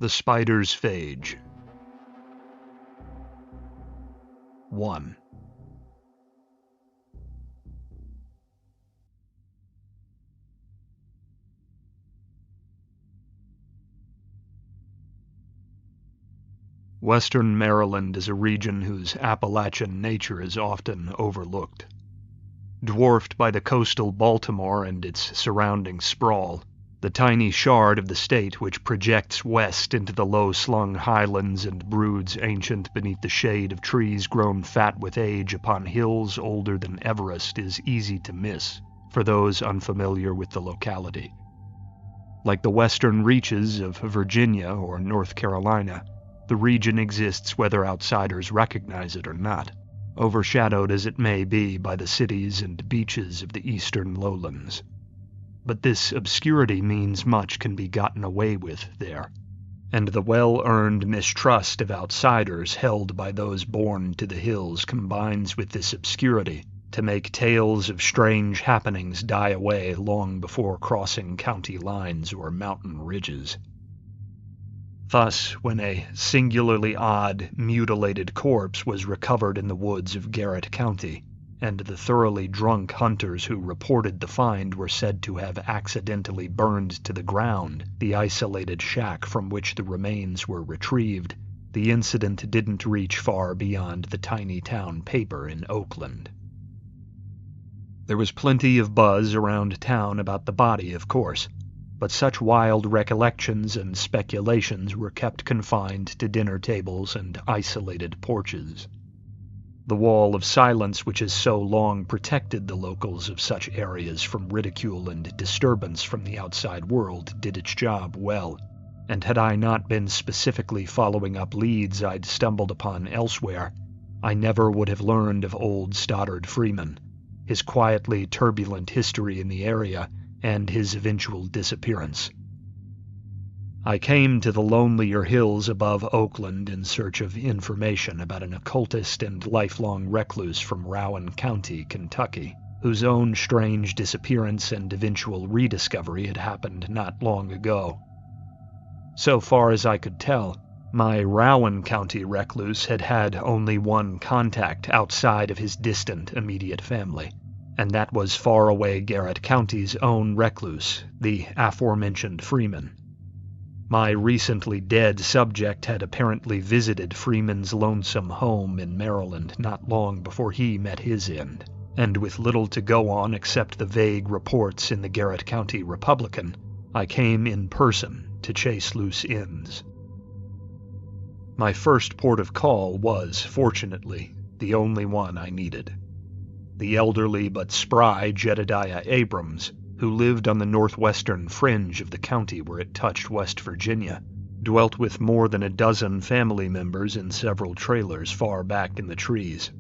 The Spider's Phage. 1. Western Maryland is a region whose Appalachian nature is often overlooked. Dwarfed by the coastal Baltimore and its surrounding sprawl, the tiny shard of the state which projects west into the low-slung highlands and broods ancient beneath the shade of trees grown fat with age upon hills older than Everest is easy to miss for those unfamiliar with the locality. Like the western reaches of Virginia or North Carolina, the region exists whether outsiders recognize it or not, overshadowed as it may be by the cities and beaches of the eastern lowlands. But this obscurity means much can be gotten away with there, and the well-earned mistrust of outsiders held by those born to the hills combines with this obscurity to make tales of strange happenings die away long before crossing county lines or mountain ridges. Thus, when a singularly odd, mutilated corpse was recovered in the woods of Garrett County, and the thoroughly drunk hunters who reported the find were said to have accidentally burned to the ground the isolated shack from which the remains were retrieved, the incident didn't reach far beyond the tiny town paper in Oakland. There was plenty of buzz around town about the body, of course, but such wild recollections and speculations were kept confined to dinner tables and isolated porches. The wall of silence which has so long protected the locals of such areas from ridicule and disturbance from the outside world did its job well, and had I not been specifically following up leads I'd stumbled upon elsewhere, I never would have learned of old Stoddard Freeman, his quietly turbulent history in the area, and his eventual disappearance. I came to the lonelier hills above Oakland in search of information about an occultist and lifelong recluse from Rowan County, Kentucky, whose own strange disappearance and eventual rediscovery had happened not long ago. So far as I could tell, my Rowan County recluse had had only one contact outside of his distant immediate family, and that was faraway Garrett County's own recluse, the aforementioned Freeman. My recently dead subject had apparently visited Freeman's lonesome home in Maryland not long before he met his end, and with little to go on except the vague reports in the Garrett County Republican, I came in person to chase loose ends. My first port of call was, fortunately, the only one I needed. The elderly but spry Jedediah Abrams, who lived on the northwestern fringe of the county where it touched West Virginia, dwelt with more than a dozen family members in several trailers far back in the trees.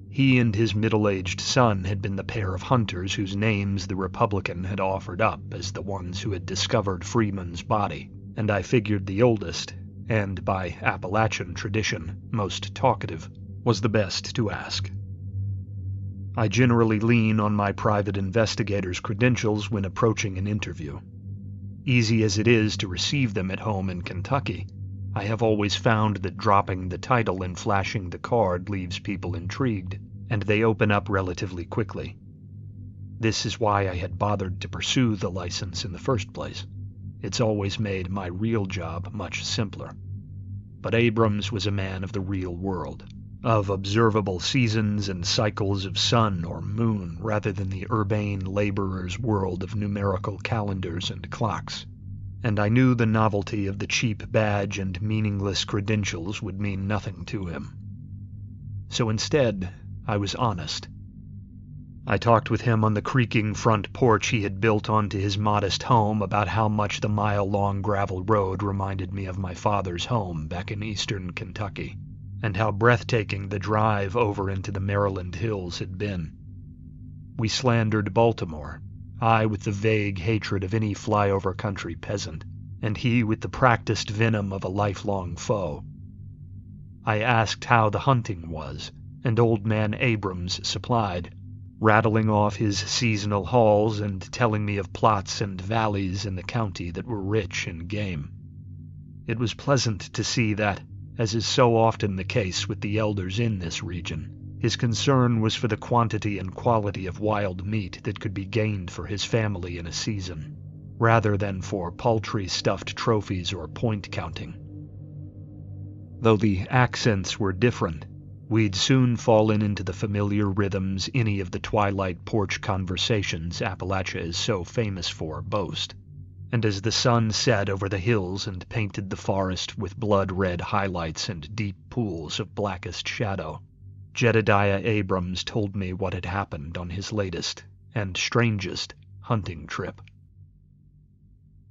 He and his middle-aged son had been the pair of hunters whose names the Republican had offered up as the ones who had discovered Freeman's body, and I figured the oldest, and by Appalachian tradition most talkative, was the best to ask. I generally lean on my private investigator's credentials when approaching an interview. Easy as it is to receive them at home in Kentucky, I have always found that dropping the title and flashing the card leaves people intrigued, and they open up relatively quickly. This is why I had bothered to pursue the license in the first place. It's always made my real job much simpler. But Abrams was a man of the real world, of observable seasons and cycles of sun or moon rather than the urbane laborer's world of numerical calendars and clocks, and I knew the novelty of the cheap badge and meaningless credentials would mean nothing to him. So instead, I was honest. I talked with him on the creaking front porch he had built onto his modest home about how much the mile-long gravel road reminded me of my father's home back in eastern Kentucky, and how breathtaking the drive over into the Maryland hills had been. We slandered Baltimore, I with the vague hatred of any flyover country peasant, and he with the practiced venom of a lifelong foe. I asked how the hunting was, and old man Abrams supplied, rattling off his seasonal hauls and telling me of plots and valleys in the county that were rich in game. It was pleasant to see that, as is so often the case with the elders in this region, his concern was for the quantity and quality of wild meat that could be gained for his family in a season, rather than for paltry stuffed trophies or point counting. Though the accents were different, we'd soon fallen into the familiar rhythms any of the twilight porch conversations Appalachia is so famous for boast. And as the sun set over the hills and painted the forest with blood-red highlights and deep pools of blackest shadow, Jedediah Abrams told me what had happened on his latest and strangest hunting trip.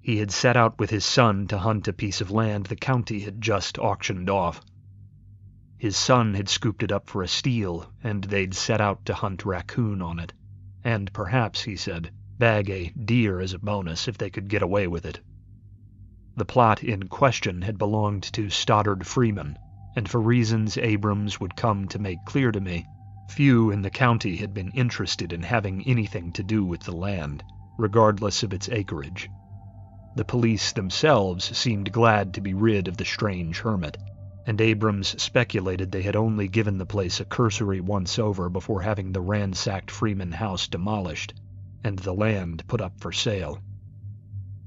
He had set out with his son to hunt a piece of land the county had just auctioned off. His son had scooped it up for a steal, and they'd set out to hunt raccoon on it, and perhaps, he said, bag a deer as a bonus if they could get away with it. The plot in question had belonged to Stoddard Freeman, and for reasons Abrams would come to make clear to me, few in the county had been interested in having anything to do with the land, regardless of its acreage. The police themselves seemed glad to be rid of the strange hermit, and Abrams speculated they had only given the place a cursory once-over before having the ransacked Freeman house demolished, and the land put up for sale.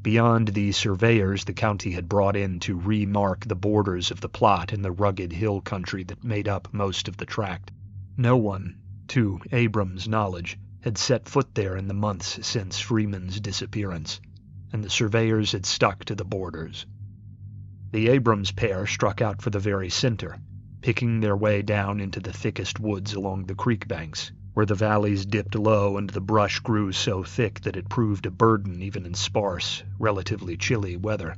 Beyond the surveyors the county had brought in to remark the borders of the plot in the rugged hill country that made up most of the tract, no one, to Abrams' knowledge, had set foot there in the months since Freeman's disappearance, and the surveyors had stuck to the borders. The Abrams pair struck out for the very center, picking their way down into the thickest woods along the creek banks, where the valleys dipped low and the brush grew so thick that it proved a burden even in sparse, relatively chilly weather.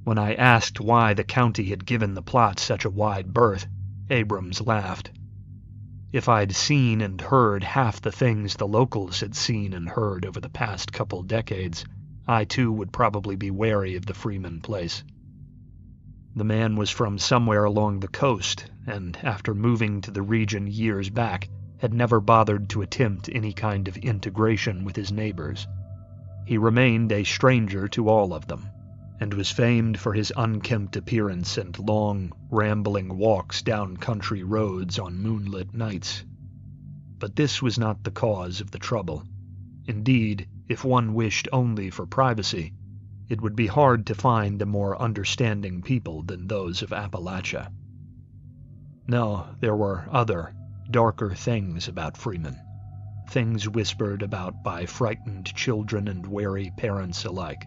When I asked why the county had given the plot such a wide berth, Abrams laughed. If I'd seen and heard half the things the locals had seen and heard over the past couple decades, I too would probably be wary of the Freeman place. The man was from somewhere along the coast, and after moving to the region years back, had never bothered to attempt any kind of integration with his neighbors. He remained a stranger to all of them, and was famed for his unkempt appearance and long, rambling walks down country roads on moonlit nights. But this was not the cause of the trouble. Indeed, if one wished only for privacy, it would be hard to find a more understanding people than those of Appalachia. No, there were other, darker things about Freeman, things whispered about by frightened children and wary parents alike.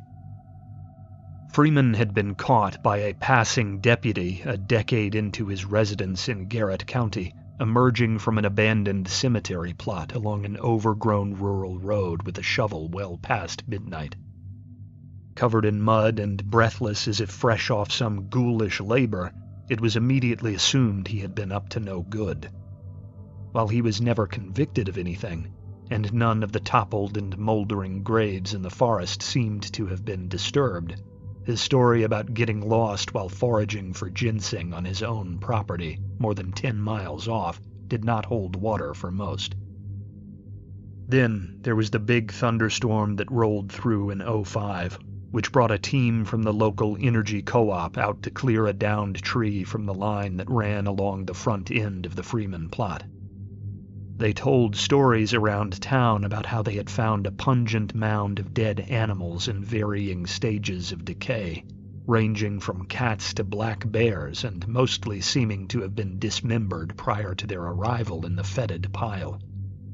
Freeman had been caught by a passing deputy a decade into his residence in Garrett County, emerging from an abandoned cemetery plot along an overgrown rural road with a shovel well past midnight. Covered in mud and breathless as if fresh off some ghoulish labor, it was immediately assumed he had been up to no good. While he was never convicted of anything, and none of the toppled and moldering graves in the forest seemed to have been disturbed, his story about getting lost while foraging for ginseng on his own property, more than 10 miles off, did not hold water for most. Then there was the big thunderstorm that rolled through in '05, which brought a team from the local energy co-op out to clear a downed tree from the line that ran along the front end of the Freeman plot. They told stories around town about how they had found a pungent mound of dead animals in varying stages of decay, ranging from cats to black bears and mostly seeming to have been dismembered prior to their arrival in the fetid pile,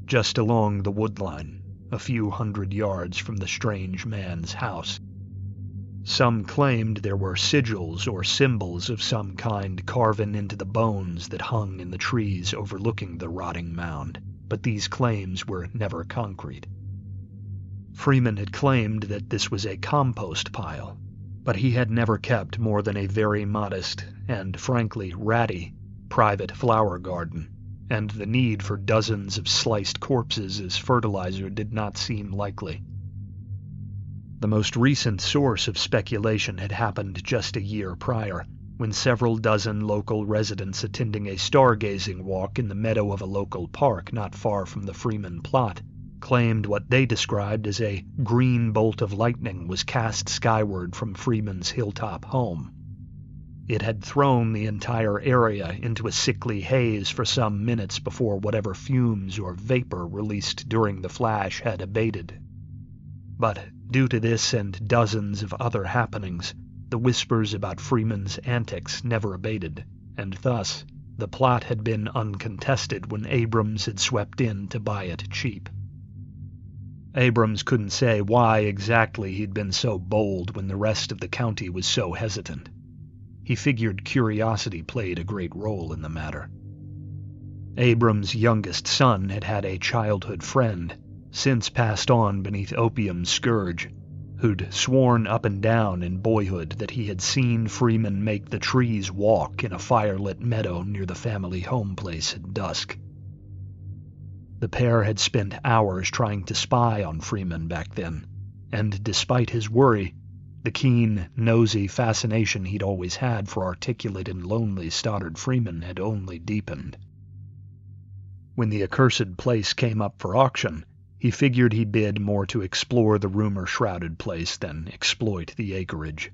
just along the woodline, a few hundred yards from the strange man's house. Some claimed there were sigils or symbols of some kind carven into the bones that hung in the trees overlooking the rotting mound, but these claims were never concrete. Freeman had claimed that this was a compost pile, but he had never kept more than a very modest and, frankly, ratty private flower garden, and the need for dozens of sliced corpses as fertilizer did not seem likely. The most recent source of speculation had happened just a year prior, when several dozen local residents attending a stargazing walk in the meadow of a local park not far from the Freeman plot claimed what they described as a green bolt of lightning was cast skyward from Freeman's hilltop home. It had thrown the entire area into a sickly haze for some minutes before whatever fumes or vapor released during the flash had abated. But due to this and dozens of other happenings, the whispers about Freeman's antics never abated, and thus the plot had been uncontested when Abrams had swept in to buy it cheap. Abrams couldn't say why exactly he'd been so bold when the rest of the county was so hesitant. He figured curiosity played a great role in the matter. Abrams' youngest son had had a childhood friend, since passed on beneath opium's scourge, who'd sworn up and down in boyhood that he had seen Freeman make the trees walk in a firelit meadow near the family home place at dusk. The pair had spent hours trying to spy on Freeman back then, and despite his worry, the keen, nosy fascination he'd always had for articulate and lonely Stoddard Freeman had only deepened. When the accursed place came up for auction, he figured he bid more to explore the rumor-shrouded place than exploit the acreage.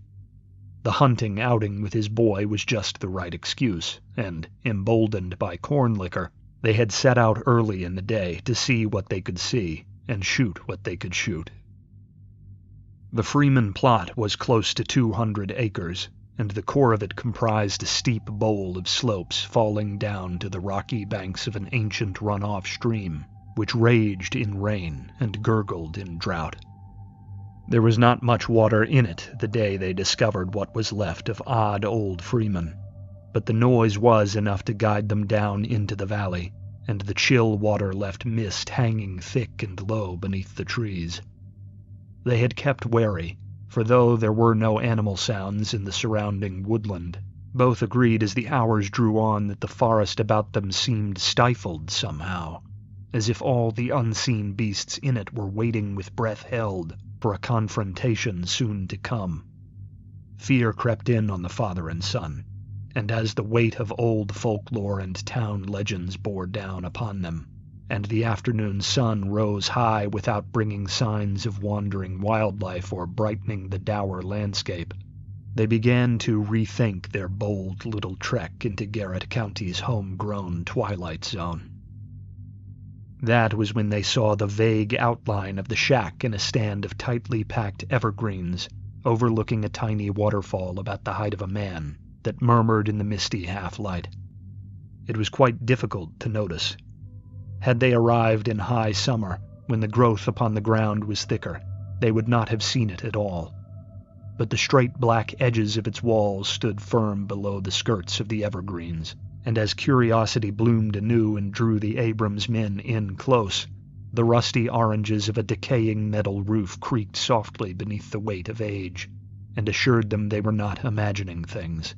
The hunting outing with his boy was just the right excuse, and, emboldened by corn liquor, they had set out early in the day to see what they could see and shoot what they could shoot. The Freeman plot was close to 200 acres, and the core of it comprised a steep bowl of slopes falling down to the rocky banks of an ancient runoff stream, which raged in rain and gurgled in drought. There was not much water in it the day they discovered what was left of odd old Freeman, but the noise was enough to guide them down into the valley, and the chill water left mist hanging thick and low beneath the trees. They had kept wary, for though there were no animal sounds in the surrounding woodland, both agreed as the hours drew on that the forest about them seemed stifled somehow, as if all the unseen beasts in it were waiting with breath held for a confrontation soon to come. Fear crept in on the father and son, and as the weight of old folklore and town legends bore down upon them, and the afternoon sun rose high without bringing signs of wandering wildlife or brightening the dour landscape, they began to rethink their bold little trek into Garrett County's homegrown twilight zone. That was when they saw the vague outline of the shack in a stand of tightly packed evergreens, overlooking a tiny waterfall about the height of a man that murmured in the misty half-light. It was quite difficult to notice. Had they arrived in high summer, when the growth upon the ground was thicker, they would not have seen it at all. But the straight black edges of its walls stood firm below the skirts of the evergreens, and as curiosity bloomed anew and drew the Abrams men in close, the rusty oranges of a decaying metal roof creaked softly beneath the weight of age, and assured them they were not imagining things.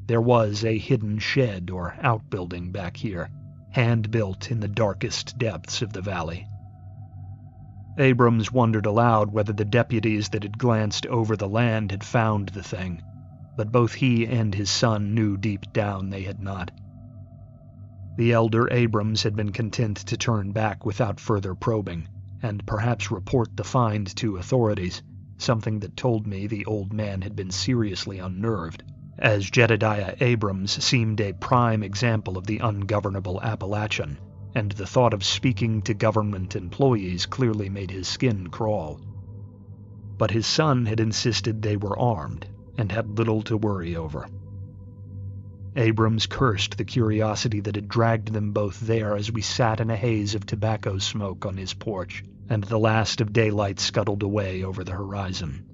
There was a hidden shed or outbuilding back here, hand-built in the darkest depths of the valley. Abrams wondered aloud whether the deputies that had glanced over the land had found the thing, but both he and his son knew deep down they had not. The elder Abrams had been content to turn back without further probing, and perhaps report the find to authorities, something that told me the old man had been seriously unnerved, as Jedediah Abrams seemed a prime example of the ungovernable Appalachian, and the thought of speaking to government employees clearly made his skin crawl. But his son had insisted they were armed, and had little to worry over. Abrams cursed the curiosity that had dragged them both there as we sat in a haze of tobacco smoke on his porch, and the last of daylight scuttled away over the horizon.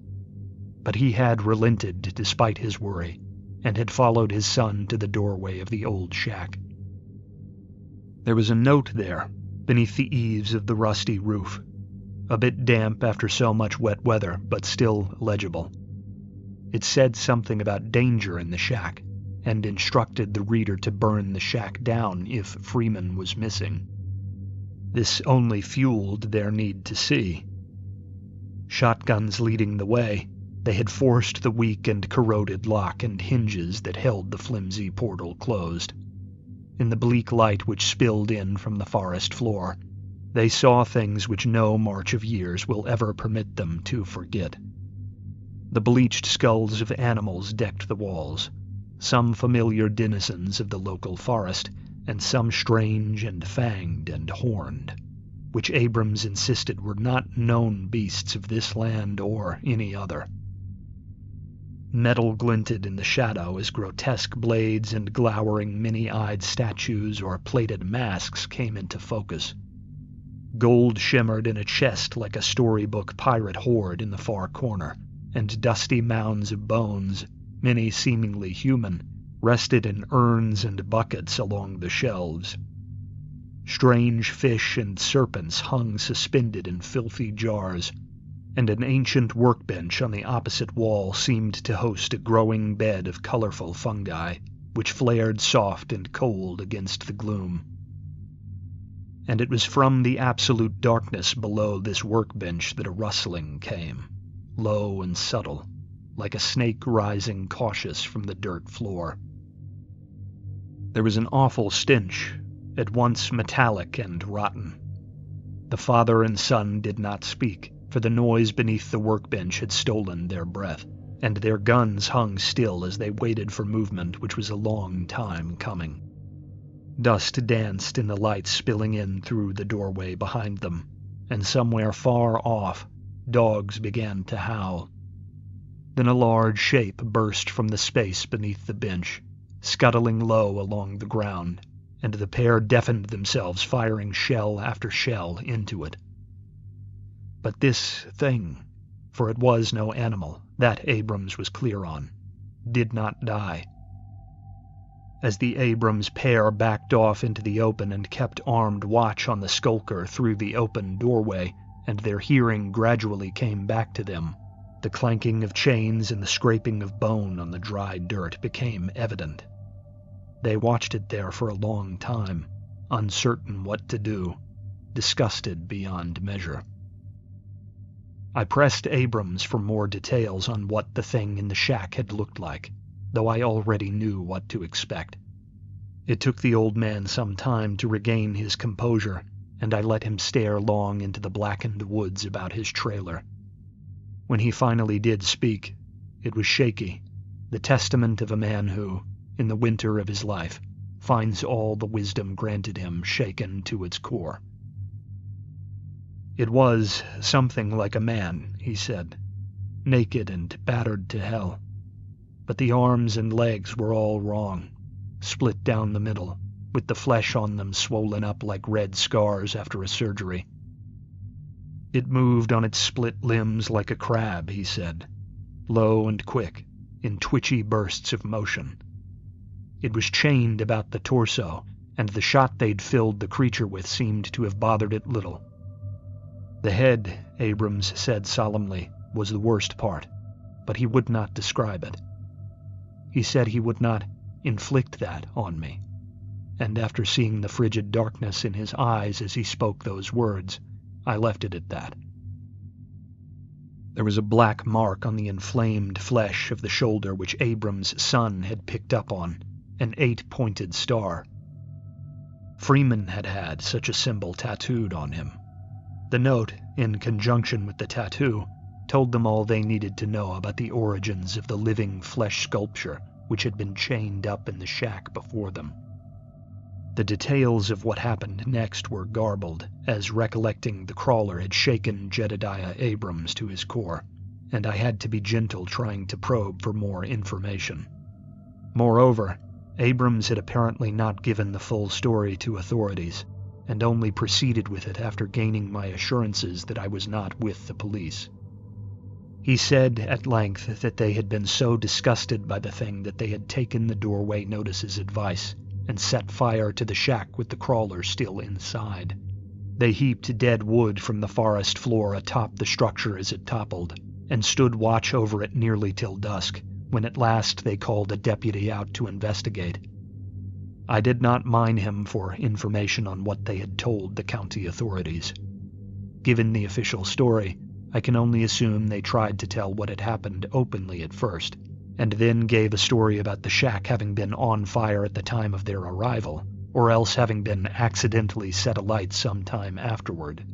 But he had relented despite his worry, and had followed his son to the doorway of the old shack. There was a note there, beneath the eaves of the rusty roof, a bit damp after so much wet weather, but still legible. It said something about danger in the shack, and instructed the reader to burn the shack down if Freeman was missing. This only fueled their need to see. Shotguns leading the way, they had forced the weak and corroded lock and hinges that held the flimsy portal closed. In the bleak light which spilled in from the forest floor, They saw things which no march of years will ever permit them to forget. The bleached skulls of animals decked the walls, some familiar denizens of the local forest, and some strange and fanged and horned, which Abrams insisted were not known beasts of this land or any other. Metal glinted in the shadow as grotesque blades and glowering many-eyed statues or plated masks came into focus. Gold shimmered in a chest like a storybook pirate hoard in the far corner, and dusty mounds of bones, many seemingly human, rested in urns and buckets along the shelves. Strange fish and serpents hung suspended in filthy jars, and an ancient workbench on the opposite wall seemed to host a growing bed of colorful fungi, which flared soft and cold against the gloom. And it was from the absolute darkness below this workbench that a rustling came, low and subtle, like a snake rising cautious from the dirt floor. There was an awful stench, at once metallic and rotten. The father and son did not speak, for the noise beneath the workbench had stolen their breath, and their guns hung still as they waited for movement which was a long time coming. Dust danced in the light spilling in through the doorway behind them, and somewhere far off, dogs began to howl. Then a large shape burst from the space beneath the bench, scuttling low along the ground, and the pair deafened themselves firing shell after shell into it. But this thing, for it was no animal, that Abrams was clear on, did not die. As the Abrams pair backed off into the open and kept armed watch on the skulker through the open doorway, and their hearing gradually came back to them, the clanking of chains and the scraping of bone on the dry dirt became evident. They watched it there for a long time, uncertain what to do, disgusted beyond measure. I pressed Abrams for more details on what the thing in the shack had looked like, though I already knew what to expect. It took the old man some time to regain his composure, and I let him stare long into the blackened woods about his trailer. When he finally did speak, it was shaky, the testament of a man who, in the winter of his life, finds all the wisdom granted him shaken to its core. It was something like a man, he said, naked and battered to hell. But the arms and legs were all wrong, split down the middle, with the flesh on them swollen up like red scars after a surgery. It moved on its split limbs like a crab, he said, low and quick, in twitchy bursts of motion. It was chained about the torso, and the shot they'd filled the creature with seemed to have bothered it little. The head, Abrams said solemnly, was the worst part, but he would not describe it. He said he would not inflict that on me, and after seeing the frigid darkness in his eyes as he spoke those words, I left it at that. There was a black mark on the inflamed flesh of the shoulder which Abrams' son had picked up on, an 8-pointed star. Freeman had had such a symbol tattooed on him. The note, in conjunction with the tattoo, told them all they needed to know about the origins of the living flesh sculpture which had been chained up in the shack before them. The details of what happened next were garbled, as recollecting the crawler had shaken Jedediah Abrams to his core, and I had to be gentle trying to probe for more information. Moreover, Abrams had apparently not given the full story to authorities, and only proceeded with it after gaining my assurances that I was not with the police. He said at length that they had been so disgusted by the thing that they had taken the doorway notice's advice and set fire to the shack with the crawler still inside. They heaped dead wood from the forest floor atop the structure as it toppled, and stood watch over it nearly till dusk, when at last they called a deputy out to investigate. I did not mine him for information on what they had told the county authorities. Given the official story, I can only assume they tried to tell what had happened openly at first, and then gave a story about the shack having been on fire at the time of their arrival, or else having been accidentally set alight some time afterward.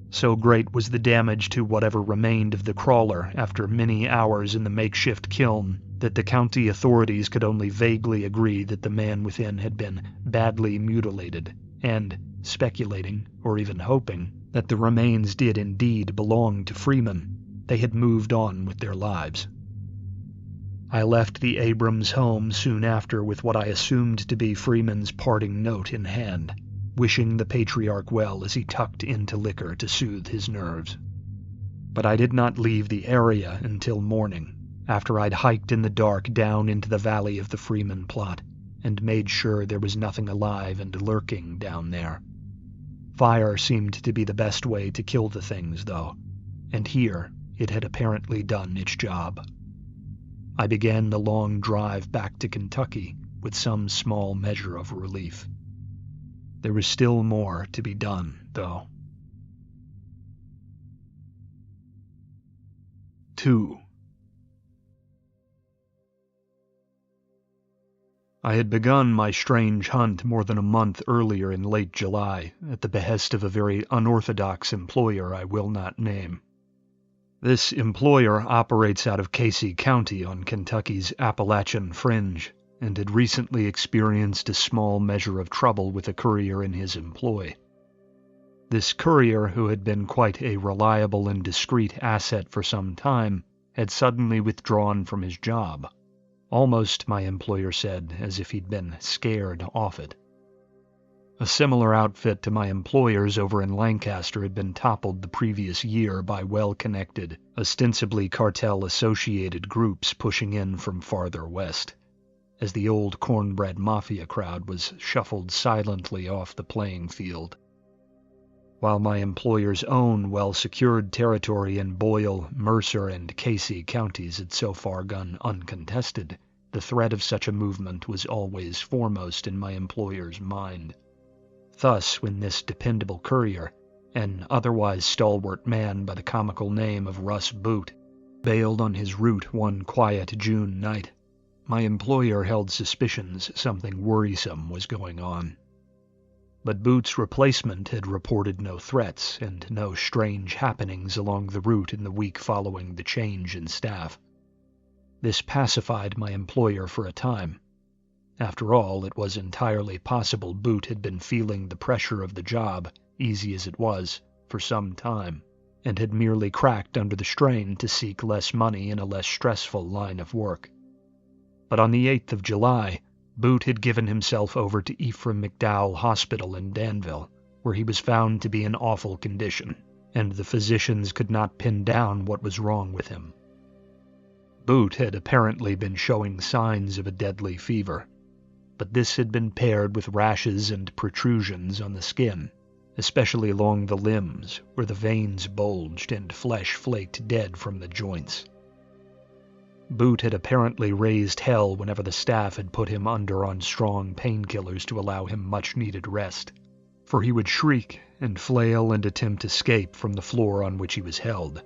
So great was the damage to whatever remained of the crawler after many hours in the makeshift kiln that the county authorities could only vaguely agree that the man within had been badly mutilated, and, speculating, or even hoping, that the remains did indeed belong to Freeman, they had moved on with their lives. I left the Abrams home soon after with what I assumed to be Freeman's parting note in hand, wishing the patriarch well as he tucked into liquor to soothe his nerves. But I did not leave the area until morning, after I'd hiked in the dark down into the valley of the Freeman plot, and made sure there was nothing alive and lurking down there. Fire seemed to be the best way to kill the things, though, and here it had apparently done its job. I began the long drive back to Kentucky with some small measure of relief. There was still more to be done, though. 2. I had begun my strange hunt more than a month earlier in late July, at the behest of a very unorthodox employer I will not name. This employer operates out of Casey County on Kentucky's Appalachian fringe, and had recently experienced a small measure of trouble with a courier in his employ. This courier, who had been quite a reliable and discreet asset for some time, had suddenly withdrawn from his job. Almost, my employer said, as if he'd been scared off it. A similar outfit to my employer's over in Lancaster had been toppled the previous year by well-connected, ostensibly cartel-associated groups pushing in from farther west, as the old cornbread mafia crowd was shuffled silently off the playing field. While my employer's own well-secured territory in Boyle, Mercer, and Casey counties had so far gone uncontested, the threat of such a movement was always foremost in my employer's mind. Thus, when this dependable courier, an otherwise stalwart man by the comical name of Russ Boot, bailed on his route one quiet June night, my employer held suspicions something worrisome was going on. But Boot's replacement had reported no threats and no strange happenings along the route in the week following the change in staff. This pacified my employer for a time. After all, it was entirely possible Boot had been feeling the pressure of the job, easy as it was, for some time, and had merely cracked under the strain to seek less money in a less stressful line of work. But on the 8th of July, Boot had given himself over to Ephraim McDowell Hospital in Danville, where he was found to be in awful condition, and the physicians could not pin down what was wrong with him. Boot had apparently been showing signs of a deadly fever, but this had been paired with rashes and protrusions on the skin, especially along the limbs, where the veins bulged and flesh flaked dead from the joints. Boot had apparently raised hell whenever the staff had put him under on strong painkillers to allow him much-needed rest, for he would shriek and flail and attempt escape from the floor on which he was held.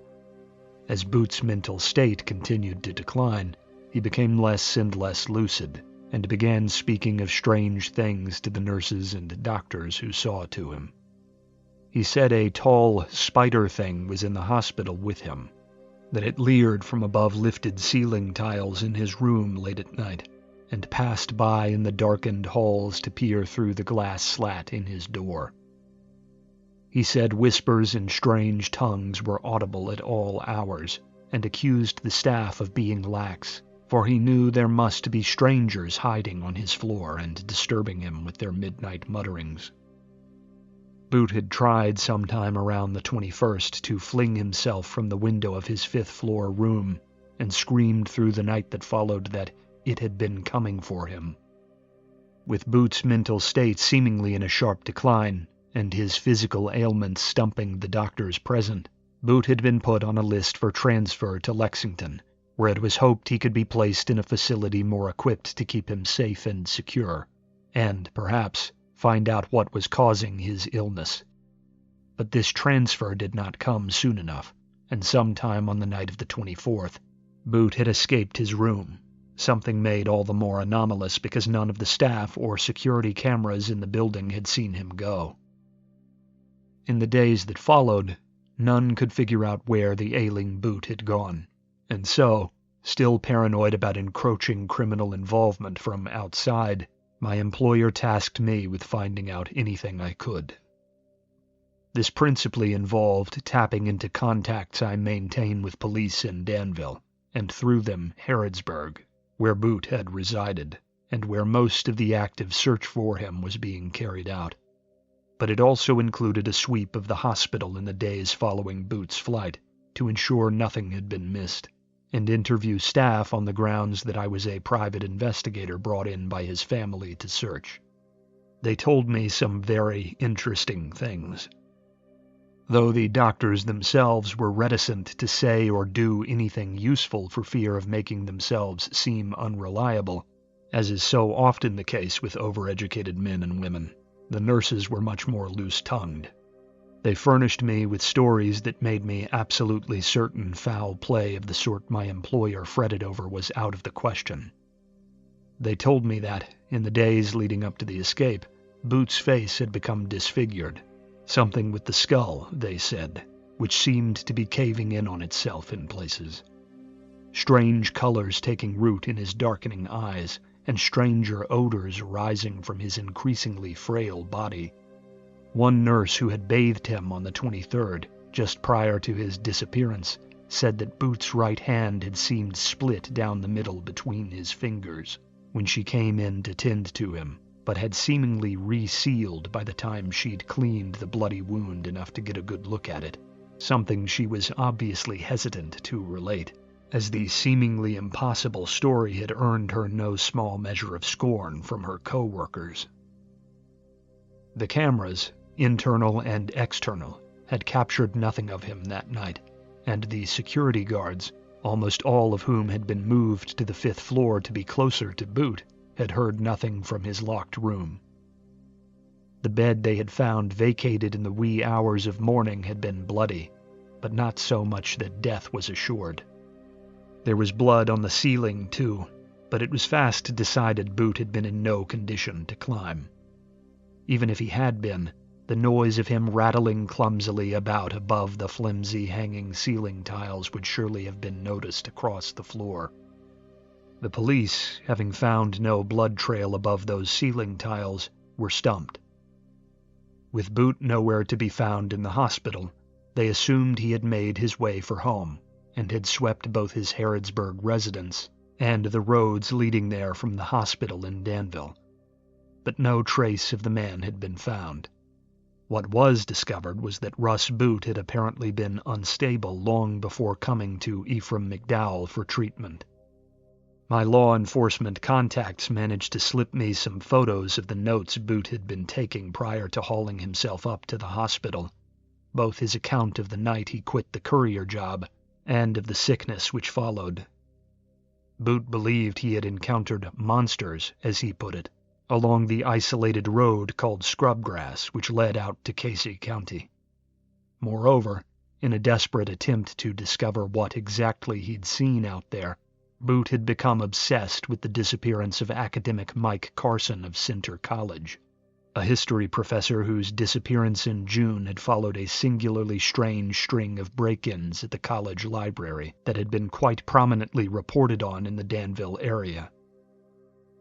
As Boot's mental state continued to decline, he became less and less lucid, and began speaking of strange things to the nurses and doctors who saw to him. He said a tall spider thing was in the hospital with him, that it leered from above lifted ceiling tiles in his room late at night, and passed by in the darkened halls to peer through the glass slat in his door. He said whispers in strange tongues were audible at all hours, and accused the staff of being lax, for he knew there must be strangers hiding on his floor and disturbing him with their midnight mutterings. Boot had tried sometime around the 21st to fling himself from the window of his fifth-floor room, and screamed through the night that followed that it had been coming for him. With Boot's mental state seemingly in a sharp decline, and his physical ailments stumping the doctors present, Boot had been put on a list for transfer to Lexington, where it was hoped he could be placed in a facility more equipped to keep him safe and secure, and, perhaps, find out what was causing his illness. But this transfer did not come soon enough, and sometime on the night of the 24th, Boot had escaped his room, something made all the more anomalous because none of the staff or security cameras in the building had seen him go. In the days that followed, none could figure out where the ailing Boot had gone, and so, still paranoid about encroaching criminal involvement from outside, my employer tasked me with finding out anything I could. This principally involved tapping into contacts I maintain with police in Danville, and through them Harrodsburg, where Boot had resided, and where most of the active search for him was being carried out. But it also included a sweep of the hospital in the days following Boot's flight, to ensure nothing had been missed, and interview staff on the grounds that I was a private investigator brought in by his family to search. They told me some very interesting things. Though the doctors themselves were reticent to say or do anything useful for fear of making themselves seem unreliable, as is so often the case with overeducated men and women, the nurses were much more loose-tongued. They furnished me with stories that made me absolutely certain foul play of the sort my employer fretted over was out of the question. They told me that, in the days leading up to the escape, Boot's face had become disfigured. Something with the skull, they said, which seemed to be caving in on itself in places. Strange colors taking root in his darkening eyes, and stranger odors rising from his increasingly frail body. One nurse who had bathed him on the 23rd, just prior to his disappearance, said that Boot's right hand had seemed split down the middle between his fingers when she came in to tend to him, but had seemingly resealed by the time she'd cleaned the bloody wound enough to get a good look at it, something she was obviously hesitant to relate, as the seemingly impossible story had earned her no small measure of scorn from her co-workers. The cameras, internal and external, had captured nothing of him that night, and the security guards, almost all of whom had been moved to the 5th floor to be closer to Boot, had heard nothing from his locked room. The bed they had found vacated in the wee hours of morning had been bloody, but not so much that death was assured. There was blood on the ceiling, too, but it was fast decided Boot had been in no condition to climb. Even if he had been, the noise of him rattling clumsily about above the flimsy hanging ceiling tiles would surely have been noticed across the floor. The police, having found no blood trail above those ceiling tiles, were stumped. With Boot nowhere to be found in the hospital, they assumed he had made his way for home, and had swept both his Harrodsburg residence and the roads leading there from the hospital in Danville. But no trace of the man had been found. What was discovered was that Russ Boot had apparently been unstable long before coming to Ephraim McDowell for treatment. My law enforcement contacts managed to slip me some photos of the notes Boot had been taking prior to hauling himself up to the hospital, both his account of the night he quit the courier job and of the sickness which followed. Boot believed he had encountered monsters, as he put it, along the isolated road called Scrubgrass, which led out to Casey County. Moreover, in a desperate attempt to discover what exactly he'd seen out there, Boot had become obsessed with the disappearance of academic Mike Carson of Center College, a history professor whose disappearance in June had followed a singularly strange string of break-ins at the college library that had been quite prominently reported on in the Danville area.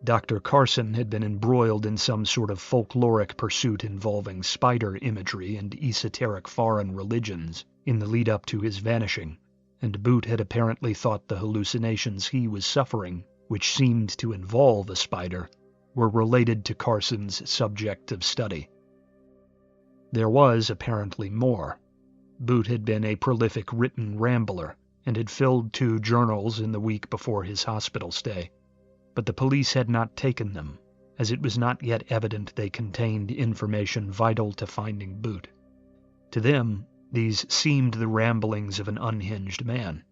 Dr. Carson had been embroiled in some sort of folkloric pursuit involving spider imagery and esoteric foreign religions in the lead-up to his vanishing, and Boot had apparently thought the hallucinations he was suffering, which seemed to involve a spider, were related to Carson's subject of study. There was apparently more. Boot had been a prolific written rambler, and had filled 2 journals in the week before his hospital stay, but the police had not taken them, as it was not yet evident they contained information vital to finding Boot. To them, these seemed the ramblings of an unhinged man,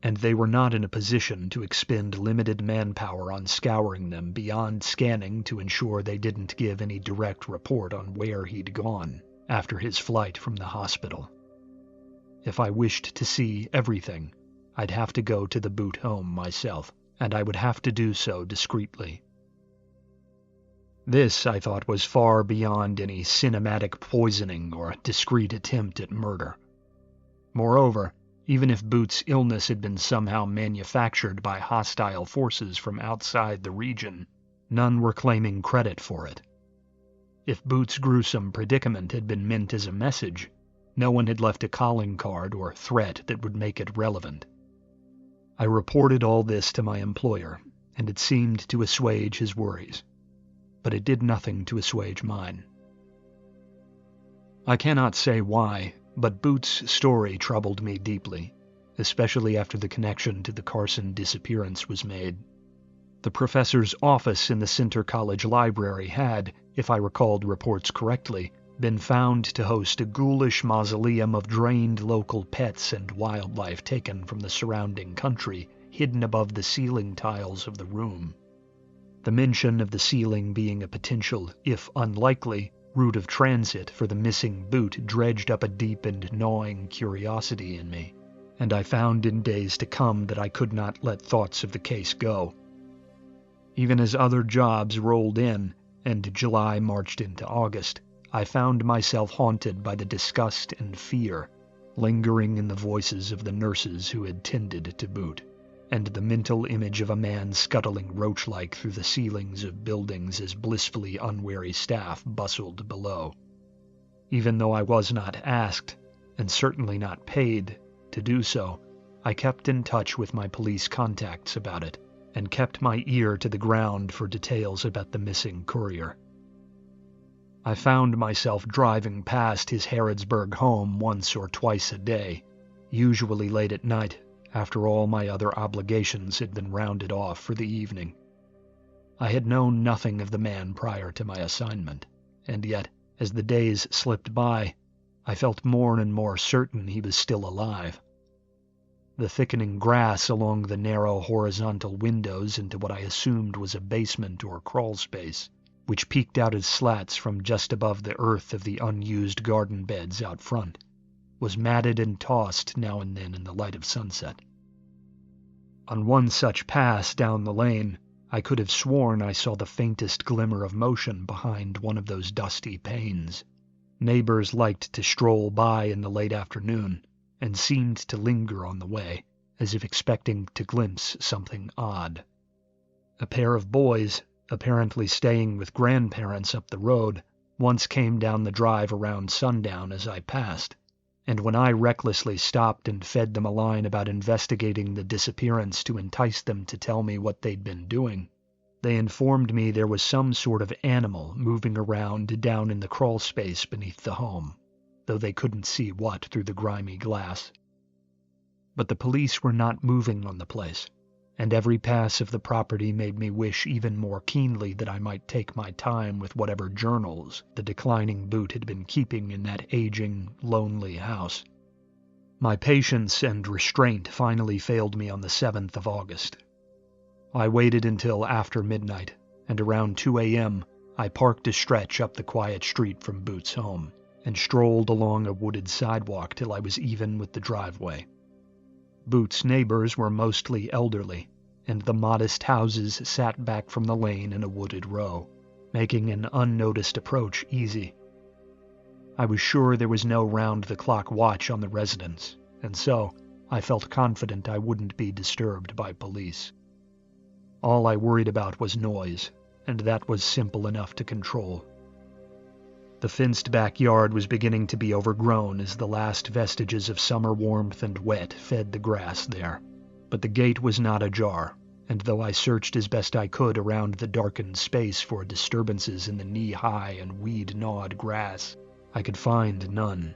and they were not in a position to expend limited manpower on scouring them beyond scanning to ensure they didn't give any direct report on where he'd gone after his flight from the hospital. If I wished to see everything, I'd have to go to the Boot home myself, and I would have to do so discreetly. This, I thought, was far beyond any cinematic poisoning or discreet attempt at murder. Moreover, even if Boots' illness had been somehow manufactured by hostile forces from outside the region, none were claiming credit for it. If Boots' gruesome predicament had been meant as a message, no one had left a calling card or threat that would make it relevant. I reported all this to my employer, and it seemed to assuage his worries. But it did nothing to assuage mine. I cannot say why, but Boots' story troubled me deeply, especially after the connection to the Carson disappearance was made. The professor's office in the Center College library had, if I recalled reports correctly, been found to host a ghoulish mausoleum of drained local pets and wildlife taken from the surrounding country, hidden above the ceiling tiles of the room. The mention of the ceiling being a potential, if unlikely, route of transit for the missing boot dredged up a deep and gnawing curiosity in me, and I found in days to come that I could not let thoughts of the case go. Even as other jobs rolled in, and July marched into August, I found myself haunted by the disgust and fear lingering in the voices of the nurses who had tended to Boot, and the mental image of a man scuttling roach-like through the ceilings of buildings as blissfully unwary staff bustled below. Even though I was not asked, and certainly not paid, to do so, I kept in touch with my police contacts about it, and kept my ear to the ground for details about the missing courier. I found myself driving past his Harrodsburg home once or twice a day, usually late at night, after all my other obligations had been rounded off for the evening. I had known nothing of the man prior to my assignment, and yet, as the days slipped by, I felt more and more certain he was still alive. The thickening grass along the narrow horizontal windows into what I assumed was a basement or crawl space, which peeked out as slats from just above the earth of the unused garden beds out front, was matted and tossed now and then in the light of sunset. On one such pass down the lane, I could have sworn I saw the faintest glimmer of motion behind one of those dusty panes. Neighbors liked to stroll by in the late afternoon, and seemed to linger on the way, as if expecting to glimpse something odd. A pair of boys, apparently staying with grandparents up the road, once came down the drive around sundown as I passed, and when I recklessly stopped and fed them a line about investigating the disappearance to entice them to tell me what they'd been doing, they informed me there was some sort of animal moving around down in the crawl space beneath the home, though they couldn't see what through the grimy glass. But the police were not moving on the place, and every pass of the property made me wish even more keenly that I might take my time with whatever journals the declining Boot had been keeping in that aging, lonely house. My patience and restraint finally failed me on the 7th of August. I waited until after midnight, and around 2 a.m. I parked a stretch up the quiet street from Boot's home, and strolled along a wooded sidewalk till I was even with the driveway. Boot's neighbors were mostly elderly, and the modest houses sat back from the lane in a wooded row, making an unnoticed approach easy. I was sure there was no round-the-clock watch on the residence, and so I felt confident I wouldn't be disturbed by police. All I worried about was noise, and that was simple enough to control. The fenced backyard was beginning to be overgrown as the last vestiges of summer warmth and wet fed the grass there, but the gate was not ajar, and though I searched as best I could around the darkened space for disturbances in the knee-high and weed-gnawed grass, I could find none.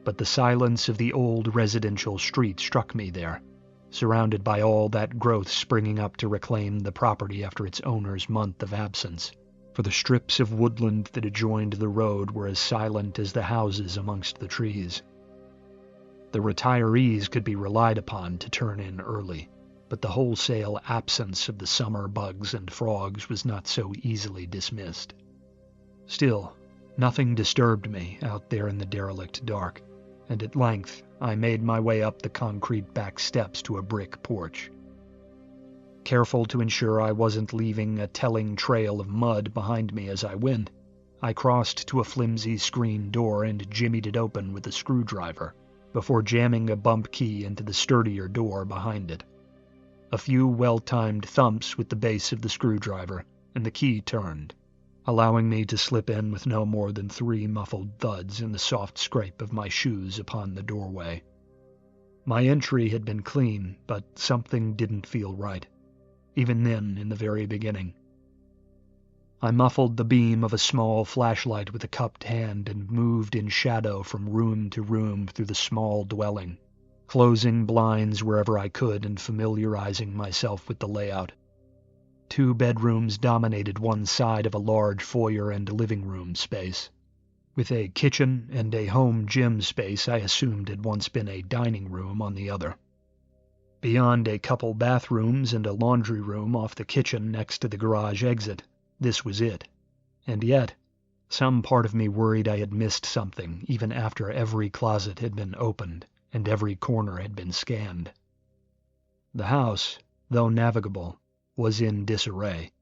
But the silence of the old residential street struck me there, surrounded by all that growth springing up to reclaim the property after its owner's month of absence. For the strips of woodland that adjoined the road were as silent as the houses amongst the trees. The retirees could be relied upon to turn in early, but the wholesale absence of the summer bugs and frogs was not so easily dismissed. Still, nothing disturbed me out there in the derelict dark, and at length I made my way up the concrete back steps to a brick porch. Careful to ensure I wasn't leaving a telling trail of mud behind me as I went, I crossed to a flimsy screen door and jimmied it open with a screwdriver, before jamming a bump key into the sturdier door behind it. A few well-timed thumps with the base of the screwdriver, and the key turned, allowing me to slip in with no more than 3 muffled thuds and the soft scrape of my shoes upon the doorway. My entry had been clean, but something didn't feel right, even then in the very beginning. I muffled the beam of a small flashlight with a cupped hand and moved in shadow from room to room through the small dwelling, closing blinds wherever I could and familiarizing myself with the layout. 2 bedrooms dominated one side of a large foyer and living room space, with a kitchen and a home gym space I assumed had once been a dining room on the other. Beyond a couple bathrooms and a laundry room off the kitchen next to the garage exit, this was it. And yet, some part of me worried I had missed something even after every closet had been opened and every corner had been scanned. The house, though navigable, was in disarray.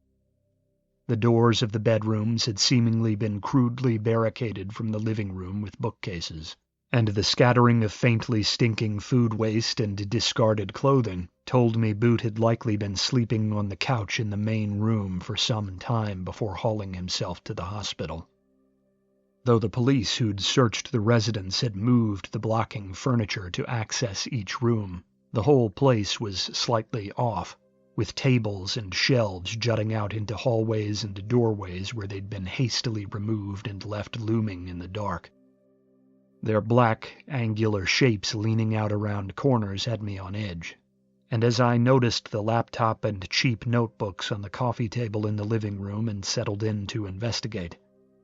The doors of the bedrooms had seemingly been crudely barricaded from the living room with bookcases, and the scattering of faintly stinking food waste and discarded clothing told me Boot had likely been sleeping on the couch in the main room for some time before hauling himself to the hospital. Though the police who'd searched the residence had moved the blocking furniture to access each room, the whole place was slightly off, with tables and shelves jutting out into hallways and doorways where they'd been hastily removed and left looming in the dark. Their black, angular shapes leaning out around corners had me on edge, and as I noticed the laptop and cheap notebooks on the coffee table in the living room and settled in to investigate,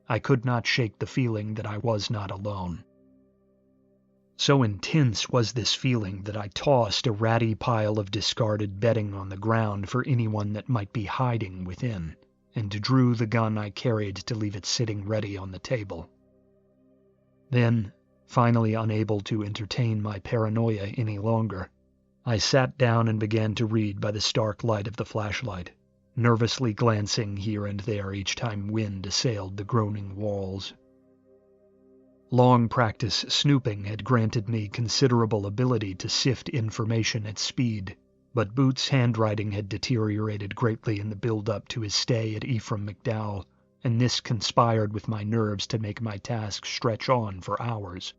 I could not shake the feeling that I was not alone. So intense was this feeling that I tossed a ratty pile of discarded bedding on the ground for anyone that might be hiding within, and drew the gun I carried to leave it sitting ready on the table. Then, finally unable to entertain my paranoia any longer, I sat down and began to read by the stark light of the flashlight, nervously glancing here and there each time wind assailed the groaning walls. Long practice snooping had granted me considerable ability to sift information at speed, but Boot's handwriting had deteriorated greatly in the build-up to his stay at Ephraim McDowell, and this conspired with my nerves to make my task stretch on for hours.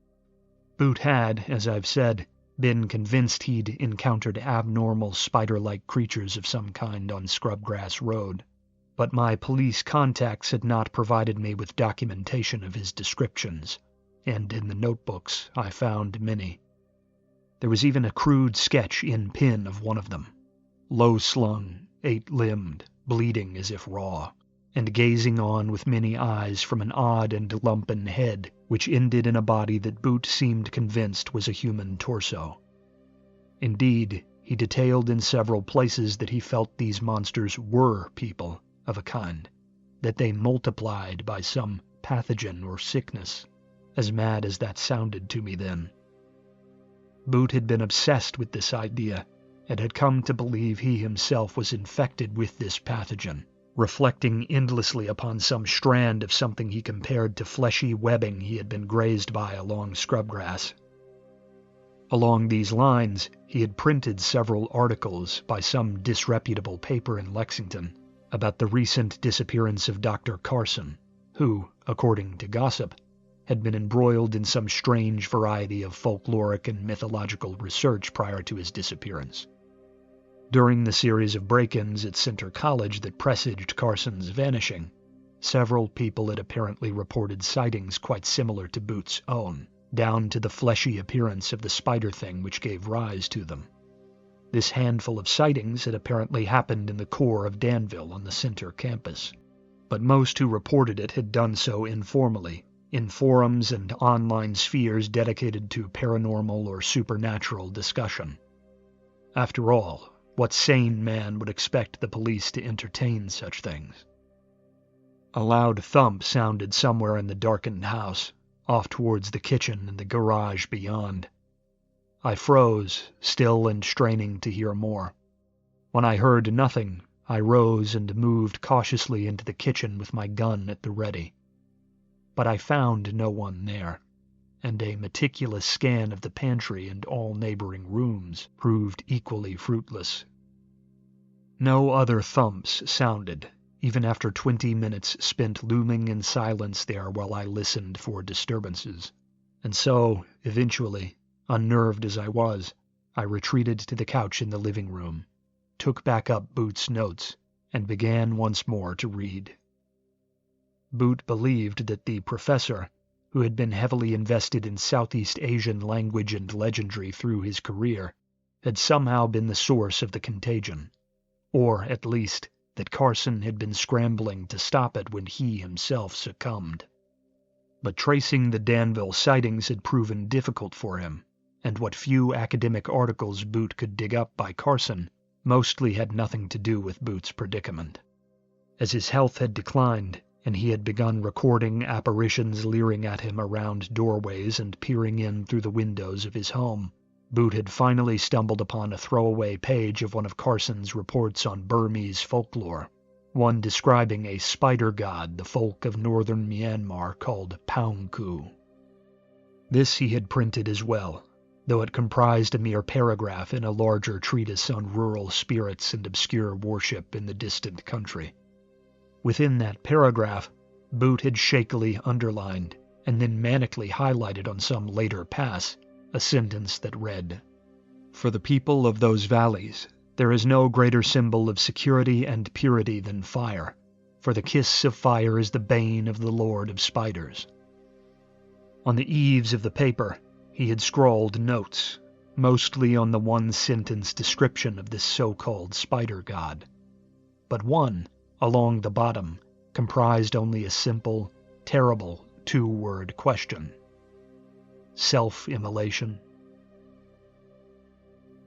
Boot had, as I've said, been convinced he'd encountered abnormal spider-like creatures of some kind on Scrubgrass Road, but my police contacts had not provided me with documentation of his descriptions, and in the notebooks I found many. There was even a crude sketch in pen of one of them, low-slung, 8-limbed, bleeding as if raw, and gazing on with many eyes from an odd and lumpen head, which ended in a body that Boot seemed convinced was a human torso. Indeed, he detailed in several places that he felt these monsters were people of a kind, that they multiplied by some pathogen or sickness, as mad as that sounded to me then. Boot had been obsessed with this idea, and had come to believe he himself was infected with this pathogen, reflecting endlessly upon some strand of something he compared to fleshy webbing he had been grazed by along scrubgrass. Along these lines, he had printed several articles by some disreputable paper in Lexington about the recent disappearance of Dr. Carson, who, according to gossip, had been embroiled in some strange variety of folkloric and mythological research prior to his disappearance. During the series of break-ins at Center College that presaged Carson's vanishing, several people had apparently reported sightings quite similar to Boot's own, down to the fleshy appearance of the spider thing which gave rise to them. This handful of sightings had apparently happened in the core of Danville on the Center campus, but most who reported it had done so informally, in forums and online spheres dedicated to paranormal or supernatural discussion. After all, what sane man would expect the police to entertain such things? A loud thump sounded somewhere in the darkened house, off towards the kitchen and the garage beyond. I froze, still and straining to hear more. When I heard nothing, I rose and moved cautiously into the kitchen with my gun at the ready. But I found no one there, and a meticulous scan of the pantry and all neighboring rooms proved equally fruitless. No other thumps sounded, even after 20 minutes spent looming in silence there while I listened for disturbances. And so, eventually, unnerved as I was, I retreated to the couch in the living room, took back up Boot's notes, and began once more to read. Boot believed that the professor, who had been heavily invested in Southeast Asian language and legendary through his career, had somehow been the source of the contagion, or, at least, that Carson had been scrambling to stop it when he himself succumbed. But tracing the Danville sightings had proven difficult for him, and what few academic articles Boot could dig up by Carson mostly had nothing to do with Boot's predicament. As his health had declined, and he had begun recording apparitions leering at him around doorways and peering in through the windows of his home, Boot had finally stumbled upon a throwaway page of one of Carson's reports on Burmese folklore, one describing a spider god the folk of northern Myanmar called Paungku. This he had printed as well, though it comprised a mere paragraph in a larger treatise on rural spirits and obscure worship in the distant country. Within that paragraph, Boot had shakily underlined, and then manically highlighted on some later pass, a sentence that read, "For the people of those valleys, there is no greater symbol of security and purity than fire, for the kiss of fire is the bane of the Lord of Spiders." On the eaves of the paper, he had scrawled notes, mostly on the one-sentence description of this so-called spider god. But one, along the bottom, comprised only a simple, terrible two-word question. Self-immolation?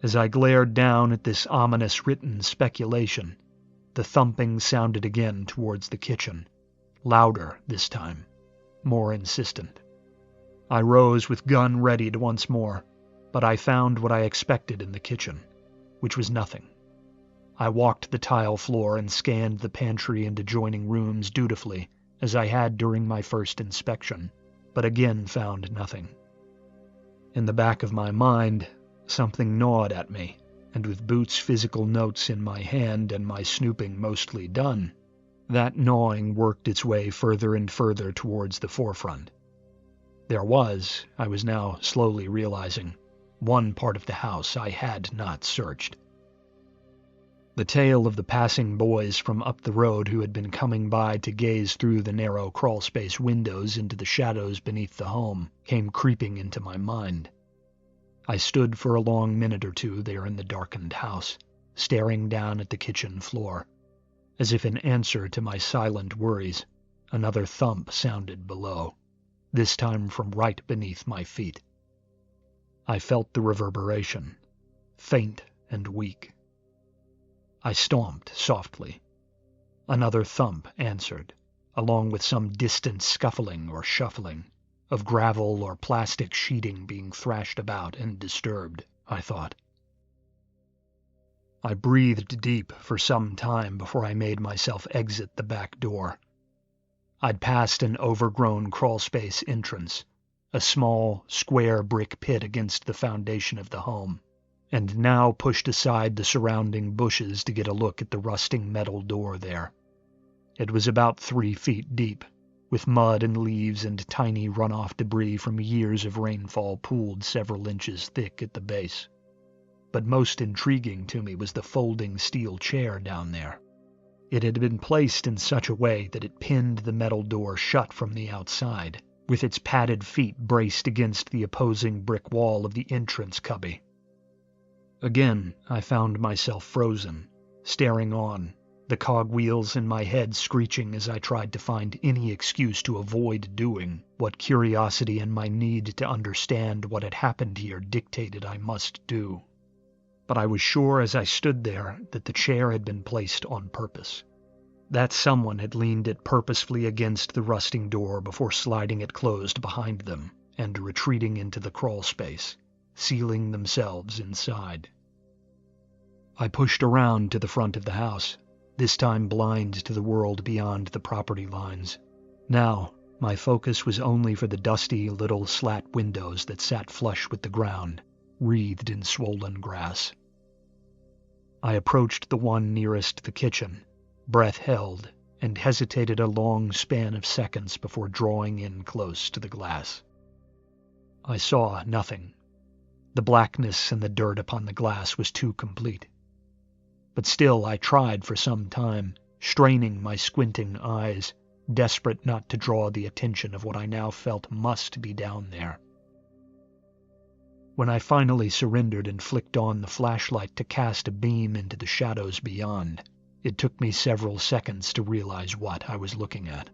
As I glared down at this ominous written speculation, the thumping sounded again towards the kitchen, louder this time, more insistent. I rose with gun readied once more, but I found what I expected in the kitchen, which was nothing. I walked the tile floor and scanned the pantry and adjoining rooms dutifully, as I had during my first inspection, but again found nothing. In the back of my mind, something gnawed at me, and with Boot's physical notes in my hand and my snooping mostly done, that gnawing worked its way further and further towards the forefront. There was, I was now slowly realizing, one part of the house I had not searched. The tale of the passing boys from up the road who had been coming by to gaze through the narrow crawlspace windows into the shadows beneath the home came creeping into my mind. I stood for a long minute or two there in the darkened house, staring down at the kitchen floor. As if in answer to my silent worries, another thump sounded below, this time from right beneath my feet. I felt the reverberation, faint and weak. I stomped softly. Another thump answered, along with some distant scuffling or shuffling, of gravel or plastic sheeting being thrashed about and disturbed, I thought. I breathed deep for some time before I made myself exit the back door. I'd passed an overgrown crawlspace entrance, a small, square brick pit against the foundation of the home, and now pushed aside the surrounding bushes to get a look at the rusting metal door there. It was about 3 feet deep, with mud and leaves and tiny runoff debris from years of rainfall pooled several inches thick at the base. But most intriguing to me was the folding steel chair down there. It had been placed in such a way that it pinned the metal door shut from the outside, with its padded feet braced against the opposing brick wall of the entrance cubby. Again, I found myself frozen, staring on, the cogwheels in my head screeching as I tried to find any excuse to avoid doing what curiosity and my need to understand what had happened here dictated I must do. But I was sure as I stood there that the chair had been placed on purpose. That someone had leaned it purposefully against the rusting door before sliding it closed behind them and retreating into the crawl space, sealing themselves inside. I pushed around to the front of the house, this time blind to the world beyond the property lines. Now, my focus was only for the dusty little slat windows that sat flush with the ground, wreathed in swollen grass. I approached the one nearest the kitchen, breath held, and hesitated a long span of seconds before drawing in close to the glass. I saw nothing. The blackness and the dirt upon the glass was too complete. But still I tried for some time, straining my squinting eyes, desperate not to draw the attention of what I now felt must be down there. When I finally surrendered and flicked on the flashlight to cast a beam into the shadows beyond, it took me several seconds to realize what I was looking at.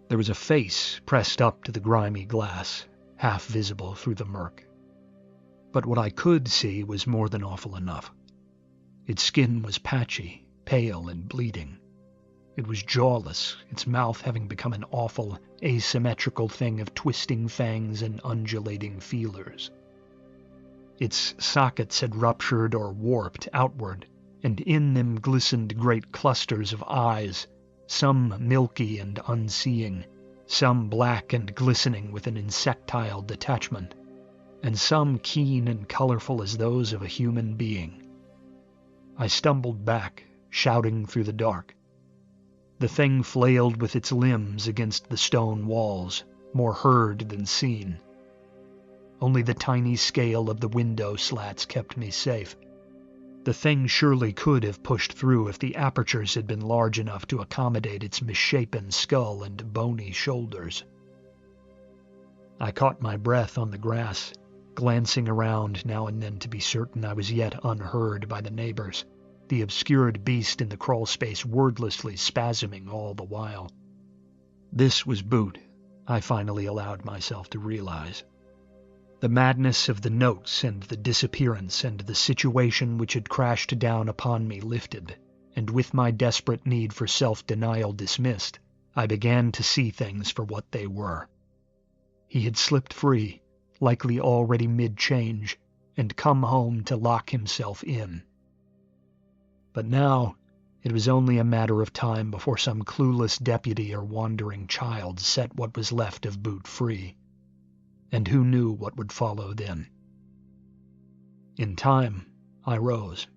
There was a face pressed up to the grimy glass, half visible through the murk. But what I could see was more than awful enough. Its skin was patchy, pale, and bleeding. It was jawless, its mouth having become an awful, asymmetrical thing of twisting fangs and undulating feelers. Its sockets had ruptured or warped outward, and in them glistened great clusters of eyes, some milky and unseeing, some black and glistening with an insectile detachment, and some keen and colorful as those of a human being. I stumbled back, shouting through the dark. The thing flailed with its limbs against the stone walls, more heard than seen. Only the tiny scale of the window slats kept me safe. The thing surely could have pushed through if the apertures had been large enough to accommodate its misshapen skull and bony shoulders. I caught my breath on the grass, glancing around now and then to be certain I was yet unheard by the neighbors, the obscured beast in the crawlspace wordlessly spasming all the while. This was Boot, I finally allowed myself to realize. The madness of the notes and the disappearance and the situation which had crashed down upon me lifted, and with my desperate need for self-denial dismissed, I began to see things for what they were. He had slipped free, likely already mid-change, and come home to lock himself in. But now, it was only a matter of time before some clueless deputy or wandering child set what was left of Boot free. And who knew what would follow then? In time, I rose.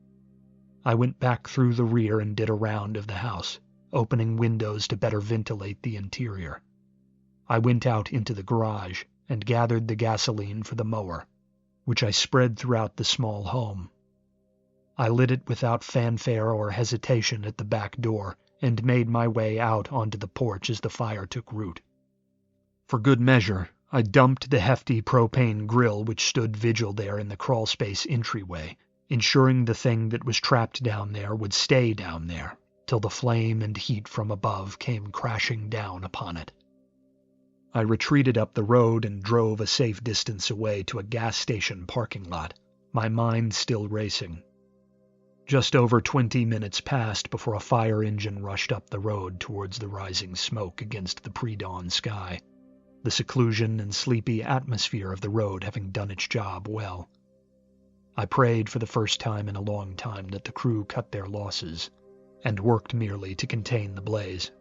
I went back through the rear and did a round of the house, opening windows to better ventilate the interior. I went out into the garage and gathered the gasoline for the mower, which I spread throughout the small home. I lit it without fanfare or hesitation at the back door and made my way out onto the porch as the fire took root. For good measure, I dumped the hefty propane grill which stood vigil there in the crawlspace entryway, ensuring the thing that was trapped down there would stay down there till the flame and heat from above came crashing down upon it. I retreated up the road and drove a safe distance away to a gas station parking lot, my mind still racing. Just over 20 minutes passed before a fire engine rushed up the road towards the rising smoke against the pre-dawn sky, the seclusion and sleepy atmosphere of the road having done its job well. I prayed for the first time in a long time that the crew cut their losses, and worked merely to contain the blaze.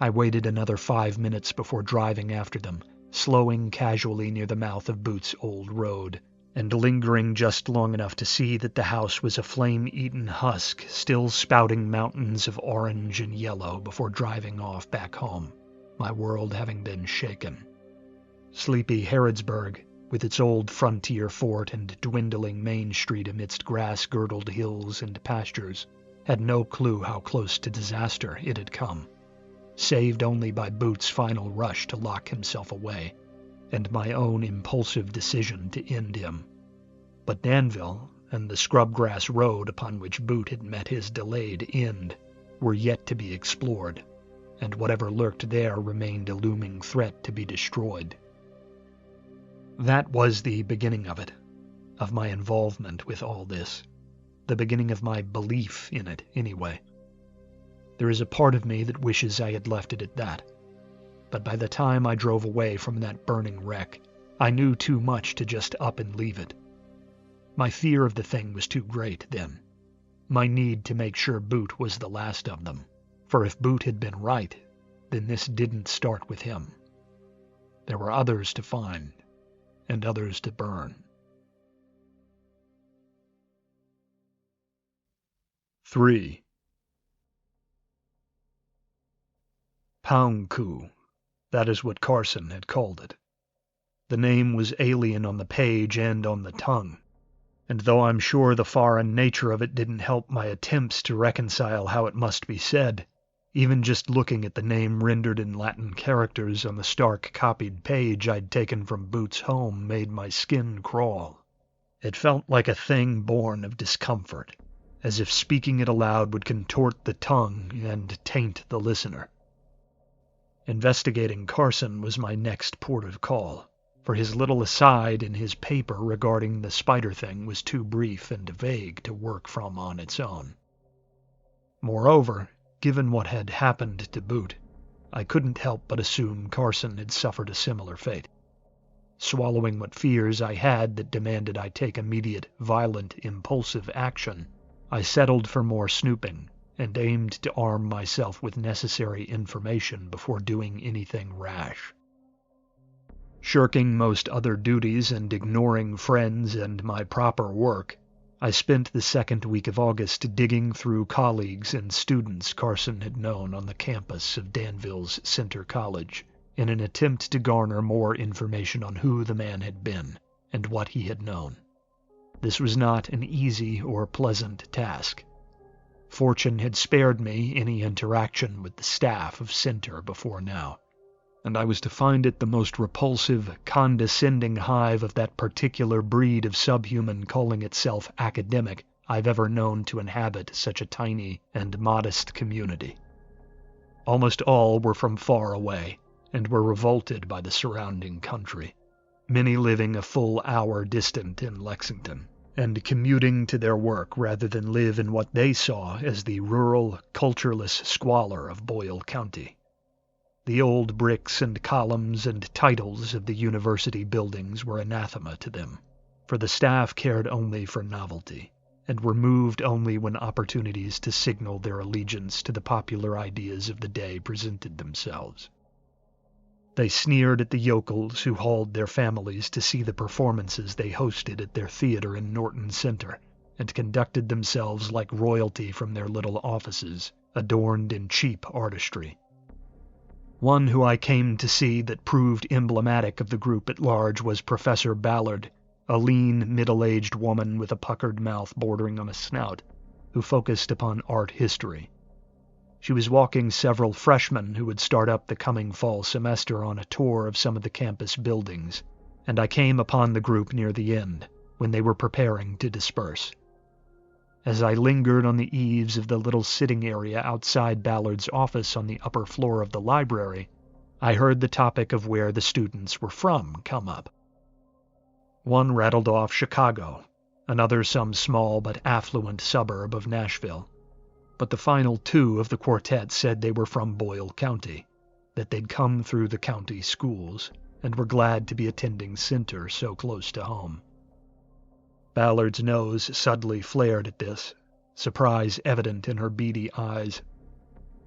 I waited another 5 minutes before driving after them, slowing casually near the mouth of Boot's old road, and lingering just long enough to see that the house was a flame-eaten husk still spouting mountains of orange and yellow before driving off back home, my world having been shaken. Sleepy Harrodsburg, with its old frontier fort and dwindling main street amidst grass-girdled hills and pastures, had no clue how close to disaster it had come, saved only by Boot's final rush to lock himself away, and my own impulsive decision to end him. But Danville and the scrubgrass road upon which Boot had met his delayed end were yet to be explored, and whatever lurked there remained a looming threat to be destroyed. That was the beginning of it, of my involvement with all this, the beginning of my belief in it, anyway. There is a part of me that wishes I had left it at that, but by the time I drove away from that burning wreck, I knew too much to just up and leave it. My fear of the thing was too great then. My need to make sure Boot was the last of them. For if Boot had been right, then this didn't start with him. There were others to find, and others to burn. 3. Pound-Ku. That is what Carson had called it. The name was alien on the page and on the tongue, and though I'm sure the foreign nature of it didn't help my attempts to reconcile how it must be said, even just looking at the name rendered in Latin characters on the stark copied page I'd taken from Boot's home made my skin crawl. It felt like a thing born of discomfort, as if speaking it aloud would contort the tongue and taint the listener. Investigating Carson was my next port of call, for his little aside in his paper regarding the spider thing was too brief and vague to work from on its own. Moreover, given what had happened to Boot, I couldn't help but assume Carson had suffered a similar fate. Swallowing what fears I had that demanded I take immediate, violent, impulsive action, I settled for more snooping and aimed to arm myself with necessary information before doing anything rash. Shirking most other duties and ignoring friends and my proper work, I spent the second week of August digging through colleagues and students Carson had known on the campus of Danville's Center College in an attempt to garner more information on who the man had been and what he had known. This was not an easy or pleasant task. Fortune had spared me any interaction with the staff of Center before now, and I was to find it the most repulsive, condescending hive of that particular breed of subhuman calling itself academic I've ever known to inhabit such a tiny and modest community. Almost all were from far away, and were revolted by the surrounding country, many living a full hour distant in Lexington, and commuting to their work rather than live in what they saw as the rural, cultureless squalor of Boyle County. The old bricks and columns and titles of the university buildings were anathema to them, for the staff cared only for novelty, and were moved only when opportunities to signal their allegiance to the popular ideas of the day presented themselves. They sneered at the yokels who hauled their families to see the performances they hosted at their theater in Norton Center, and conducted themselves like royalty from their little offices, adorned in cheap artistry. One who I came to see that proved emblematic of the group at large was Professor Ballard, a lean, middle-aged woman with a puckered mouth bordering on a snout, who focused upon art history. She was walking several freshmen who would start up the coming fall semester on a tour of some of the campus buildings, and I came upon the group near the end, when they were preparing to disperse. As I lingered on the eaves of the little sitting area outside Ballard's office on the upper floor of the library, I heard the topic of where the students were from come up. One rattled off Chicago, another some small but affluent suburb of Nashville. But the final two of the quartet said they were from Boyle County, that they'd come through the county schools, and were glad to be attending Center so close to home. Ballard's nose suddenly flared at this, surprise evident in her beady eyes.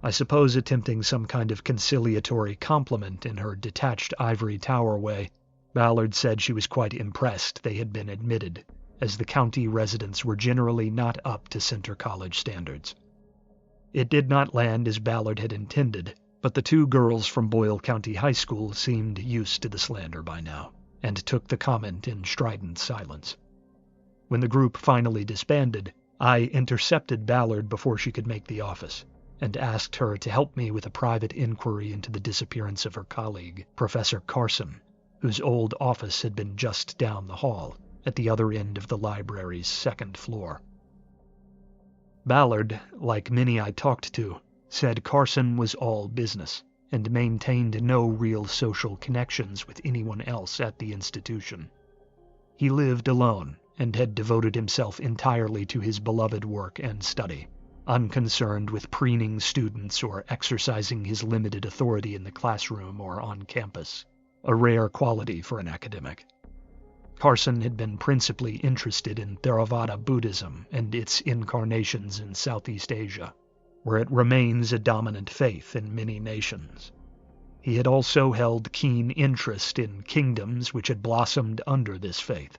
I suppose attempting some kind of conciliatory compliment in her detached ivory tower way, Ballard said she was quite impressed they had been admitted, as the county residents were generally not up to Center College standards. It did not land as Ballard had intended, but the two girls from Boyle County High School seemed used to the slander by now, and took the comment in strident silence. When the group finally disbanded, I intercepted Ballard before she could make the office, and asked her to help me with a private inquiry into the disappearance of her colleague, Professor Carson, whose old office had been just down the hall, at the other end of the library's second floor. Ballard, like many I talked to, said Carson was all business, and maintained no real social connections with anyone else at the institution. He lived alone, and had devoted himself entirely to his beloved work and study, unconcerned with preening students or exercising his limited authority in the classroom or on campus, a rare quality for an academic. Carson had been principally interested in Theravada Buddhism and its incarnations in Southeast Asia, where it remains a dominant faith in many nations. He had also held keen interest in kingdoms which had blossomed under this faith,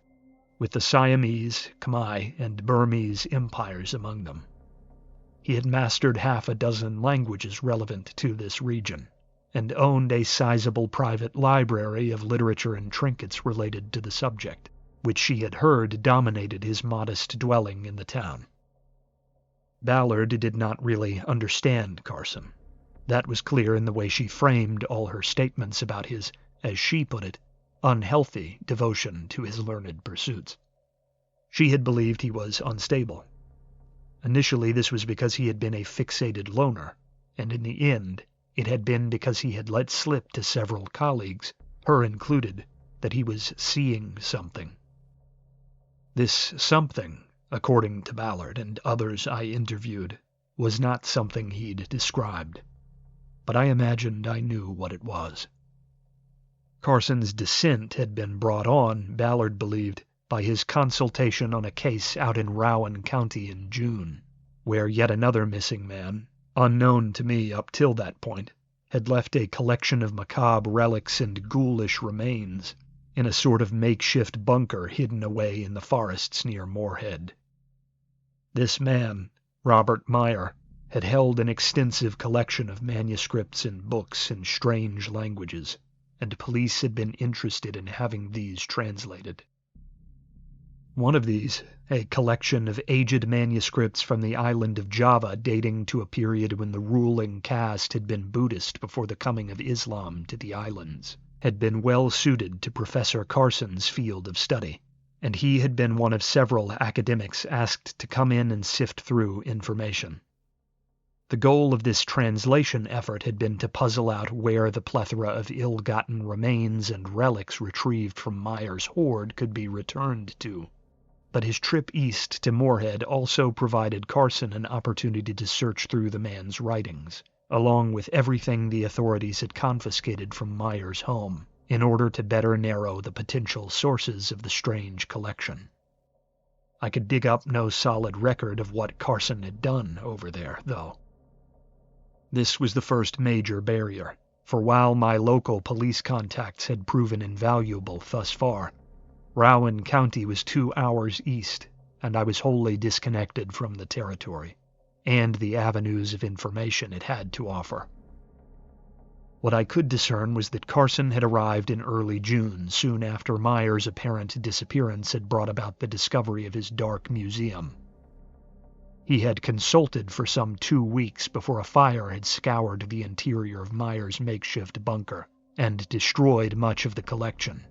with the Siamese, Khmer, and Burmese empires among them. He had mastered half a dozen languages relevant to this region, and owned a sizable private library of literature and trinkets related to the subject, which she had heard dominated his modest dwelling in the town. Ballard did not really understand Carson. That was clear in the way she framed all her statements about his, as she put it, unhealthy devotion to his learned pursuits. She had believed he was unstable. Initially, this was because he had been a fixated loner, and in the end, it had been because he had let slip to several colleagues, her included, that he was seeing something. This something, according to Ballard and others I interviewed, was not something he'd described, but I imagined I knew what it was. Carson's descent had been brought on, Ballard believed, by his consultation on a case out in Rowan County in June, where yet another missing man, unknown to me up till that point, had left a collection of macabre relics and ghoulish remains in a sort of makeshift bunker hidden away in the forests near Moorhead. This man, Robert Meyer, had held an extensive collection of manuscripts and books in strange languages, and police had been interested in having these translated. One of these, a collection of aged manuscripts from the island of Java dating to a period when the ruling caste had been Buddhist before the coming of Islam to the islands, had been well suited to Professor Carson's field of study, and he had been one of several academics asked to come in and sift through information. The goal of this translation effort had been to puzzle out where the plethora of ill-gotten remains and relics retrieved from Meyer's hoard could be returned to. But his trip east to Moorhead also provided Carson an opportunity to search through the man's writings, along with everything the authorities had confiscated from Meyer's home, in order to better narrow the potential sources of the strange collection. I could dig up no solid record of what Carson had done over there, though. This was the first major barrier, for while my local police contacts had proven invaluable thus far, Rowan County was 2 hours east, and I was wholly disconnected from the territory, and the avenues of information it had to offer. What I could discern was that Carson had arrived in early June, soon after Meyer's apparent disappearance had brought about the discovery of his dark museum. He had consulted for some 2 weeks before a fire had scoured the interior of Meyer's makeshift bunker and destroyed much of the collection.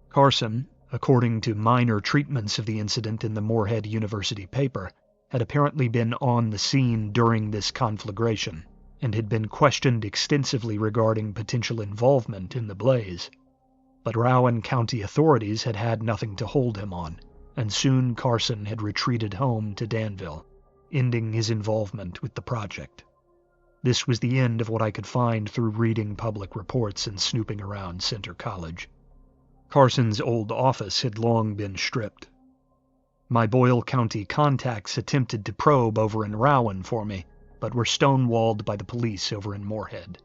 Carson, according to minor treatments of the incident in the Moorhead University paper, had apparently been on the scene during this conflagration, and had been questioned extensively regarding potential involvement in the blaze. But Rowan County authorities had had nothing to hold him on, and soon Carson had retreated home to Danville, ending his involvement with the project. This was the end of what I could find through reading public reports and snooping around Center College. Carson's old office had long been stripped. My Boyle County contacts attempted to probe over in Rowan for me, but were stonewalled by the police over in Moorhead.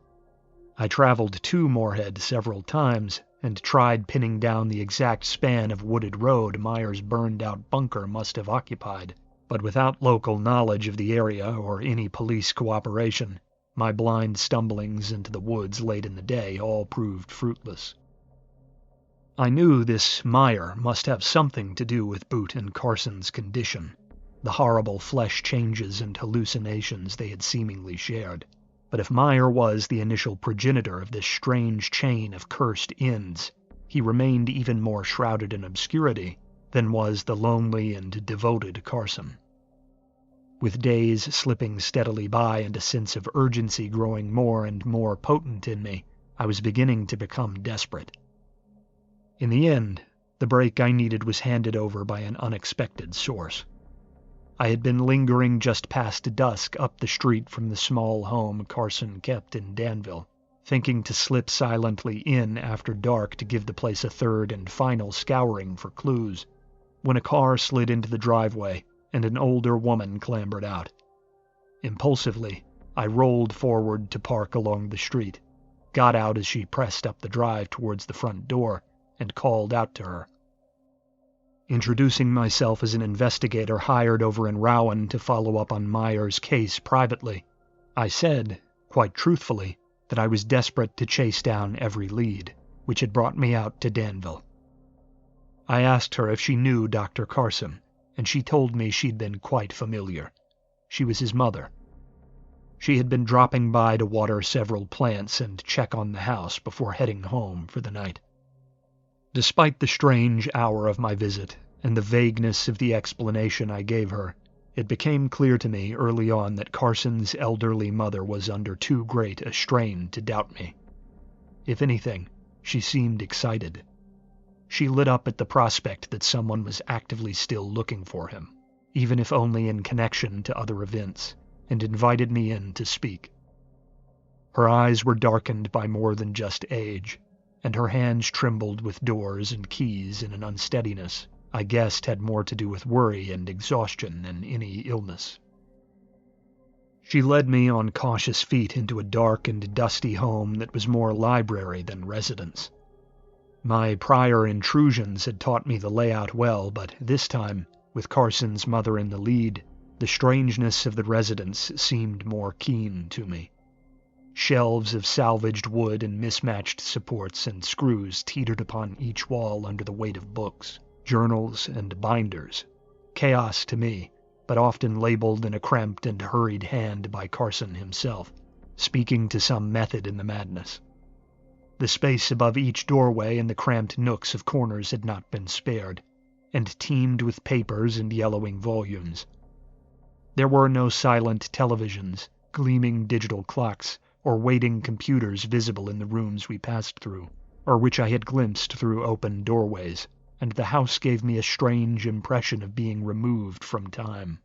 I traveled to Moorhead several times and tried pinning down the exact span of wooded road Meyer's burned-out bunker must have occupied, but without local knowledge of the area or any police cooperation, my blind stumblings into the woods late in the day all proved fruitless. I knew this Meyer must have something to do with Boot and Carson's condition, the horrible flesh changes and hallucinations they had seemingly shared. But if Meyer was the initial progenitor of this strange chain of cursed ends, he remained even more shrouded in obscurity than was the lonely and devoted Carson. With days slipping steadily by and a sense of urgency growing more and more potent in me, I was beginning to become desperate. In the end, the break I needed was handed over by an unexpected source. I had been lingering just past dusk up the street from the small home Carson kept in Danville, thinking to slip silently in after dark to give the place a third and final scouring for clues, when a car slid into the driveway and an older woman clambered out. Impulsively, I rolled forward to park along the street, got out as she pressed up the drive towards the front door, and called out to her. Introducing myself as an investigator hired over in Rowan to follow up on Meyer's case privately, I said, quite truthfully, that I was desperate to chase down every lead, which had brought me out to Danville. I asked her if she knew Dr. Carson, and she told me she'd been quite familiar. She was his mother. She had been dropping by to water several plants and check on the house before heading home for the night. Despite the strange hour of my visit and the vagueness of the explanation I gave her, it became clear to me early on that Carson's elderly mother was under too great a strain to doubt me. If anything, she seemed excited. She lit up at the prospect that someone was actively still looking for him, even if only in connection to other events, and invited me in to speak. Her eyes were darkened by more than just age, and her hands trembled with doors and keys in an unsteadiness I guessed had more to do with worry and exhaustion than any illness. She led me on cautious feet into a dark and dusty home that was more library than residence. My prior intrusions had taught me the layout well, but this time, with Carson's mother in the lead, the strangeness of the residence seemed more keen to me. Shelves of salvaged wood and mismatched supports and screws teetered upon each wall under the weight of books, journals, and binders. Chaos to me, but often labeled in a cramped and hurried hand by Carson himself, speaking to some method in the madness. The space above each doorway and the cramped nooks of corners had not been spared, and teemed with papers and yellowing volumes. There were no silent televisions, gleaming digital clocks, or waiting computers visible in the rooms we passed through, or which I had glimpsed through open doorways, and the house gave me a strange impression of being removed from time.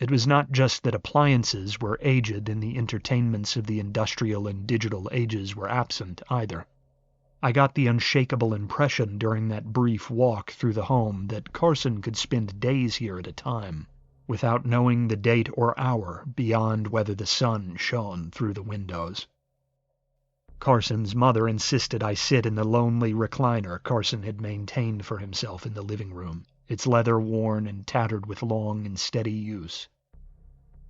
It was not just that appliances were aged and the entertainments of the industrial and digital ages were absent, either. I got the unshakable impression during that brief walk through the home that Carson could spend days here at a time, without knowing the date or hour beyond whether the sun shone through the windows. Carson's mother insisted I sit in the lonely recliner Carson had maintained for himself in the living room, its leather worn and tattered with long and steady use.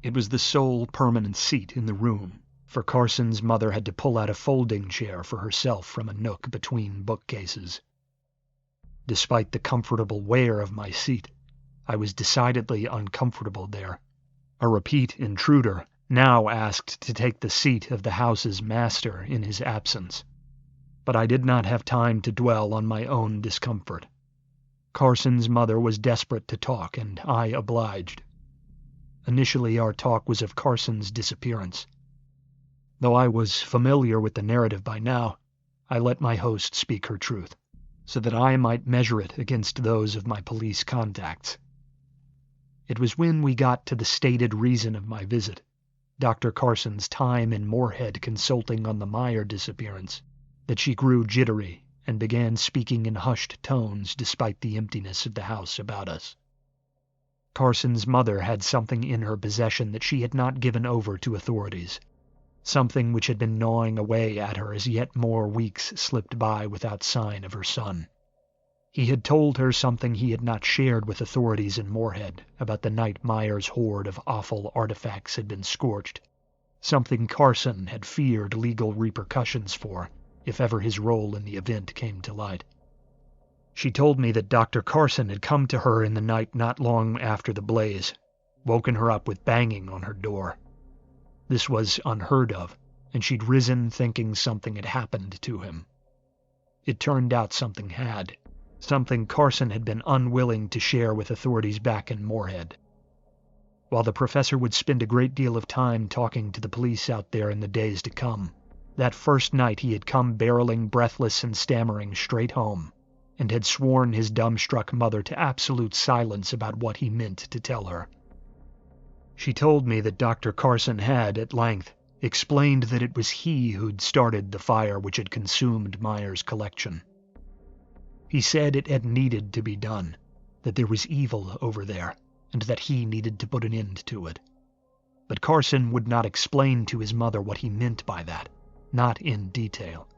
It was the sole permanent seat in the room, for Carson's mother had to pull out a folding chair for herself from a nook between bookcases. Despite the comfortable wear of my seat, I was decidedly uncomfortable there. A repeat intruder, now asked to take the seat of the house's master in his absence. But I did not have time to dwell on my own discomfort. Carson's mother was desperate to talk, and I obliged. Initially, our talk was of Carson's disappearance. Though I was familiar with the narrative by now, I let my host speak her truth, so that I might measure it against those of my police contacts. It was when we got to the stated reason of my visit, Dr. Carson's time in Moorhead consulting on the Meyer disappearance, that she grew jittery and began speaking in hushed tones despite the emptiness of the house about us. Carson's mother had something in her possession that she had not given over to authorities, something which had been gnawing away at her as yet more weeks slipped by without sign of her son. He had told her something he had not shared with authorities in Moorhead about the night Meyer's hoard of awful artifacts had been scorched, something Carson had feared legal repercussions for if ever his role in the event came to light. She told me that Dr. Carson had come to her in the night not long after the blaze, woken her up with banging on her door. This was unheard of, and she'd risen thinking something had happened to him. It turned out something had. Something Carson had been unwilling to share with authorities back in Moorhead. While the professor would spend a great deal of time talking to the police out there in the days to come, that first night he had come barreling breathless and stammering straight home, and had sworn his dumbstruck mother to absolute silence about what he meant to tell her. She told me that Dr. Carson had, at length, explained that it was he who'd started the fire which had consumed Meyer's collection. He said it had needed to be done, that there was evil over there, and that he needed to put an end to it. But Carson would not explain to his mother what he meant by that, not in detail.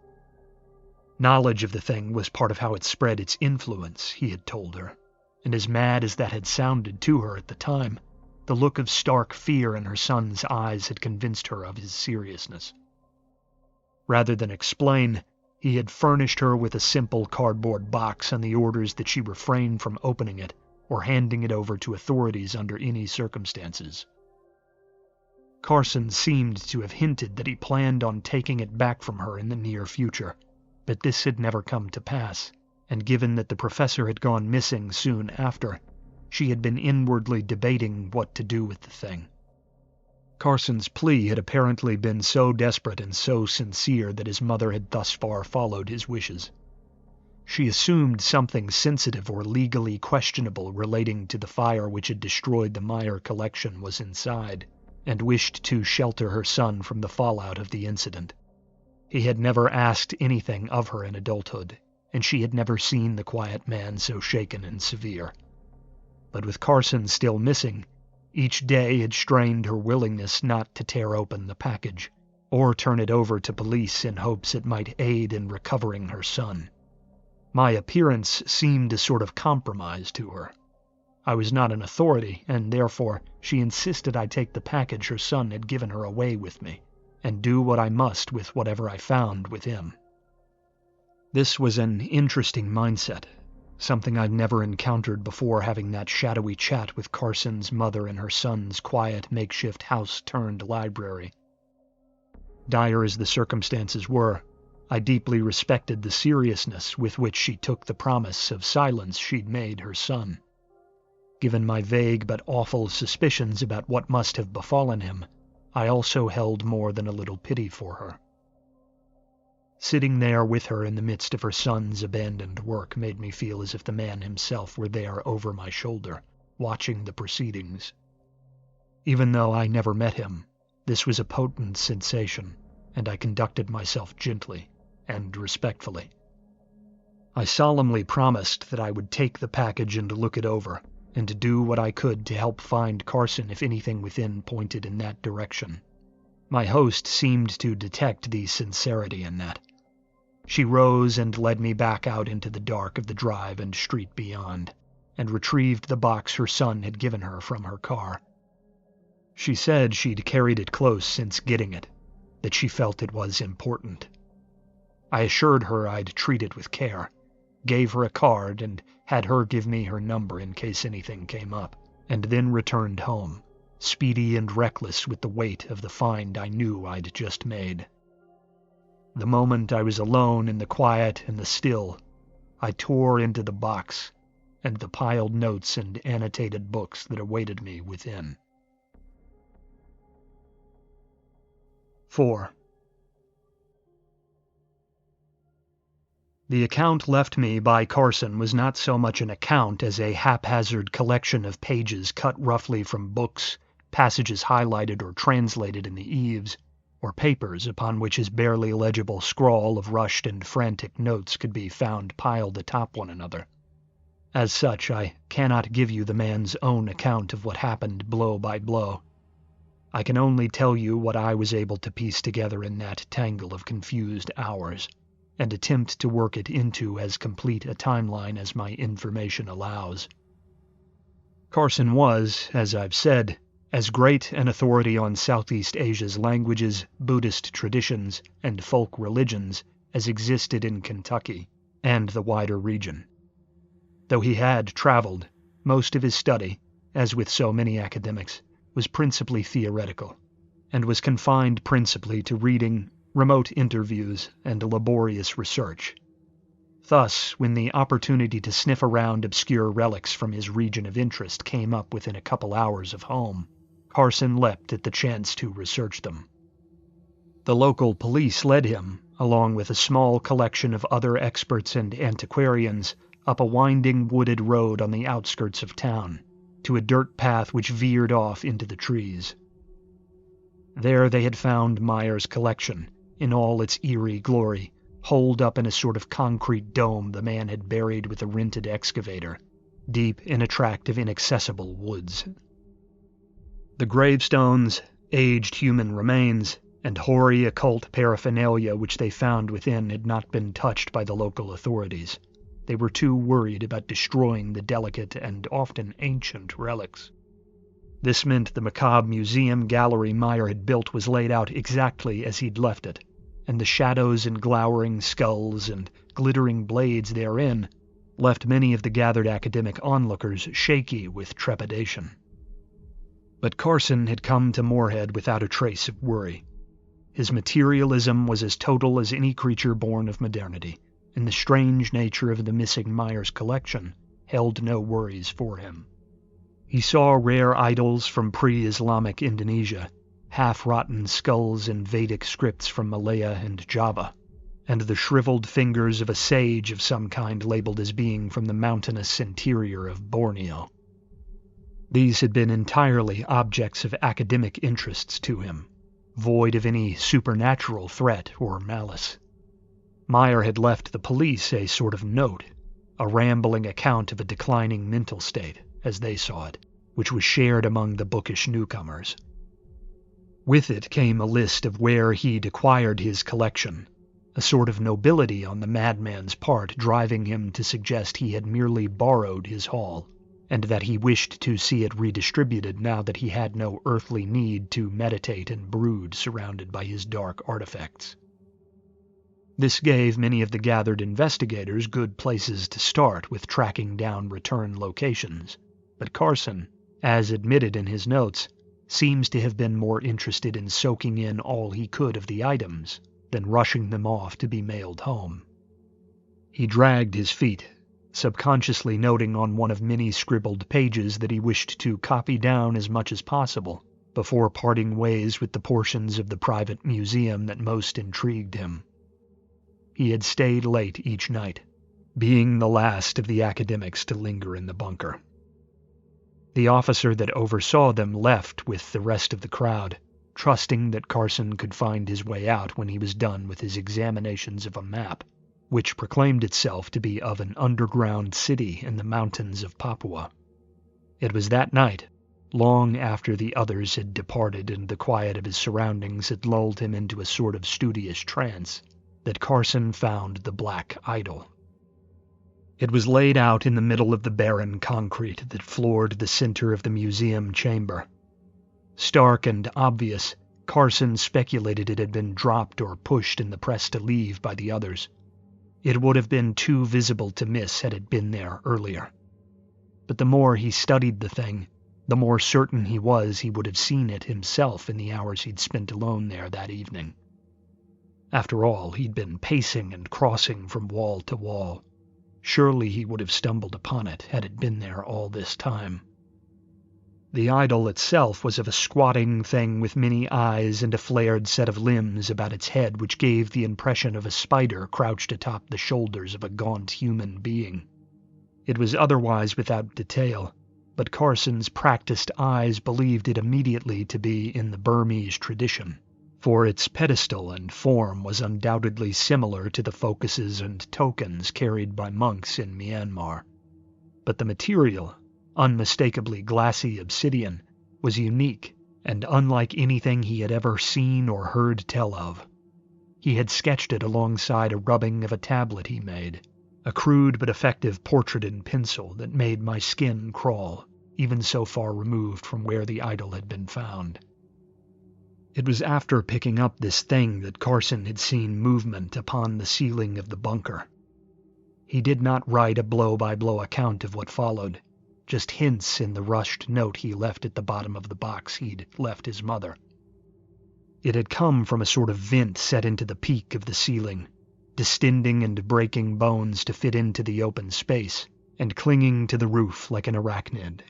Knowledge of the thing was part of how it spread its influence, he had told her, and as mad as that had sounded to her at the time, the look of stark fear in her son's eyes had convinced her of his seriousness. Rather than explain, he had furnished her with a simple cardboard box on the orders that she refrain from opening it or handing it over to authorities under any circumstances. Carson seemed to have hinted that he planned on taking it back from her in the near future, but this had never come to pass, and given that the professor had gone missing soon after, she had been inwardly debating what to do with the thing. Carson's plea had apparently been so desperate and so sincere that his mother had thus far followed his wishes. She assumed something sensitive or legally questionable relating to the fire which had destroyed the Meyer collection was inside, and wished to shelter her son from the fallout of the incident. He had never asked anything of her in adulthood, and she had never seen the quiet man so shaken and severe. But with Carson still missing, each day had strained her willingness not to tear open the package, or turn it over to police in hopes it might aid in recovering her son. My appearance seemed a sort of compromise to her. I was not an authority, and therefore she insisted I take the package her son had given her away with me, and do what I must with whatever I found with him. This was an interesting mindset, something I'd never encountered before having that shadowy chat with Carson's mother in her son's quiet makeshift house-turned-library. Dire as the circumstances were, I deeply respected the seriousness with which she took the promise of silence she'd made her son. Given my vague but awful suspicions about what must have befallen him, I also held more than a little pity for her. Sitting there with her in the midst of her son's abandoned work made me feel as if the man himself were there over my shoulder, watching the proceedings. Even though I never met him, this was a potent sensation, and I conducted myself gently and respectfully. I solemnly promised that I would take the package and look it over, and to do what I could to help find Carson if anything within pointed in that direction. My host seemed to detect the sincerity in that. She rose and led me back out into the dark of the drive and street beyond, and retrieved the box her son had given her from her car. She said she'd carried it close since getting it, that she felt it was important. I assured her I'd treat it with care, gave her a card and had her give me her number in case anything came up, and then returned home, speedy and reckless with the weight of the find I knew I'd just made. The moment I was alone in the quiet and the still, I tore into the box and the piled notes and annotated books that awaited me within. 4. The account left me by Carson was not so much an account as a haphazard collection of pages cut roughly from books, passages highlighted or translated in the eaves, or papers upon which his barely legible scrawl of rushed and frantic notes could be found piled atop one another. As such, I cannot give you the man's own account of what happened blow by blow. I can only tell you what I was able to piece together in that tangle of confused hours, and attempt to work it into as complete a timeline as my information allows. Carson was, as I've said, as great an authority on Southeast Asia's languages, Buddhist traditions, and folk religions as existed in Kentucky and the wider region. Though he had traveled, most of his study, as with so many academics, was principally theoretical, and was confined principally to reading, remote interviews, and laborious research. Thus, when the opportunity to sniff around obscure relics from his region of interest came up within a couple hours of home, Carson leapt at the chance to research them. The local police led him, along with a small collection of other experts and antiquarians, up a winding wooded road on the outskirts of town, to a dirt path which veered off into the trees. There they had found Meyer's collection, in all its eerie glory, holed up in a sort of concrete dome the man had buried with a rented excavator, deep in a tract of inaccessible woods. The gravestones, aged human remains, and hoary occult paraphernalia which they found within had not been touched by the local authorities. They were too worried about destroying the delicate and often ancient relics. This meant the macabre museum gallery Meyer had built was laid out exactly as he'd left it, and the shadows and glowering skulls and glittering blades therein left many of the gathered academic onlookers shaky with trepidation. But Carson had come to Moorhead without a trace of worry. His materialism was as total as any creature born of modernity, and the strange nature of the missing Myers collection held no worries for him. He saw rare idols from pre-Islamic Indonesia, half-rotten skulls and Vedic scripts from Malaya and Java, and the shriveled fingers of a sage of some kind labeled as being from the mountainous interior of Borneo. These had been entirely objects of academic interests to him, void of any supernatural threat or malice. Meyer had left the police a sort of note, a rambling account of a declining mental state, as they saw it, which was shared among the bookish newcomers. With it came a list of where he'd acquired his collection, a sort of nobility on the madman's part driving him to suggest he had merely borrowed his haul, and that he wished to see it redistributed now that he had no earthly need to meditate and brood surrounded by his dark artifacts. This gave many of the gathered investigators good places to start with tracking down return locations, but Carson, as admitted in his notes, seems to have been more interested in soaking in all he could of the items than rushing them off to be mailed home. He dragged his feet, subconsciously noting on one of many scribbled pages that he wished to copy down as much as possible before parting ways with the portions of the private museum that most intrigued him. He had stayed late each night, being the last of the academics to linger in the bunker. The officer that oversaw them left with the rest of the crowd, trusting that Carson could find his way out when he was done with his examinations of a map, which proclaimed itself to be of an underground city in the mountains of Papua. It was that night, long after the others had departed and the quiet of his surroundings had lulled him into a sort of studious trance, that Carson found the black idol. It was laid out in the middle of the barren concrete that floored the center of the museum chamber. Stark and obvious, Carson speculated it had been dropped or pushed in the press to leave by the others. It would have been too visible to miss had it been there earlier. But the more he studied the thing, the more certain he was he would have seen it himself in the hours he'd spent alone there that evening. After all, he'd been pacing and crossing from wall to wall. Surely he would have stumbled upon it had it been there all this time. The idol itself was of a squatting thing with many eyes and a flared set of limbs about its head which gave the impression of a spider crouched atop the shoulders of a gaunt human being. It was otherwise without detail, but Carson's practiced eyes believed it immediately to be in the Burmese tradition, for its pedestal and form was undoubtedly similar to the focuses and tokens carried by monks in Myanmar. But the material, unmistakably glassy obsidian, was unique and unlike anything he had ever seen or heard tell of. He had sketched it alongside a rubbing of a tablet he made, a crude but effective portrait in pencil that made my skin crawl, even so far removed from where the idol had been found. It was after picking up this thing that Carson had seen movement upon the ceiling of the bunker. He did not write a blow-by-blow account of what followed, just hints in the rushed note he left at the bottom of the box he'd left his mother. It had come from a sort of vent set into the peak of the ceiling, distending and breaking bones to fit into the open space, and clinging to the roof like an arachnid.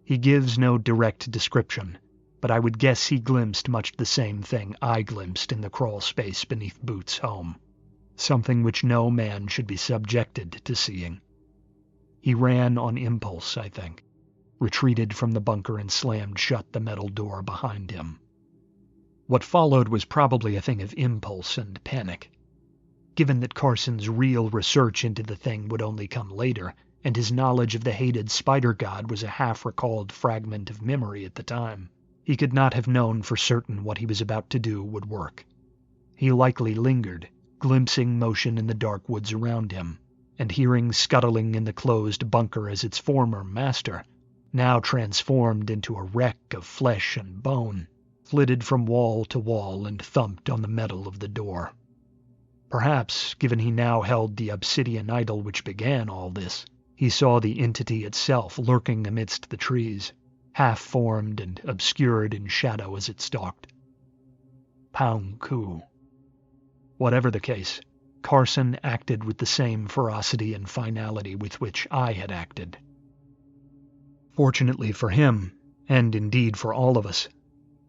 He gives no direct description, but I would guess he glimpsed much the same thing I glimpsed in the crawl space beneath Boots' home, something which no man should be subjected to seeing. He ran on impulse, I think, retreated from the bunker and slammed shut the metal door behind him. What followed was probably a thing of impulse and panic. Given that Carson's real research into the thing would only come later, and his knowledge of the hated spider god was a half-recalled fragment of memory at the time, he could not have known for certain what he was about to do would work. He likely lingered, glimpsing motion in the dark woods around him, and hearing scuttling in the closed bunker as its former master, now transformed into a wreck of flesh and bone, flitted from wall to wall and thumped on the metal of the door. Perhaps, given he now held the obsidian idol which began all this, he saw the entity itself lurking amidst the trees, half-formed and obscured in shadow as it stalked. Pound Ku. Whatever the case, Carson acted with the same ferocity and finality with which I had acted. Fortunately for him, and indeed for all of us,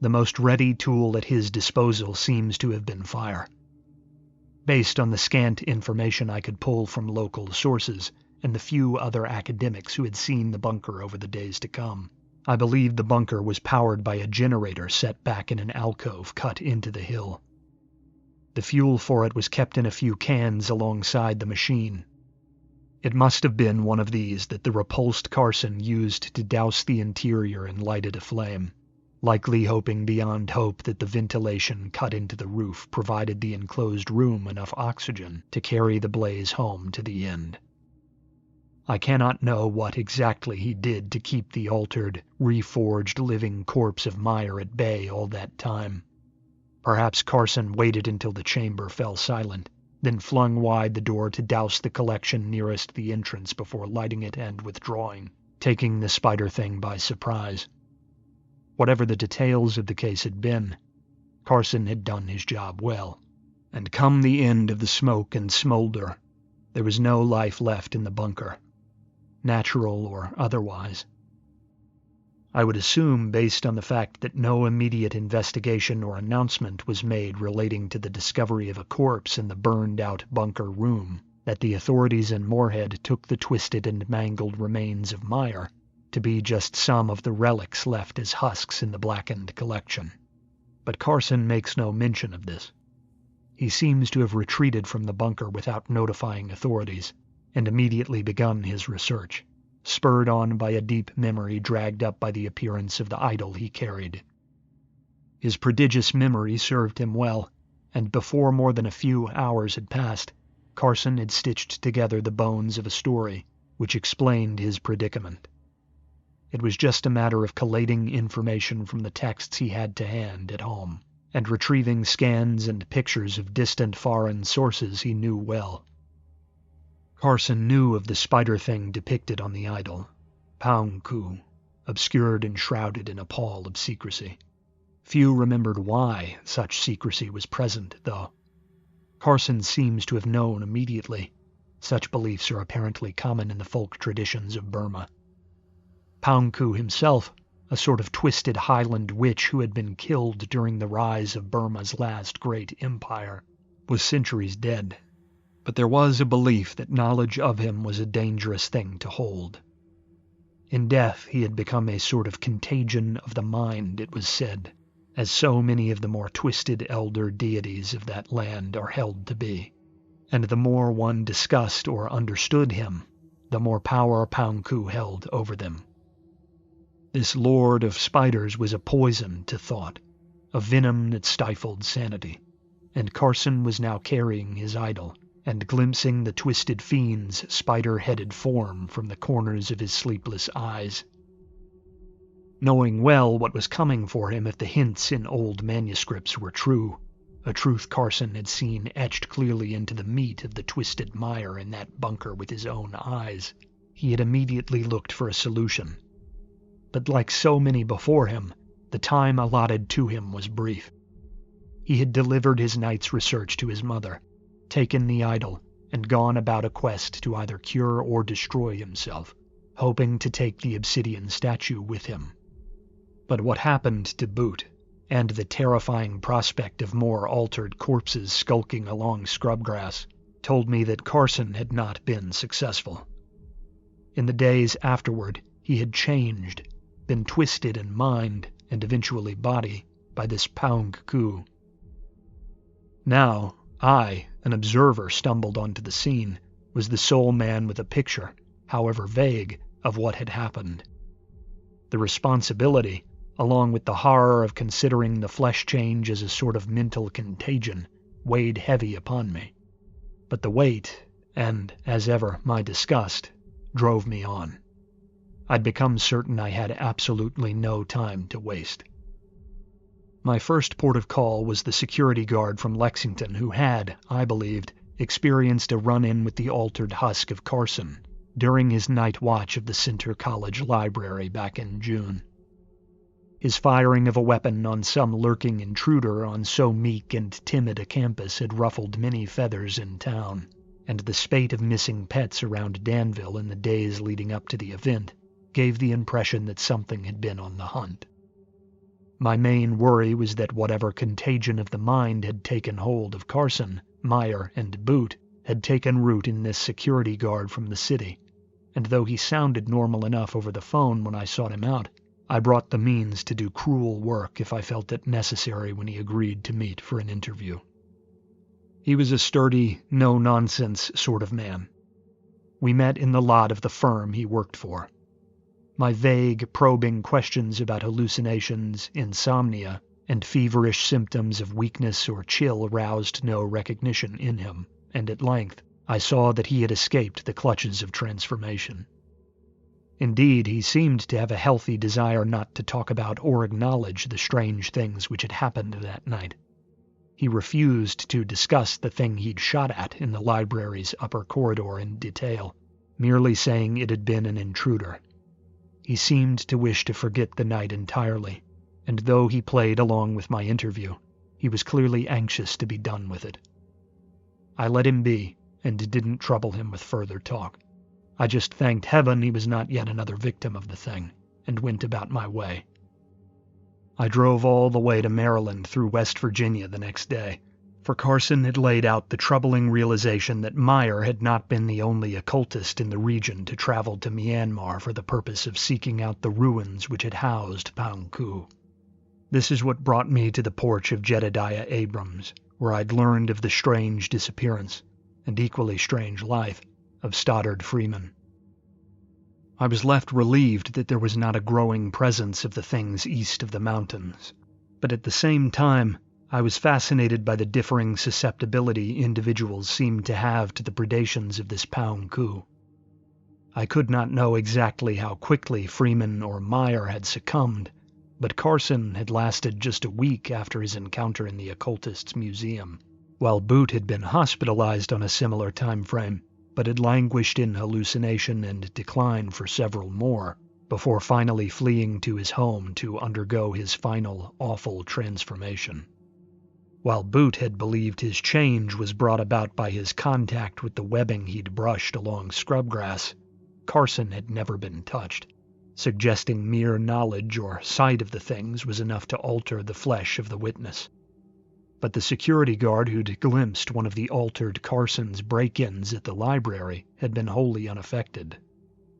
the most ready tool at his disposal seems to have been fire. Based on the scant information I could pull from local sources and the few other academics who had seen the bunker over the days to come, I believed the bunker was powered by a generator set back in an alcove cut into the hill. The fuel for it was kept in a few cans alongside the machine. It must have been one of these that the repulsed Carson used to douse the interior and light it aflame, likely hoping beyond hope that the ventilation cut into the roof provided the enclosed room enough oxygen to carry the blaze home to the end. I cannot know what exactly he did to keep the altered, reforged living corpse of Meyer at bay all that time. Perhaps Carson waited until the chamber fell silent, then flung wide the door to douse the collection nearest the entrance before lighting it and withdrawing, taking the spider thing by surprise. Whatever the details of the case had been, Carson had done his job well, and come the end of the smoke and smolder, there was no life left in the bunker, natural or otherwise. I would assume, based on the fact that no immediate investigation or announcement was made relating to the discovery of a corpse in the burned-out bunker room, that the authorities in Moorhead took the twisted and mangled remains of Meyer to be just some of the relics left as husks in the blackened collection. But Carson makes no mention of this. He seems to have retreated from the bunker without notifying authorities, and immediately begun his research, spurred on by a deep memory dragged up by the appearance of the idol he carried. His prodigious memory served him well, and before more than a few hours had passed, Carson had stitched together the bones of a story which explained his predicament. It was just a matter of collating information from the texts he had to hand at home, and retrieving scans and pictures of distant foreign sources he knew well. Carson knew of the spider thing depicted on the idol, Pound Ku, obscured and shrouded in a pall of secrecy. Few remembered why such secrecy was present, though. Carson seems to have known immediately. Such beliefs are apparently common in the folk traditions of Burma. Pound Ku himself, a sort of twisted highland witch who had been killed during the rise of Burma's last great empire, was centuries dead. But there was a belief that knowledge of him was a dangerous thing to hold. In death he had become a sort of contagion of the mind, it was said, as so many of the more twisted elder deities of that land are held to be. And the more one discussed or understood him, the more power Pound Ku held over them. This lord of spiders was a poison to thought, a venom that stifled sanity, and Carson was now carrying his idol, and glimpsing the twisted fiend's spider-headed form from the corners of his sleepless eyes. Knowing well what was coming for him if the hints in old manuscripts were true, a truth Carson had seen etched clearly into the meat of the twisted mire in that bunker with his own eyes, he had immediately looked for a solution. But like so many before him, the time allotted to him was brief. He had delivered his night's research to his mother, taken the idol, and gone about a quest to either cure or destroy himself, hoping to take the obsidian statue with him. But what happened to boot, and the terrifying prospect of more altered corpses skulking along scrubgrass, told me that Carson had not been successful. In the days afterward, he had changed, been twisted in mind, and eventually body, by this Pound coup. Now, I, an observer stumbled onto the scene, was the sole man with a picture, however vague, of what had happened. The responsibility, along with the horror of considering the flesh change as a sort of mental contagion, weighed heavy upon me. But the weight, and, as ever, my disgust, drove me on. I'd become certain I had absolutely no time to waste. My first port of call was the security guard from Lexington who had, I believed, experienced a run-in with the altered husk of Carson during his night watch of the Center College Library back in June. His firing of a weapon on some lurking intruder on so meek and timid a campus had ruffled many feathers in town, and the spate of missing pets around Danville in the days leading up to the event gave the impression that something had been on the hunt. My main worry was that whatever contagion of the mind had taken hold of Carson, Meyer, and Boot had taken root in this security guard from the city, and though he sounded normal enough over the phone when I sought him out, I brought the means to do cruel work if I felt it necessary when he agreed to meet for an interview. He was a sturdy, no-nonsense sort of man. We met in the lot of the firm he worked for. My vague, probing questions about hallucinations, insomnia, and feverish symptoms of weakness or chill roused no recognition in him, and at length I saw that he had escaped the clutches of transformation. Indeed, he seemed to have a healthy desire not to talk about or acknowledge the strange things which had happened that night. He refused to discuss the thing he'd shot at in the library's upper corridor in detail, merely saying it had been an intruder. He seemed to wish to forget the night entirely, and though he played along with my interview, he was clearly anxious to be done with it. I let him be, and didn't trouble him with further talk. I just thanked heaven he was not yet another victim of the thing, and went about my way. I drove all the way to Maryland through West Virginia the next day, for Carson had laid out the troubling realization that Meyer had not been the only occultist in the region to travel to Myanmar for the purpose of seeking out the ruins which had housed Pound Coup. This is what brought me to the porch of Jedediah Abrams, where I'd learned of the strange disappearance, and equally strange life, of Stoddard Freeman. I was left relieved that there was not a growing presence of the things east of the mountains, but at the same time I was fascinated by the differing susceptibility individuals seemed to have to the predations of this Pound Coup. I could not know exactly how quickly Freeman or Meyer had succumbed, but Carson had lasted just a week after his encounter in the occultist's museum, while Boot had been hospitalized on a similar time frame, but had languished in hallucination and decline for several more, before finally fleeing to his home to undergo his final, awful transformation. While Boot had believed his change was brought about by his contact with the webbing he'd brushed along scrubgrass, Carson had never been touched, suggesting mere knowledge or sight of the things was enough to alter the flesh of the witness. But the security guard who'd glimpsed one of the altered Carson's break-ins at the library had been wholly unaffected.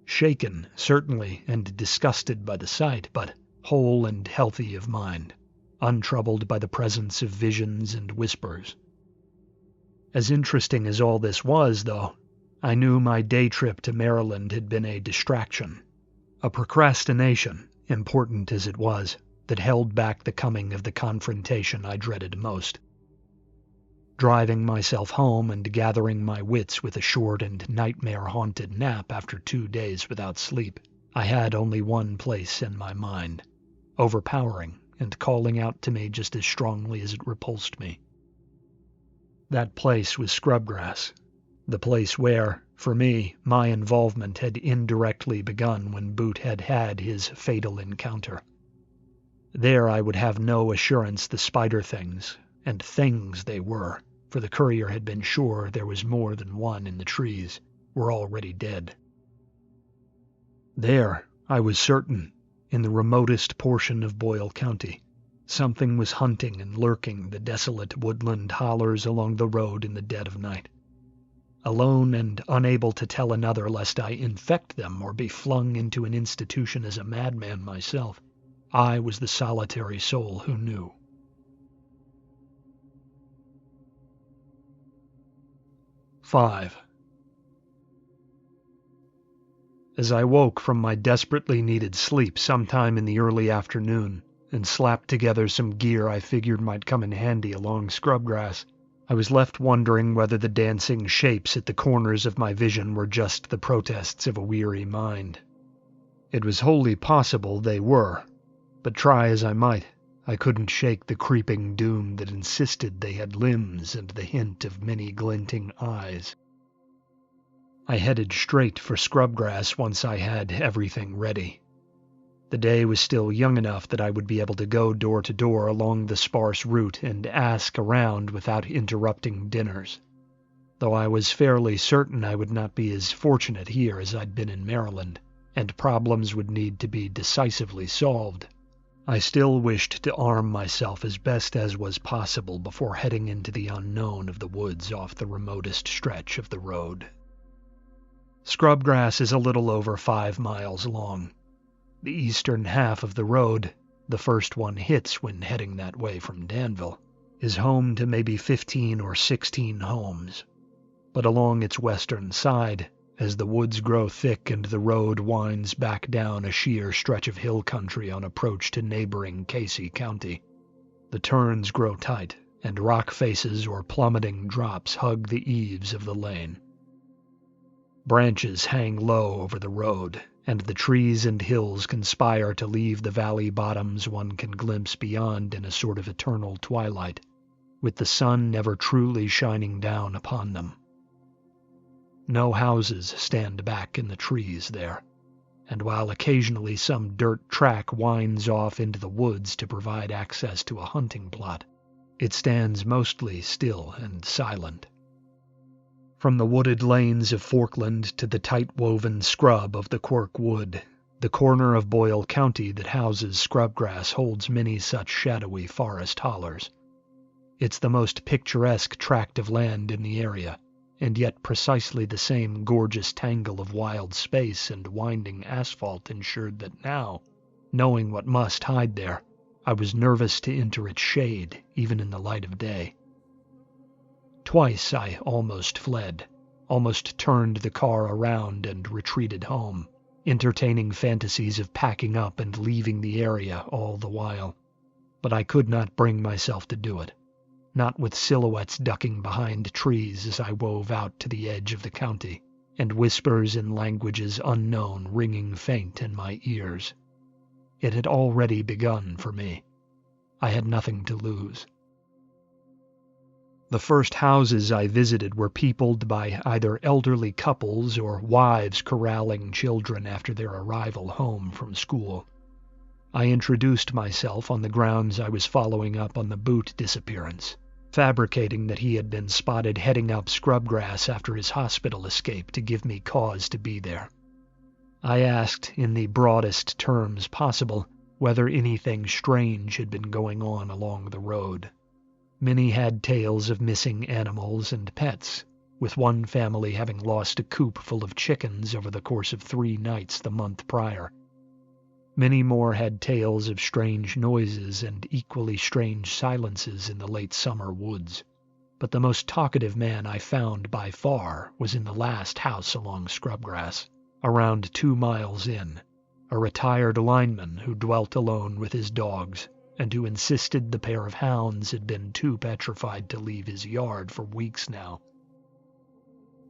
Shaken, certainly, and disgusted by the sight, but whole and healthy of mind, untroubled by the presence of visions and whispers. As interesting as all this was, though, I knew my day trip to Maryland had been a distraction, a procrastination, important as it was, that held back the coming of the confrontation I dreaded most. Driving myself home and gathering my wits with a short and nightmare-haunted nap after 2 days without sleep, I had only one place in my mind, overpowering and calling out to me just as strongly as it repulsed me. That place was Scrubgrass, the place where, for me, my involvement had indirectly begun when Boot had had his fatal encounter. There I would have no assurance the spider things, and things they were, for the courier had been sure there was more than one in the trees, were already dead. There, I was certain, in the remotest portion of Boyle County, something was hunting and lurking the desolate woodland hollers along the road in the dead of night. Alone and unable to tell another lest I infect them or be flung into an institution as a madman myself, I was the solitary soul who knew. 5. As I woke from my desperately needed sleep sometime in the early afternoon and slapped together some gear I figured might come in handy along scrubgrass, I was left wondering whether the dancing shapes at the corners of my vision were just the protests of a weary mind. It was wholly possible they were, but try as I might, I couldn't shake the creeping doom that insisted they had limbs and the hint of many glinting eyes. I headed straight for scrubgrass once I had everything ready. The day was still young enough that I would be able to go door to door along the sparse route and ask around without interrupting dinners, though I was fairly certain I would not be as fortunate here as I'd been in Maryland, and problems would need to be decisively solved. I still wished to arm myself as best as was possible before heading into the unknown of the woods off the remotest stretch of the road. Scrubgrass is a little over 5 miles long. The eastern half of the road, the first one hits when heading that way from Danville, is home to maybe 15 or 16 homes. But along its western side, as the woods grow thick and the road winds back down a sheer stretch of hill country on approach to neighboring Casey County, the turns grow tight and rock faces or plummeting drops hug the eaves of the lane. Branches hang low over the road, and the trees and hills conspire to leave the valley bottoms one can glimpse beyond in a sort of eternal twilight, with the sun never truly shining down upon them. No houses stand back in the trees there, and while occasionally some dirt track winds off into the woods to provide access to a hunting plot, it stands mostly still and silent. From the wooded lanes of Forkland to the tight-woven scrub of the Quirk Wood, the corner of Boyle County that houses Scrubgrass holds many such shadowy forest hollers. It's the most picturesque tract of land in the area, and yet precisely the same gorgeous tangle of wild space and winding asphalt ensured that now, knowing what must hide there, I was nervous to enter its shade, even in the light of day. Twice I almost fled, almost turned the car around and retreated home, entertaining fantasies of packing up and leaving the area all the while. But I could not bring myself to do it, not with silhouettes ducking behind trees as I wove out to the edge of the county, and whispers in languages unknown ringing faint in my ears. It had already begun for me. I had nothing to lose. The first houses I visited were peopled by either elderly couples or wives corralling children after their arrival home from school. I introduced myself on the grounds I was following up on the boot disappearance, fabricating that he had been spotted heading up Scrubgrass after his hospital escape to give me cause to be there. I asked, in the broadest terms possible, whether anything strange had been going on along the road. Many had tales of missing animals and pets, with one family having lost a coop full of chickens over the course of 3 nights the month prior. Many more had tales of strange noises and equally strange silences in the late summer woods, but the most talkative man I found by far was in the last house along Scrubgrass, around 2 miles in, a retired lineman who dwelt alone with his dogs, and who insisted the pair of hounds had been too petrified to leave his yard for weeks now.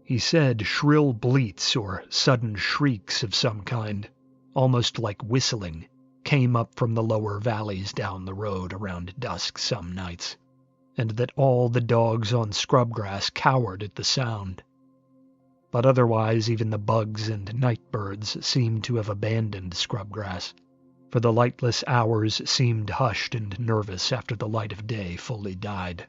He said shrill bleats or sudden shrieks of some kind, almost like whistling, came up from the lower valleys down the road around dusk some nights, and that all the dogs on Scrubgrass cowered at the sound. But otherwise even the bugs and night birds seemed to have abandoned Scrubgrass, for the lightless hours seemed hushed and nervous after the light of day fully died.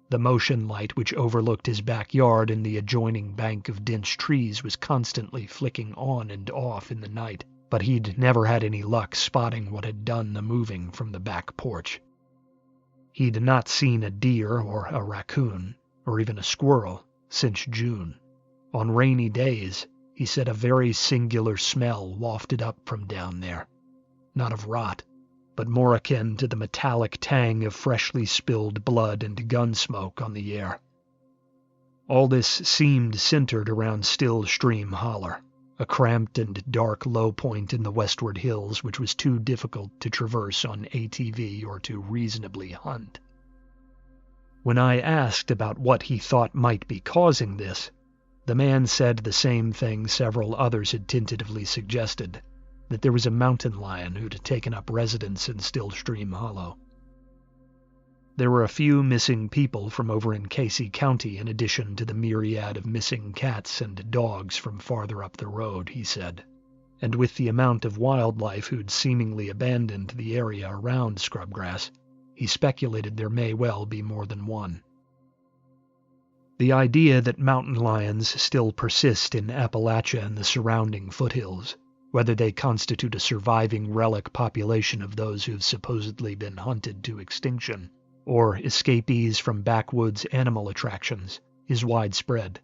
The motion light which overlooked his backyard and the adjoining bank of dense trees was constantly flicking on and off in the night, but he'd never had any luck spotting what had done the moving from the back porch. He'd not seen a deer or a raccoon, or even a squirrel, since June. On rainy days, he said a very singular smell wafted up from down there. Not of rot, but more akin to the metallic tang of freshly spilled blood and gun smoke on the air. All this seemed centered around Still Stream Holler, a cramped and dark low point in the westward hills which was too difficult to traverse on ATV or to reasonably hunt. When I asked about what he thought might be causing this, the man said the same thing several others had tentatively suggested, that there was a mountain lion who'd taken up residence in Still Stream Hollow. There were a few missing people from over in Casey County in addition to the myriad of missing cats and dogs from farther up the road, he said, and with the amount of wildlife who'd seemingly abandoned the area around Scrubgrass, he speculated there may well be more than one. The idea that mountain lions still persist in Appalachia and the surrounding foothills, whether they constitute a surviving relic population of those who've supposedly been hunted to extinction, or escapees from backwoods animal attractions, is widespread.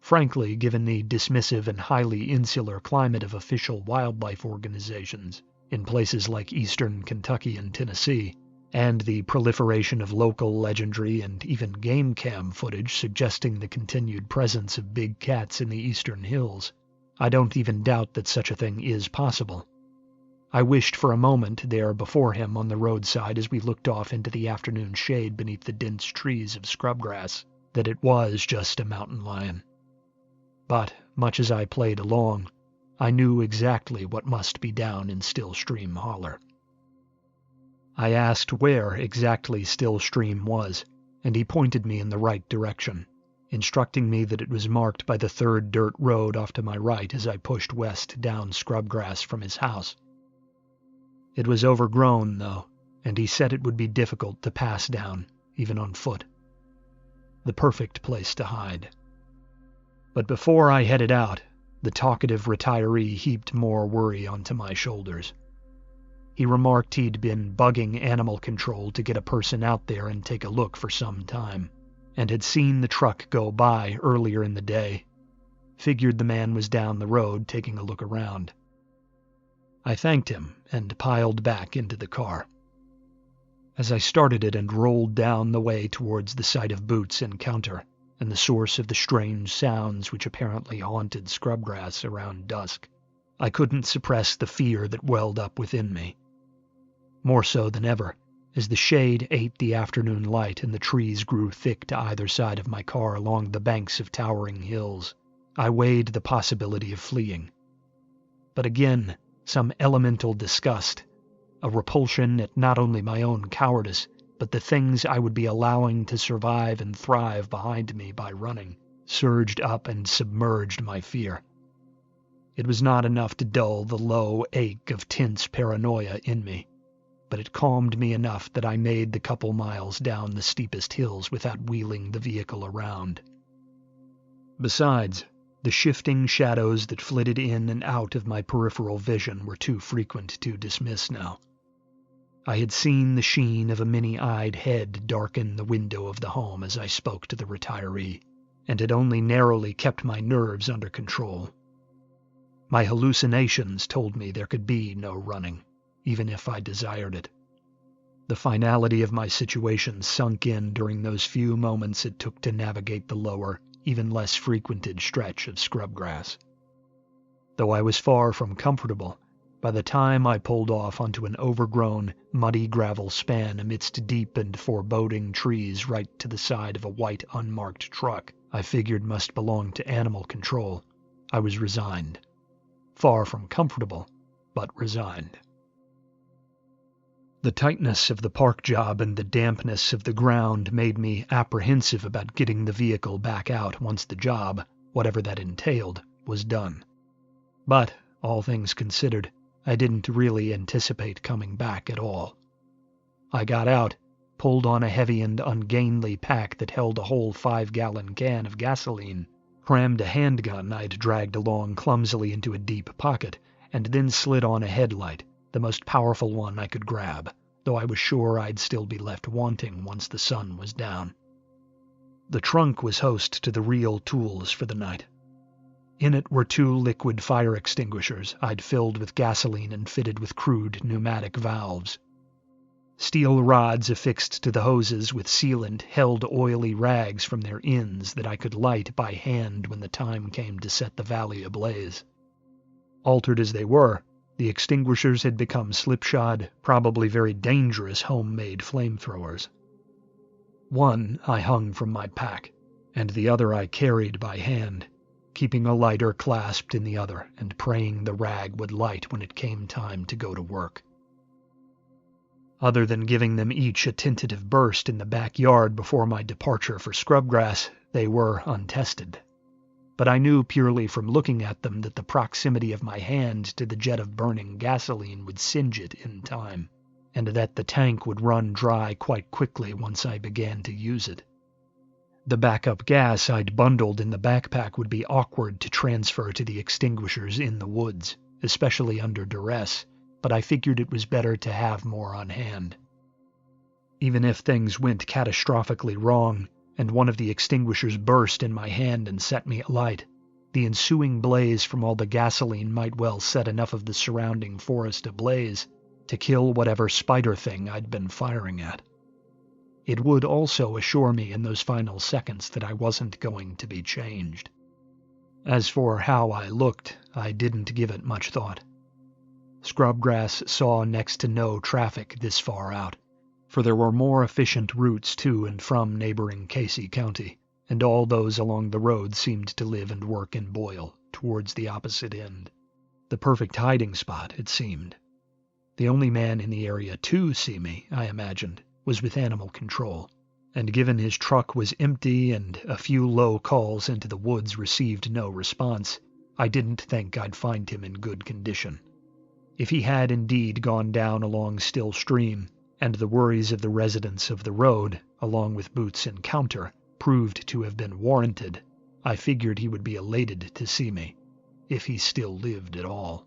Frankly, given the dismissive and highly insular climate of official wildlife organizations in places like eastern Kentucky and Tennessee, and the proliferation of local legendary and even game cam footage suggesting the continued presence of big cats in the eastern hills, I don't even doubt that such a thing is possible. I wished for a moment there before him on the roadside as we looked off into the afternoon shade beneath the dense trees of scrubgrass, that it was just a mountain lion. But, much as I played along, I knew exactly what must be down in Still Stream Holler. I asked where exactly Still Stream was, and he pointed me in the right direction, instructing me that it was marked by the third dirt road off to my right as I pushed west down scrubgrass from his house. It was overgrown, though, and he said it would be difficult to pass down, even on foot. The perfect place to hide. But before I headed out, the talkative retiree heaped more worry onto my shoulders. He remarked he'd been bugging animal control to get a person out there and take a look for some time, and had seen the truck go by earlier in the day. Figured the man was down the road taking a look around. I thanked him and piled back into the car. As I started it and rolled down the way towards the site of Boots' encounter and the source of the strange sounds which apparently haunted scrubgrass around dusk, I couldn't suppress the fear that welled up within me. More so than ever, as the shade ate the afternoon light and the trees grew thick to either side of my car along the banks of towering hills, I weighed the possibility of fleeing. But again, some elemental disgust, a repulsion at not only my own cowardice, but the things I would be allowing to survive and thrive behind me by running, surged up and submerged my fear. It was not enough to dull the low ache of tense paranoia in me, but it calmed me enough that I made the couple miles down the steepest hills without wheeling the vehicle around. Besides, the shifting shadows that flitted in and out of my peripheral vision were too frequent to dismiss now. I had seen the sheen of a many-eyed head darken the window of the home as I spoke to the retiree, and had only narrowly kept my nerves under control. My hallucinations told me there could be no running, even if I desired it. The finality of my situation sunk in during those few moments it took to navigate the lower, even less frequented stretch of scrubgrass. Though I was far from comfortable, by the time I pulled off onto an overgrown, muddy gravel span amidst deep and foreboding trees right to the side of a white unmarked truck I figured must belong to animal control, I was resigned. Far from comfortable, but resigned. The tightness of the park job and the dampness of the ground made me apprehensive about getting the vehicle back out once the job, whatever that entailed, was done. But, all things considered, I didn't really anticipate coming back at all. I got out, pulled on a heavy and ungainly pack that held a whole 5-gallon can of gasoline, crammed a handgun I'd dragged along clumsily into a deep pocket, and then slid on a headlight, the most powerful one I could grab, though I was sure I'd still be left wanting once the sun was down. The trunk was host to the real tools for the night. In it were 2 liquid fire extinguishers I'd filled with gasoline and fitted with crude pneumatic valves. Steel rods affixed to the hoses with sealant held oily rags from their ends that I could light by hand when the time came to set the valley ablaze. Altered as they were, the extinguishers had become slipshod, probably very dangerous homemade flamethrowers. One I hung from my pack, and the other I carried by hand, keeping a lighter clasped in the other and praying the rag would light when it came time to go to work. Other than giving them each a tentative burst in the backyard before my departure for scrubgrass, they were untested. But I knew purely from looking at them that the proximity of my hand to the jet of burning gasoline would singe it in time, and that the tank would run dry quite quickly once I began to use it. The backup gas I'd bundled in the backpack would be awkward to transfer to the extinguishers in the woods, especially under duress, but I figured it was better to have more on hand. Even if things went catastrophically wrong, and one of the extinguishers burst in my hand and set me alight, the ensuing blaze from all the gasoline might well set enough of the surrounding forest ablaze to kill whatever spider thing I'd been firing at. It would also assure me in those final seconds that I wasn't going to be changed. As for how I looked, I didn't give it much thought. Scrubgrass saw next to no traffic this far out, for there were more efficient routes to and from neighboring Casey County, and all those along the road seemed to live and work in Boyle, towards the opposite end. The perfect hiding spot, it seemed. The only man in the area to see me, I imagined, was with animal control, and given his truck was empty and a few low calls into the woods received no response, I didn't think I'd find him in good condition. If he had indeed gone down along Still Stream, and the worries of the residents of the road, along with Boots' encounter, proved to have been warranted, I figured he would be elated to see me, if he still lived at all.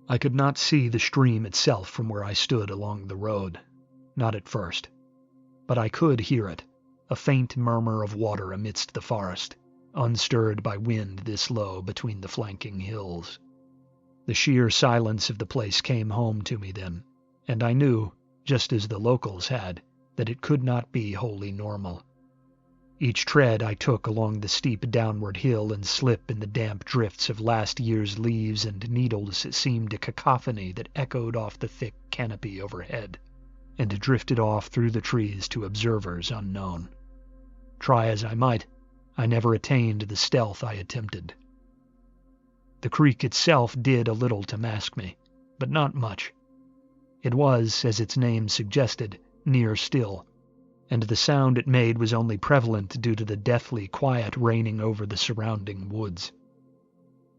I could not see the stream itself from where I stood along the road, not at first, but I could hear it, a faint murmur of water amidst the forest, unstirred by wind this low between the flanking hills. The sheer silence of the place came home to me then, and I knew, just as the locals had, that it could not be wholly normal. Each tread I took along the steep downward hill and slip in the damp drifts of last year's leaves and needles seemed a cacophony that echoed off the thick canopy overhead, and drifted off through the trees to observers unknown. Try as I might, I never attained the stealth I attempted. The creek itself did a little to mask me, but not much. It was, as its name suggested, near still, and the sound it made was only prevalent due to the deathly quiet reigning over the surrounding woods.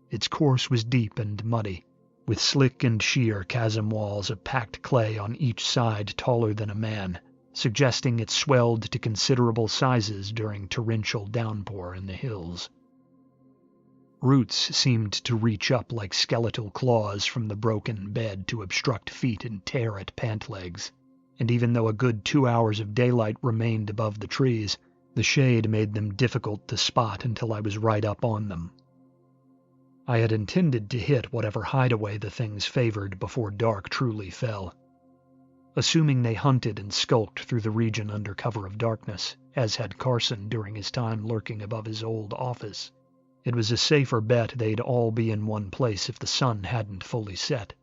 Its course was deep and muddy, with slick and sheer chasm walls of packed clay on each side taller than a man, suggesting it swelled to considerable sizes during torrential downpour in the hills. Roots seemed to reach up like skeletal claws from the broken bed to obstruct feet and tear at pant legs, and even though a good 2 hours of daylight remained above the trees, the shade made them difficult to spot until I was right up on them. I had intended to hit whatever hideaway the things favored before dark truly fell. Assuming they hunted and skulked through the region under cover of darkness, as had Carson during his time lurking above his old office, it was a safer bet they'd all be in one place if the sun hadn't fully set.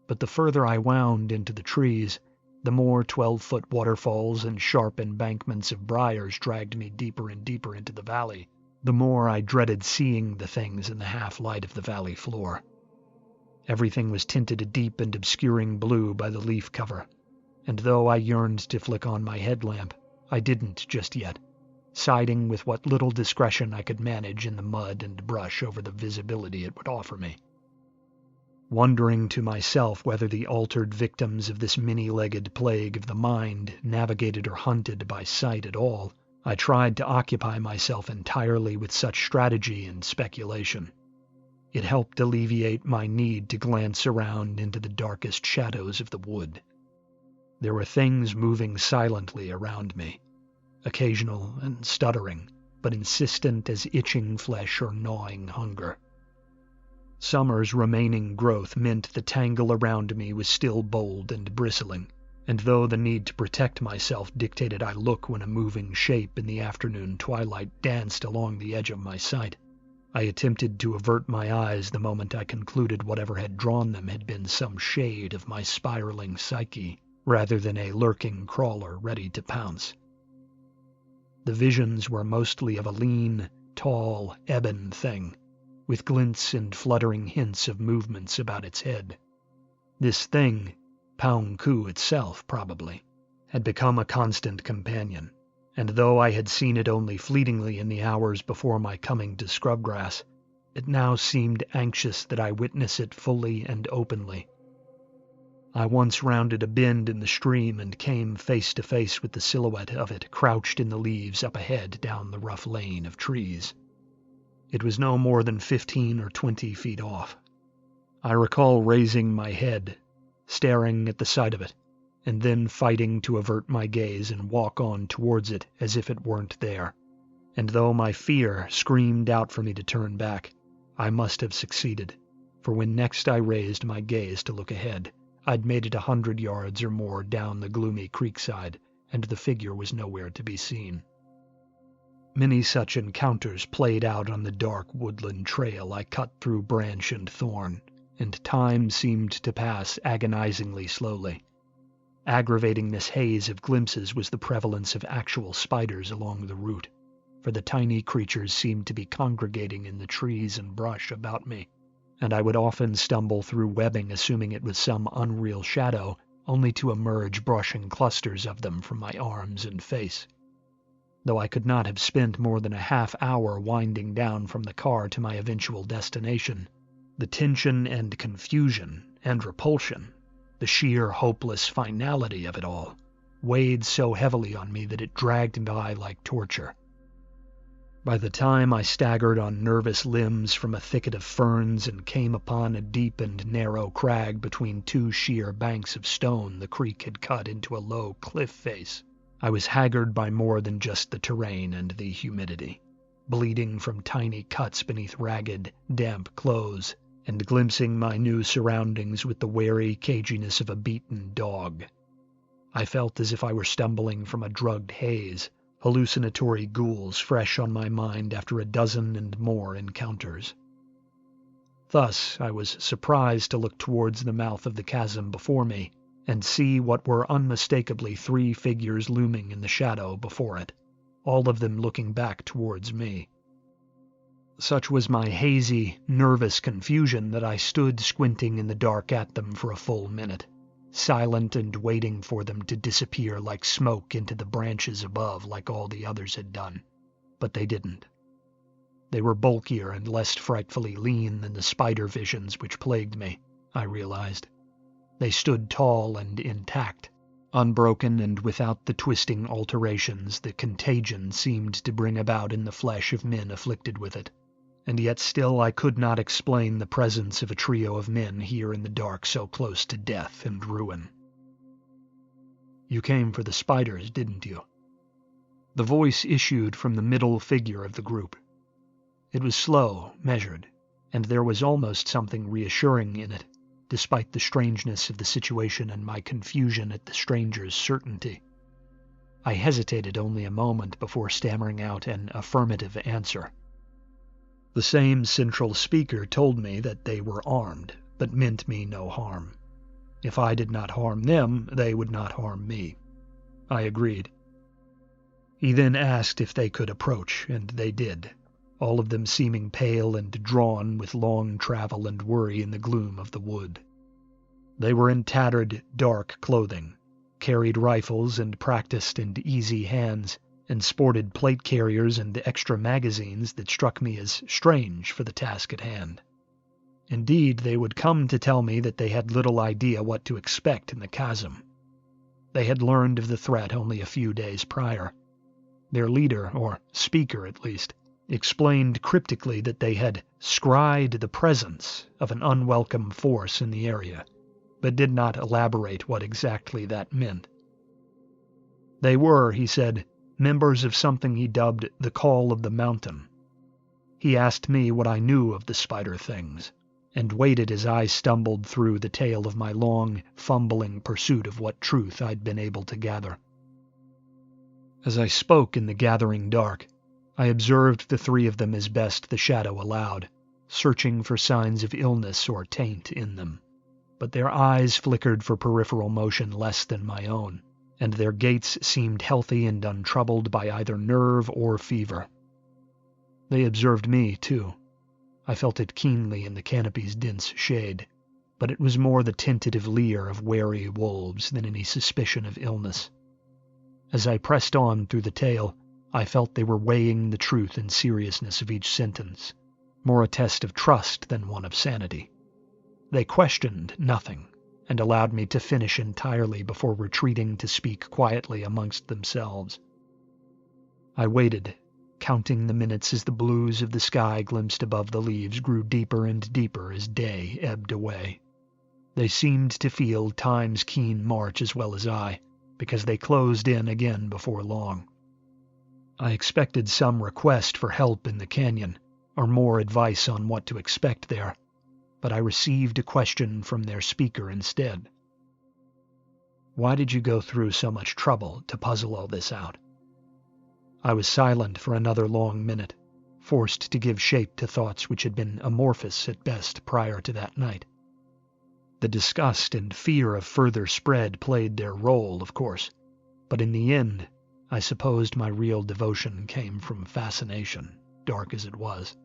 But the further I wound into the trees, the more 12-foot waterfalls and sharp embankments of briars dragged me deeper and deeper into the valley, the more I dreaded seeing the things in the half-light of the valley floor. Everything was tinted a deep and obscuring blue by the leaf cover, and though I yearned to flick on my headlamp, I didn't just yet, siding with what little discretion I could manage in the mud and brush over the visibility it would offer me. Wondering to myself whether the altered victims of this many-legged plague of the mind navigated or hunted by sight at all, I tried to occupy myself entirely with such strategy and speculation. It helped alleviate my need to glance around into the darkest shadows of the wood. There were things moving silently around me, occasional and stuttering, but insistent as itching flesh or gnawing hunger. Summer's remaining growth meant the tangle around me was still bold and bristling, and though the need to protect myself dictated I look when a moving shape in the afternoon twilight danced along the edge of my sight, I attempted to avert my eyes the moment I concluded whatever had drawn them had been some shade of my spiraling psyche, rather than a lurking crawler ready to pounce. The visions were mostly of a lean, tall, ebon thing, with glints and fluttering hints of movements about its head. This thing, Poung Ku itself probably, had become a constant companion, and though I had seen it only fleetingly in the hours before my coming to Scrubgrass, it now seemed anxious that I witness it fully and openly. I once rounded a bend in the stream and came face to face with the silhouette of it crouched in the leaves up ahead down the rough lane of trees. It was no more than 15 or 20 feet off. I recall raising my head, staring at the sight of it, and then fighting to avert my gaze and walk on towards it as if it weren't there. And though my fear screamed out for me to turn back, I must have succeeded, for when next I raised my gaze to look ahead, I'd made it 100 yards or more down the gloomy creekside, and the figure was nowhere to be seen. Many such encounters played out on the dark woodland trail I cut through branch and thorn, and time seemed to pass agonizingly slowly. Aggravating this haze of glimpses was the prevalence of actual spiders along the route, for the tiny creatures seemed to be congregating in the trees and brush about me, and I would often stumble through webbing assuming it was some unreal shadow, only to emerge brushing clusters of them from my arms and face. Though I could not have spent more than a half-hour winding down from the car to my eventual destination, the tension and confusion and repulsion, the sheer hopeless finality of it all, weighed so heavily on me that it dragged by like torture. By the time I staggered on nervous limbs from a thicket of ferns and came upon a deep and narrow crag between two sheer banks of stone the creek had cut into a low cliff face, I was haggard by more than just the terrain and the humidity, bleeding from tiny cuts beneath ragged, damp clothes, and glimpsing my new surroundings with the wary caginess of a beaten dog. I felt as if I were stumbling from a drugged haze, hallucinatory ghouls fresh on my mind after a dozen and more encounters. Thus, I was surprised to look towards the mouth of the chasm before me, and see what were unmistakably 3 figures looming in the shadow before it, all of them looking back towards me. Such was my hazy, nervous confusion that I stood squinting in the dark at them for a full minute, silent and waiting for them to disappear like smoke into the branches above like all the others had done. But they didn't. They were bulkier and less frightfully lean than the spider visions which plagued me, I realized. They stood tall and intact, unbroken and without the twisting alterations the contagion seemed to bring about in the flesh of men afflicted with it. And yet still I could not explain the presence of a trio of men here in the dark so close to death and ruin. "You came for the spiders, didn't you?" The voice issued from the middle figure of the group. It was slow, measured, and there was almost something reassuring in it, despite the strangeness of the situation and my confusion at the stranger's certainty. I hesitated only a moment before stammering out an affirmative answer. The same central speaker told me that they were armed, but meant me no harm. If I did not harm them, they would not harm me. I agreed. He then asked if they could approach, and they did, all of them seeming pale and drawn with long travel and worry in the gloom of the wood. They were in tattered, dark clothing, carried rifles and practiced and easy hands, and sported plate carriers and extra magazines that struck me as strange for the task at hand. Indeed, they would come to tell me that they had little idea what to expect in the chasm. They had learned of the threat only a few days prior. Their leader, or speaker at least, explained cryptically that they had scryed the presence of an unwelcome force in the area, but did not elaborate what exactly that meant. They were, he said, members of something he dubbed the Call of the Mountain. He asked me what I knew of the spider things, and waited as I stumbled through the tale of my long, fumbling pursuit of what truth I'd been able to gather. As I spoke in the gathering dark, I observed the three of them as best the shadow allowed, searching for signs of illness or taint in them. But their eyes flickered for peripheral motion less than my own, and their gaits seemed healthy and untroubled by either nerve or fever. They observed me, too. I felt it keenly in the canopy's dense shade, but it was more the tentative leer of wary wolves than any suspicion of illness. As I pressed on through the tale, I felt they were weighing the truth and seriousness of each sentence, more a test of trust than one of sanity. They questioned nothing, and allowed me to finish entirely before retreating to speak quietly amongst themselves. I waited, counting the minutes as the blues of the sky glimpsed above the leaves grew deeper and deeper as day ebbed away. They seemed to feel time's keen march as well as I, because they closed in again before long. I expected some request for help in the canyon, or more advice on what to expect there, but I received a question from their speaker instead. Why did you go through so much trouble to puzzle all this out? I was silent for another long minute, forced to give shape to thoughts which had been amorphous at best prior to that night. The disgust and fear of further spread played their role, of course, but in the end, I supposed my real devotion came from fascination, dark as it was.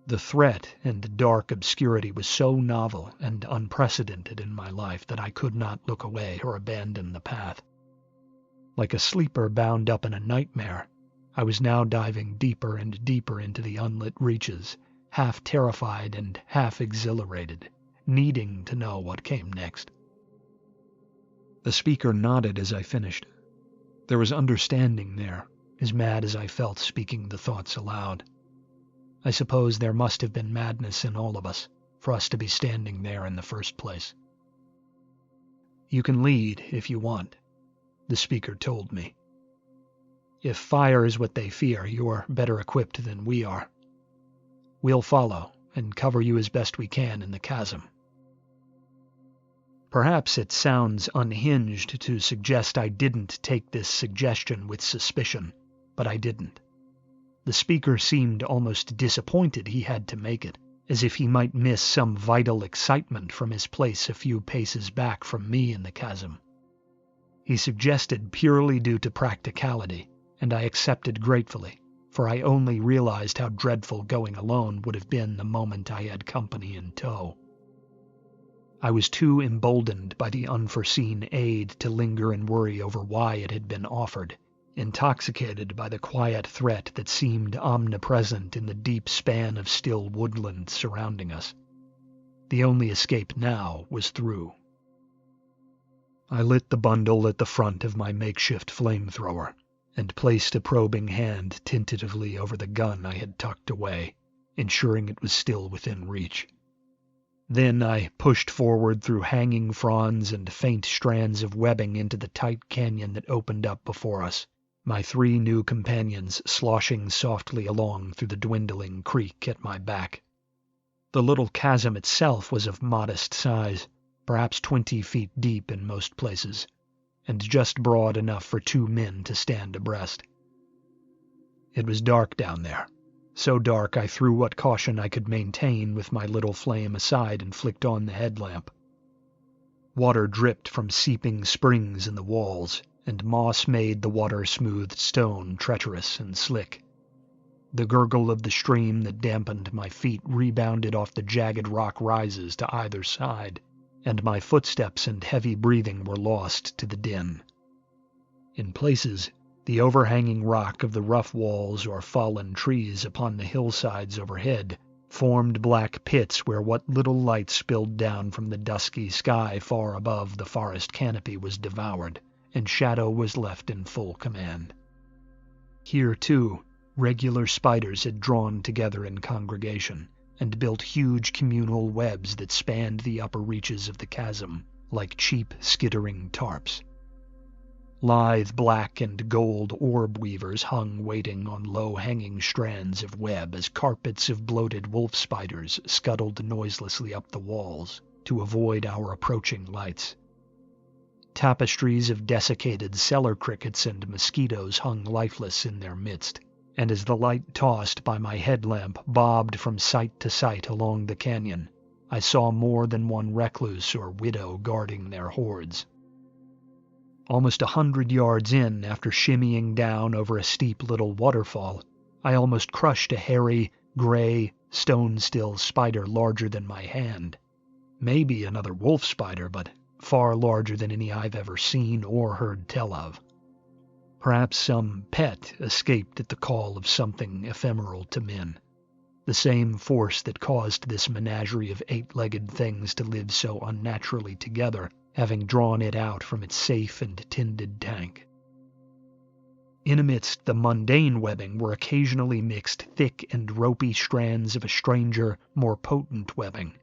The threat and dark obscurity was so novel and unprecedented in my life that I could not look away or abandon the path. Like a sleeper bound up in a nightmare, I was now diving deeper and deeper into the unlit reaches, half terrified and half exhilarated, needing to know what came next. The speaker nodded as I finished. There was understanding there, as mad as I felt speaking the thoughts aloud. I suppose there must have been madness in all of us, for us to be standing there in the first place. You can lead if you want, the speaker told me. If fire is what they fear, you're better equipped than we are. We'll follow and cover you as best we can in the chasm. Perhaps it sounds unhinged to suggest I didn't take this suggestion with suspicion, but I didn't. The speaker seemed almost disappointed he had to make it, as if he might miss some vital excitement from his place a few paces back from me in the chasm. He suggested purely due to practicality, and I accepted gratefully, for I only realized how dreadful going alone would have been the moment I had company in tow. I was too emboldened by the unforeseen aid to linger and worry over why it had been offered, intoxicated by the quiet threat that seemed omnipresent in the deep span of still woodland surrounding us. The only escape now was through. I lit the bundle at the front of my makeshift flamethrower, and placed a probing hand tentatively over the gun I had tucked away, ensuring it was still within reach. Then I pushed forward through hanging fronds and faint strands of webbing into the tight canyon that opened up before us, my three new companions sloshing softly along through the dwindling creek at my back. The little chasm itself was of modest size, perhaps 20 feet deep in most places, and just broad enough for 2 men to stand abreast. It was dark down there. So dark I threw what caution I could maintain with my little flame aside and flicked on the headlamp. Water dripped from seeping springs in the walls, and moss made the water-smoothed stone treacherous and slick. The gurgle of the stream that dampened my feet rebounded off the jagged rock rises to either side, and my footsteps and heavy breathing were lost to the din. In places, the overhanging rock of the rough walls or fallen trees upon the hillsides overhead formed black pits where what little light spilled down from the dusky sky far above the forest canopy was devoured, and shadow was left in full command. Here, too, regular spiders had drawn together in congregation, and built huge communal webs that spanned the upper reaches of the chasm, like cheap, skittering tarps. Lithe black and gold orb weavers hung waiting on low-hanging strands of web as carpets of bloated wolf spiders scuttled noiselessly up the walls to avoid our approaching lights. Tapestries of desiccated cellar crickets and mosquitoes hung lifeless in their midst, and as the light tossed by my headlamp bobbed from site to site along the canyon, I saw more than one recluse or widow guarding their hordes. Almost 100 yards in, after shimmying down over a steep little waterfall, I almost crushed a hairy, gray, stone-still spider larger than my hand. Maybe another wolf spider, but far larger than any I've ever seen or heard tell of. Perhaps some pet escaped at the call of something ephemeral to men. The same force that caused this menagerie of 8-legged things to live so unnaturally together, having drawn it out from its safe and tended tank. In amidst the mundane webbing were occasionally mixed thick and ropey strands of a stranger, more potent webbing,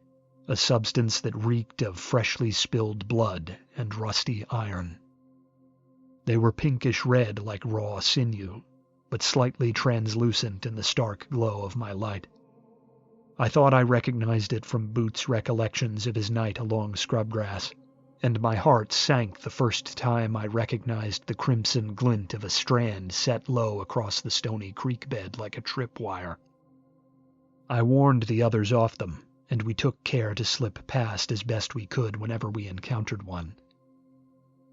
a substance that reeked of freshly spilled blood and rusty iron. They were pinkish red like raw sinew, but slightly translucent in the stark glow of my light. I thought I recognized it from Boots' recollections of his night along scrubgrass, and my heart sank the first time I recognized the crimson glint of a strand set low across the stony creek bed like a tripwire. I warned the others off them, and we took care to slip past as best we could whenever we encountered one.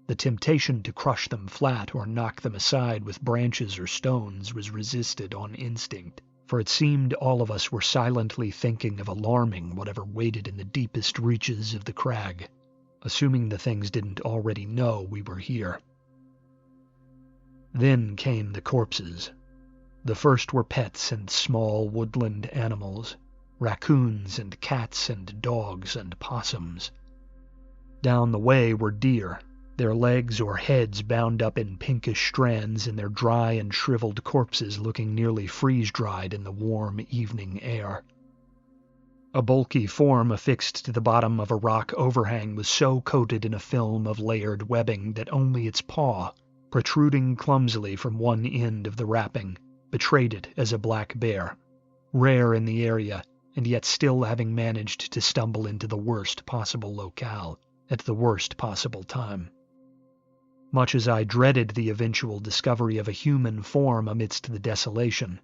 The temptation to crush them flat or knock them aside with branches or stones was resisted on instinct, for it seemed all of us were silently thinking of alarming whatever waited in the deepest reaches of the crag, assuming the things didn't already know we were here. Then came the corpses. The first were pets and small woodland animals, raccoons and cats and dogs and possums. Down the way were deer, their legs or heads bound up in pinkish strands and their dry and shriveled corpses looking nearly freeze-dried in the warm evening air. A bulky form affixed to the bottom of a rock overhang was so coated in a film of layered webbing that only its paw, protruding clumsily from one end of the wrapping, betrayed it as a black bear, rare in the area, and yet still having managed to stumble into the worst possible locale, at the worst possible time. Much as I dreaded the eventual discovery of a human form amidst the desolation,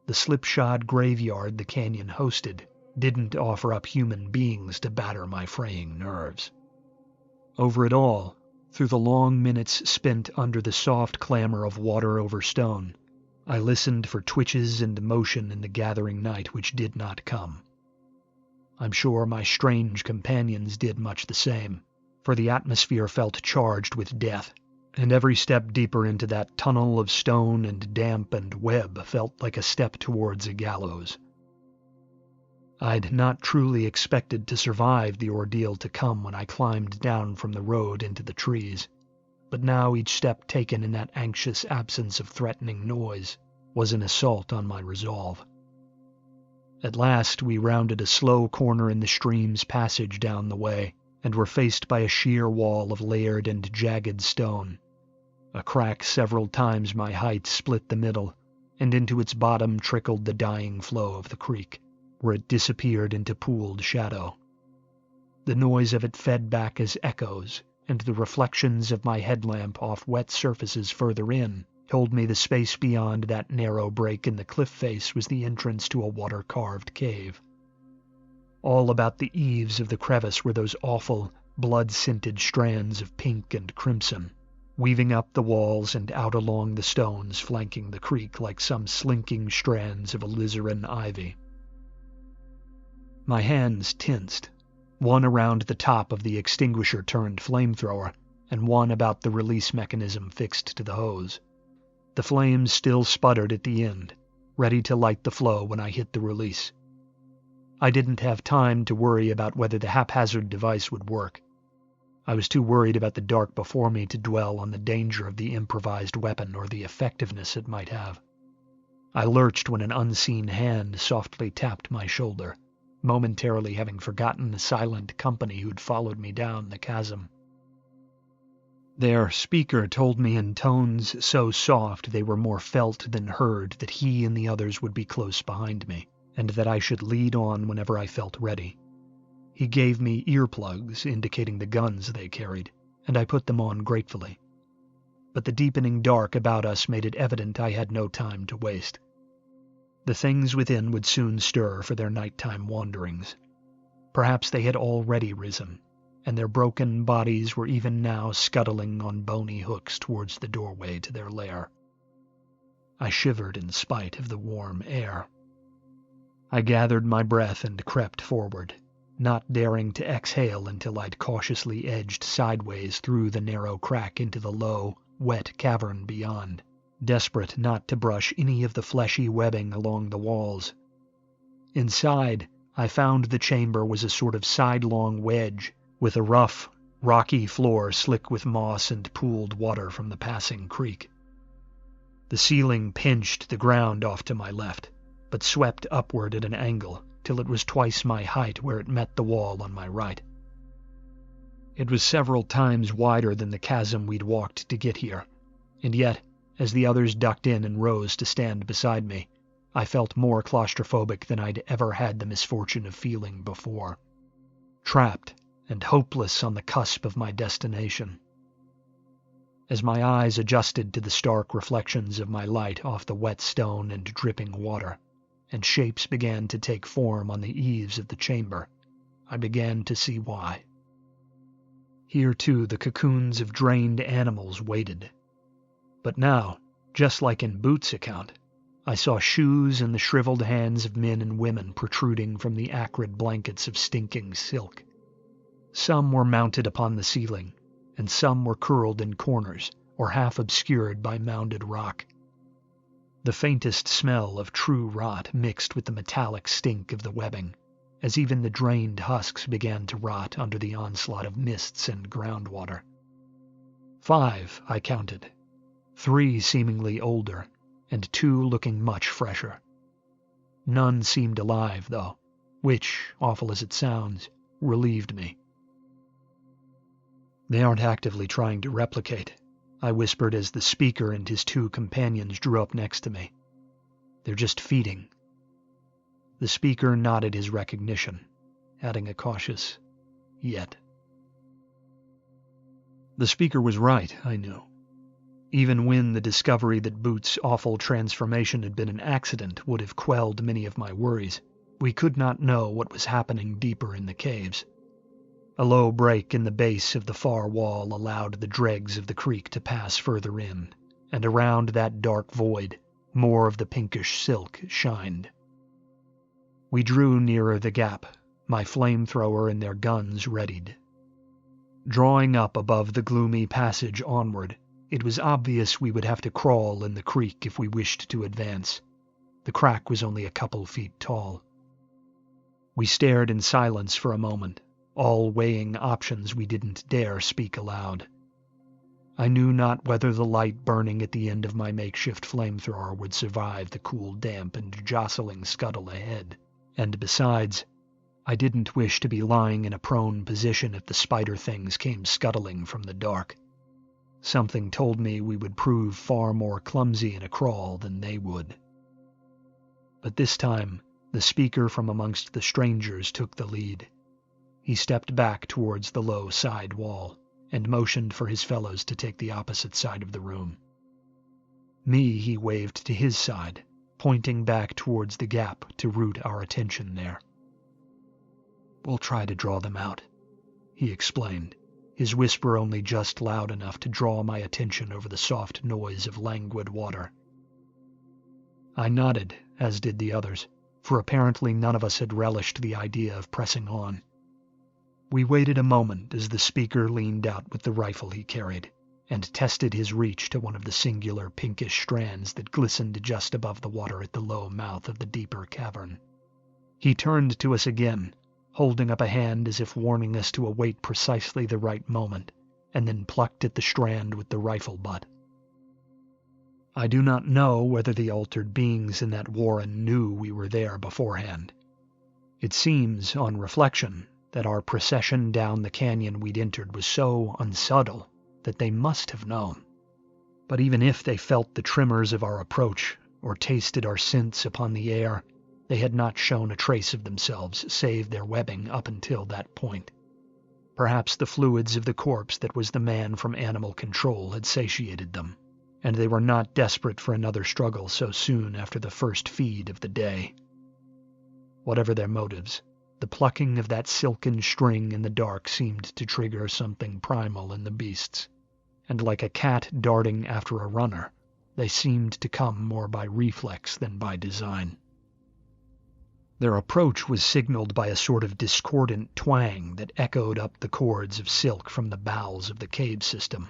the slipshod graveyard the canyon hosted didn't offer up human beings to batter my fraying nerves. Over it all, through the long minutes spent under the soft clamor of water over stone, I listened for twitches and motion in the gathering night which did not come. I'm sure my strange companions did much the same, for the atmosphere felt charged with death, and every step deeper into that tunnel of stone and damp and web felt like a step towards a gallows. I'd not truly expected to survive the ordeal to come when I climbed down from the road into the trees, but now each step taken in that anxious absence of threatening noise was an assault on my resolve. At last we rounded a slow corner in the stream's passage down the way, and were faced by a sheer wall of layered and jagged stone. A crack several times my height split the middle, and into its bottom trickled the dying flow of the creek, where it disappeared into pooled shadow. The noise of it fed back as echoes, and the reflections of my headlamp off wet surfaces further in told me the space beyond that narrow break in the cliff face was the entrance to a water-carved cave. All about the eaves of the crevice were those awful, blood-scented strands of pink and crimson, weaving up the walls and out along the stones flanking the creek like some slinking strands of alizarin ivy. My hands tensed, one around the top of the extinguisher-turned flamethrower, and one about the release mechanism fixed to the hose. The flames still sputtered at the end, ready to light the flow when I hit the release. I didn't have time to worry about whether the haphazard device would work. I was too worried about the dark before me to dwell on the danger of the improvised weapon or the effectiveness it might have. I lurched when an unseen hand softly tapped my shoulder, momentarily having forgotten the silent company who'd followed me down the chasm. Their speaker told me in tones so soft they were more felt than heard that he and the others would be close behind me, and that I should lead on whenever I felt ready. He gave me earplugs indicating the guns they carried, and I put them on gratefully. But the deepening dark about us made it evident I had no time to waste. The things within would soon stir for their nighttime wanderings. Perhaps they had already risen, and their broken bodies were even now scuttling on bony hooks towards the doorway to their lair. I shivered in spite of the warm air. I gathered my breath and crept forward, not daring to exhale until I'd cautiously edged sideways through the narrow crack into the low, wet cavern beyond, desperate not to brush any of the fleshy webbing along the walls. Inside, I found the chamber was a sort of sidelong wedge, with a rough, rocky floor slick with moss and pooled water from the passing creek. The ceiling pinched the ground off to my left, but swept upward at an angle till it was twice my height where it met the wall on my right. It was several times wider than the chasm we'd walked to get here, and yet, as the others ducked in and rose to stand beside me, I felt more claustrophobic than I'd ever had the misfortune of feeling before. Trapped and hopeless on the cusp of my destination. As my eyes adjusted to the stark reflections of my light off the wet stone and dripping water, and shapes began to take form on the eaves of the chamber, I began to see why. Here, too, the cocoons of drained animals waited. But now, just like in Boots' account, I saw shoes and the shriveled hands of men and women protruding from the acrid blankets of stinking silk. Some were mounted upon the ceiling, and some were curled in corners or half obscured by mounded rock. The faintest smell of true rot mixed with the metallic stink of the webbing, as even the drained husks began to rot under the onslaught of mists and groundwater. 5, I counted, 3 seemingly older, and 2 looking much fresher. None seemed alive, though, which, awful as it sounds, relieved me. "They aren't actively trying to replicate," I whispered as the speaker and his 2 companions drew up next to me. "They're just feeding." The speaker nodded his recognition, adding a cautious, "yet." The speaker was right, I knew. Even when the discovery that Boots' awful transformation had been an accident would have quelled many of my worries, we could not know what was happening deeper in the caves. A low break in the base of the far wall allowed the dregs of the creek to pass further in, and around that dark void, more of the pinkish silk shined. We drew nearer the gap, my flamethrower and their guns readied. Drawing up above the gloomy passage onward, it was obvious we would have to crawl in the creek if we wished to advance. The crack was only a couple feet tall. We stared in silence for a moment, all weighing options we didn't dare speak aloud. I knew not whether the light burning at the end of my makeshift flamethrower would survive the cool damp and jostling scuttle ahead, and besides, I didn't wish to be lying in a prone position if the spider things came scuttling from the dark. Something told me we would prove far more clumsy in a crawl than they would. But this time, the speaker from amongst the strangers took the lead. He stepped back towards the low side wall, and motioned for his fellows to take the opposite side of the room. Me he waved to his side, pointing back towards the gap to root our attention there. "We'll try to draw them out," he explained, his whisper only just loud enough to draw my attention over the soft noise of languid water. I nodded, as did the others, for apparently none of us had relished the idea of pressing on. We waited a moment as the speaker leaned out with the rifle he carried, and tested his reach to one of the singular pinkish strands that glistened just above the water at the low mouth of the deeper cavern. He turned to us again, holding up a hand as if warning us to await precisely the right moment, and then plucked at the strand with the rifle butt. I do not know whether the altered beings in that warren knew we were there beforehand. It seems, on reflection, that our procession down the canyon we'd entered was so unsubtle that they must have known. But even if they felt the tremors of our approach, or tasted our scents upon the air, they had not shown a trace of themselves save their webbing up until that point. Perhaps the fluids of the corpse that was the man from animal control had satiated them, and they were not desperate for another struggle so soon after the first feed of the day. Whatever their motives, the plucking of that silken string in the dark seemed to trigger something primal in the beasts, and like a cat darting after a runner, they seemed to come more by reflex than by design. Their approach was signaled by a sort of discordant twang that echoed up the cords of silk from the bowels of the cave system.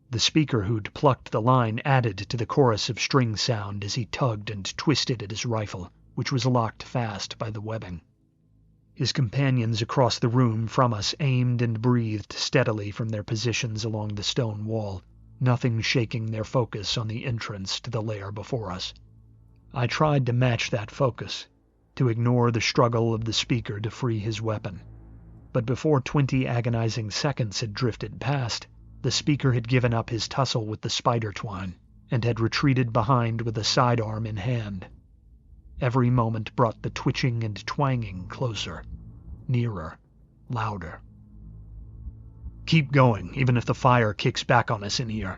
The speaker who'd plucked the line added to the chorus of string sound as he tugged and twisted at his rifle, which was locked fast by the webbing. His companions across the room from us aimed and breathed steadily from their positions along the stone wall, nothing shaking their focus on the entrance to the lair before us. I tried to match that focus, to ignore the struggle of the speaker to free his weapon. But before 20 agonizing seconds had drifted past, the speaker had given up his tussle with the spider twine, and had retreated behind with a sidearm in hand. Every moment brought the twitching and twanging closer, nearer, louder. "Keep going, even if the fire kicks back on us in here,"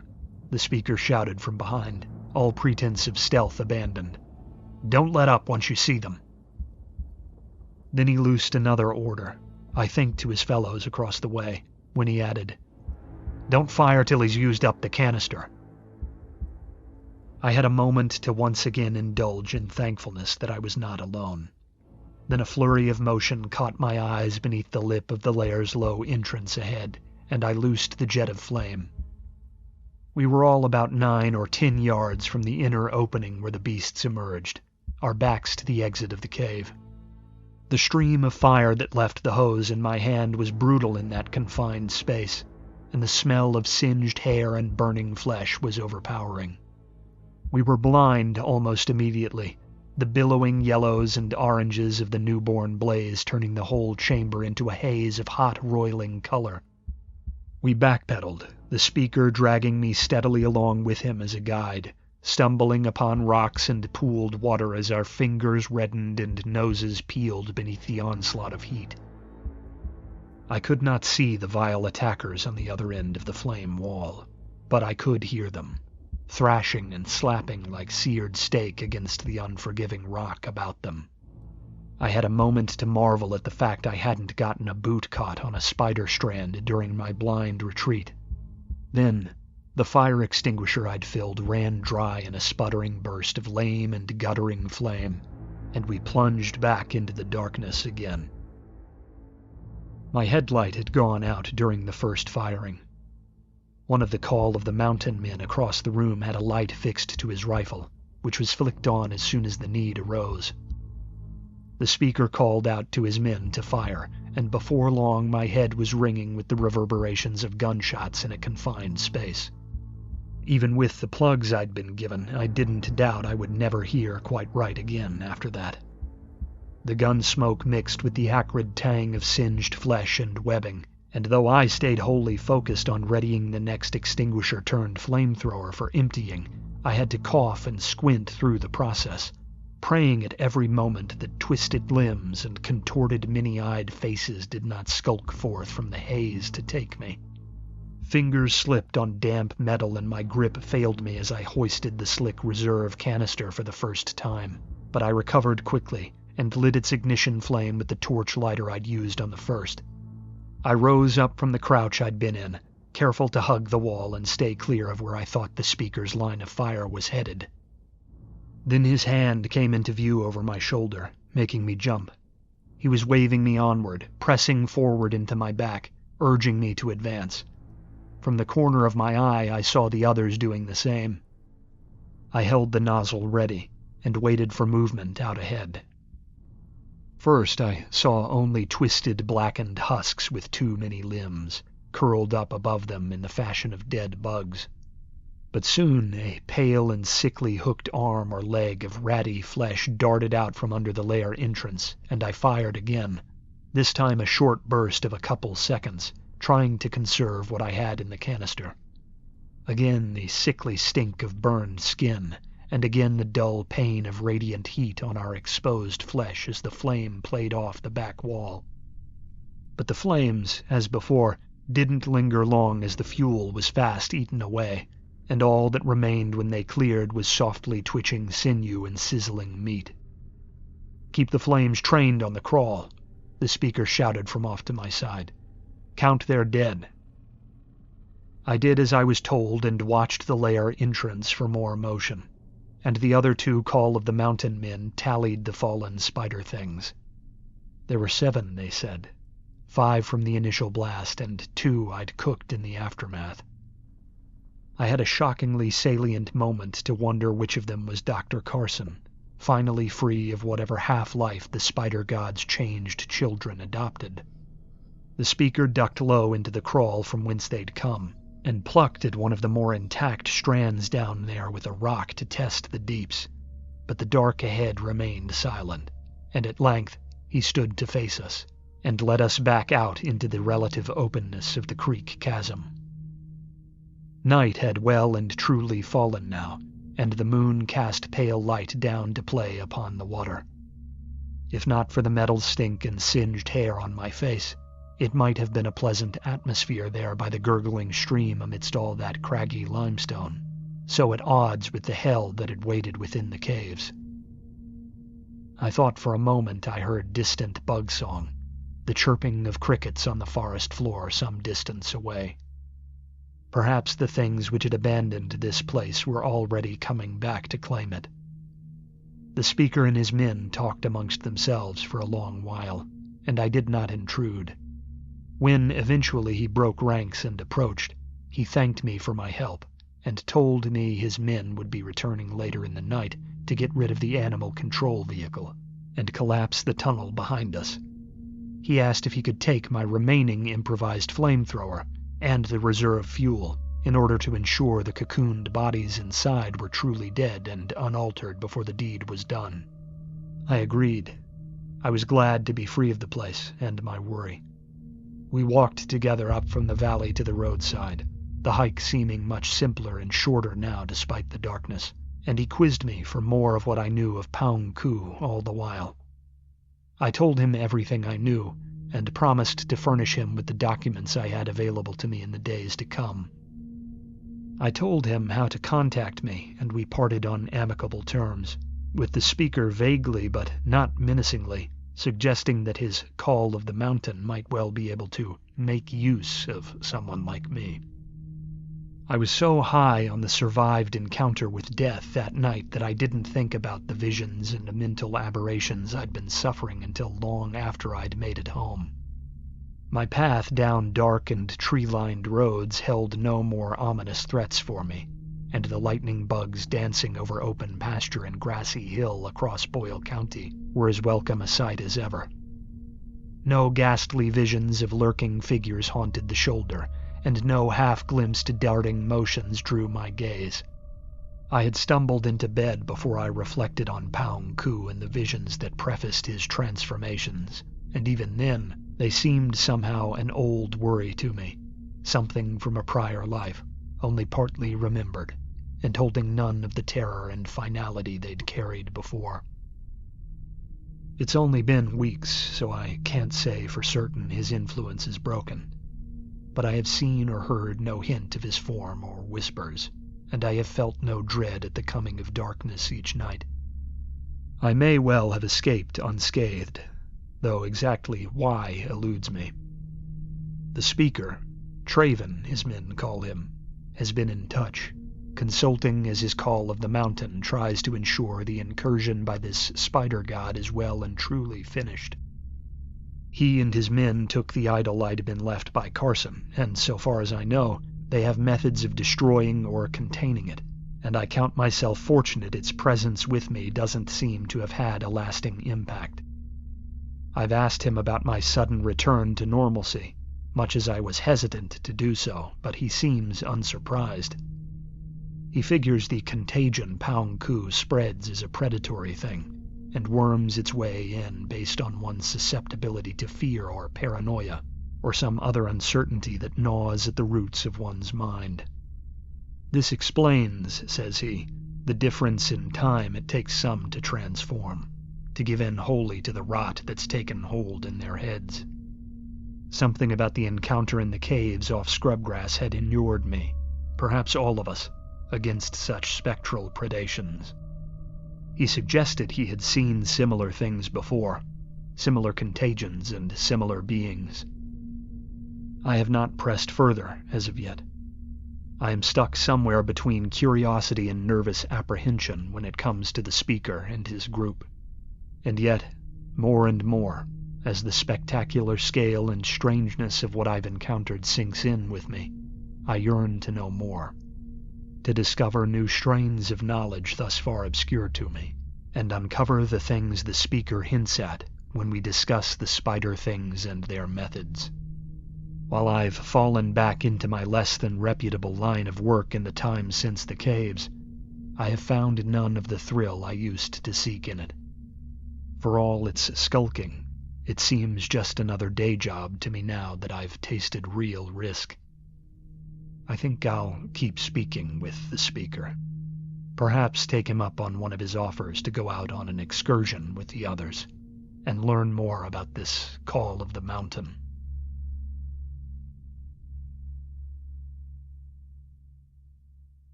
the speaker shouted from behind, all pretense of stealth abandoned. "Don't let up once you see them." Then he loosed another order, I think to his fellows across the way, when he added, "Don't fire till he's used up the canister." I had a moment to once again indulge in thankfulness that I was not alone. Then a flurry of motion caught my eyes beneath the lip of the lair's low entrance ahead, and I loosed the jet of flame. We were all about 9 or 10 yards from the inner opening where the beasts emerged, our backs to the exit of the cave. The stream of fire that left the hose in my hand was brutal in that confined space, and the smell of singed hair and burning flesh was overpowering. We were blind almost immediately, the billowing yellows and oranges of the newborn blaze turning the whole chamber into a haze of hot, roiling color. We backpedaled, the speaker dragging me steadily along with him as a guide, stumbling upon rocks and pooled water as our fingers reddened and noses peeled beneath the onslaught of heat. I could not see the vile attackers on the other end of the flame wall, but I could hear them, thrashing and slapping like seared steak against the unforgiving rock about them. I had a moment to marvel at the fact I hadn't gotten a boot caught on a spider strand during my blind retreat. Then, the fire extinguisher I'd filled ran dry in a sputtering burst of lame and guttering flame, and we plunged back into the darkness again. My headlight had gone out during the first firing. One of the call of the mountain men across the room had a light fixed to his rifle, which was flicked on as soon as the need arose. The speaker called out to his men to fire, and before long my head was ringing with the reverberations of gunshots in a confined space. Even with the plugs I'd been given, I didn't doubt I would never hear quite right again after that. The gun smoke mixed with the acrid tang of singed flesh and webbing, and though I stayed wholly focused on readying the next extinguisher-turned-flamethrower for emptying, I had to cough and squint through the process, praying at every moment that twisted limbs and contorted many-eyed faces did not skulk forth from the haze to take me. Fingers slipped on damp metal and my grip failed me as I hoisted the slick reserve canister for the first time, but I recovered quickly and lit its ignition flame with the torch lighter I'd used on the first. I rose up from the crouch I'd been in, careful to hug the wall and stay clear of where I thought the speaker's line of fire was headed. Then his hand came into view over my shoulder, making me jump. He was waving me onward, pressing forward into my back, urging me to advance. From the corner of my eye, I saw the others doing the same. I held the nozzle ready and waited for movement out ahead. First, I saw only twisted, blackened husks with too many limbs, curled up above them in the fashion of dead bugs. But soon a pale and sickly hooked arm or leg of ratty flesh darted out from under the lair entrance, and I fired again, this time a short burst of a couple seconds, trying to conserve what I had in the canister. Again the sickly stink of burned skin, and again the dull pain of radiant heat on our exposed flesh as the flame played off the back wall. But the flames, as before, didn't linger long as the fuel was fast eaten away, and all that remained when they cleared was softly twitching sinew and sizzling meat. "Keep the flames trained on the crawl," the speaker shouted from off to my side. "Count their dead." I did as I was told and watched the lair entrance for more motion, and the other two Call of the Mountain men tallied the fallen spider things. There were 7, they said. 5 from the initial blast, and 2 I'd cooked in the aftermath. I had a shockingly salient moment to wonder which of them was Dr. Carson, finally free of whatever half-life the spider god's changed children adopted. The speaker ducked low into the crawl from whence they'd come, and plucked at one of the more intact strands down there with a rock to test the deeps. But the dark ahead remained silent, and at length he stood to face us, and led us back out into the relative openness of the creek chasm. Night had well and truly fallen now, and the moon cast pale light down to play upon the water. If not for the metal stink and singed hair on my face, it might have been a pleasant atmosphere there by the gurgling stream amidst all that craggy limestone, so at odds with the hell that had waited within the caves. I thought for a moment I heard distant bug song, the chirping of crickets on the forest floor some distance away. Perhaps the things which had abandoned this place were already coming back to claim it. The speaker and his men talked amongst themselves for a long while, and I did not intrude. When eventually he broke ranks and approached, he thanked me for my help, and told me his men would be returning later in the night to get rid of the animal control vehicle and collapse the tunnel behind us. He asked if he could take my remaining improvised flamethrower and the reserve fuel in order to ensure the cocooned bodies inside were truly dead and unaltered before the deed was done. I agreed. I was glad to be free of the place and my worry. We walked together up from the valley to the roadside, the hike seeming much simpler and shorter now despite the darkness, and he quizzed me for more of what I knew of Poung Ku all the while. I told him everything I knew, and promised to furnish him with the documents I had available to me in the days to come. I told him how to contact me, and we parted on amicable terms, with the speaker vaguely but not menacingly suggesting that his Call of the Mountain might well be able to make use of someone like me. I was so high on the survived encounter with death that night that I didn't think about the visions and mental aberrations I'd been suffering until long after I'd made it home. My path down dark and tree-lined roads held no more ominous threats for me, and the lightning bugs dancing over open pasture and grassy hill across Boyle County were as welcome a sight as ever. No ghastly visions of lurking figures haunted the shoulder, and no half-glimpsed darting motions drew my gaze. I had stumbled into bed before I reflected on Poung Ku and the visions that prefaced his transformations, and even then they seemed somehow an old worry to me, something from a prior life, only partly remembered, and holding none of the terror and finality they'd carried before. It's only been weeks, so I can't say for certain his influence is broken, but I have seen or heard no hint of his form or whispers, and I have felt no dread at the coming of darkness each night. I may well have escaped unscathed, though exactly why eludes me. The speaker, Traven his men call him, has been in touch, consulting as his Call of the Mountain tries to ensure the incursion by this spider god is well and truly finished. He and his men took the idol I'd been left by Carson, and so far as I know, they have methods of destroying or containing it, and I count myself fortunate its presence with me doesn't seem to have had a lasting impact. I've asked him about my sudden return to normalcy, much as I was hesitant to do so, but he seems unsurprised. He figures the contagion Poung Ku spreads is a predatory thing, and worms its way in based on one's susceptibility to fear or paranoia, or some other uncertainty that gnaws at the roots of one's mind. This explains, says he, the difference in time it takes some to transform, to give in wholly to the rot that's taken hold in their heads. Something about the encounter in the caves off Scrubgrass had inured me, perhaps all of us, against such spectral predations. He suggested he had seen similar things before, similar contagions and similar beings. I have not pressed further as of yet. I am stuck somewhere between curiosity and nervous apprehension when it comes to the speaker and his group. And yet, more and more, as the spectacular scale and strangeness of what I've encountered sinks in with me, I yearn to know more, to discover new strains of knowledge thus far obscure to me, and uncover the things the speaker hints at when we discuss the spider things and their methods. While I've fallen back into my less than reputable line of work in the time since the caves, I have found none of the thrill I used to seek in it. For all its skulking, it seems just another day job to me now that I've tasted real risk. I think I'll keep speaking with the speaker. Perhaps take him up on one of his offers to go out on an excursion with the others, and learn more about this call of the mountain.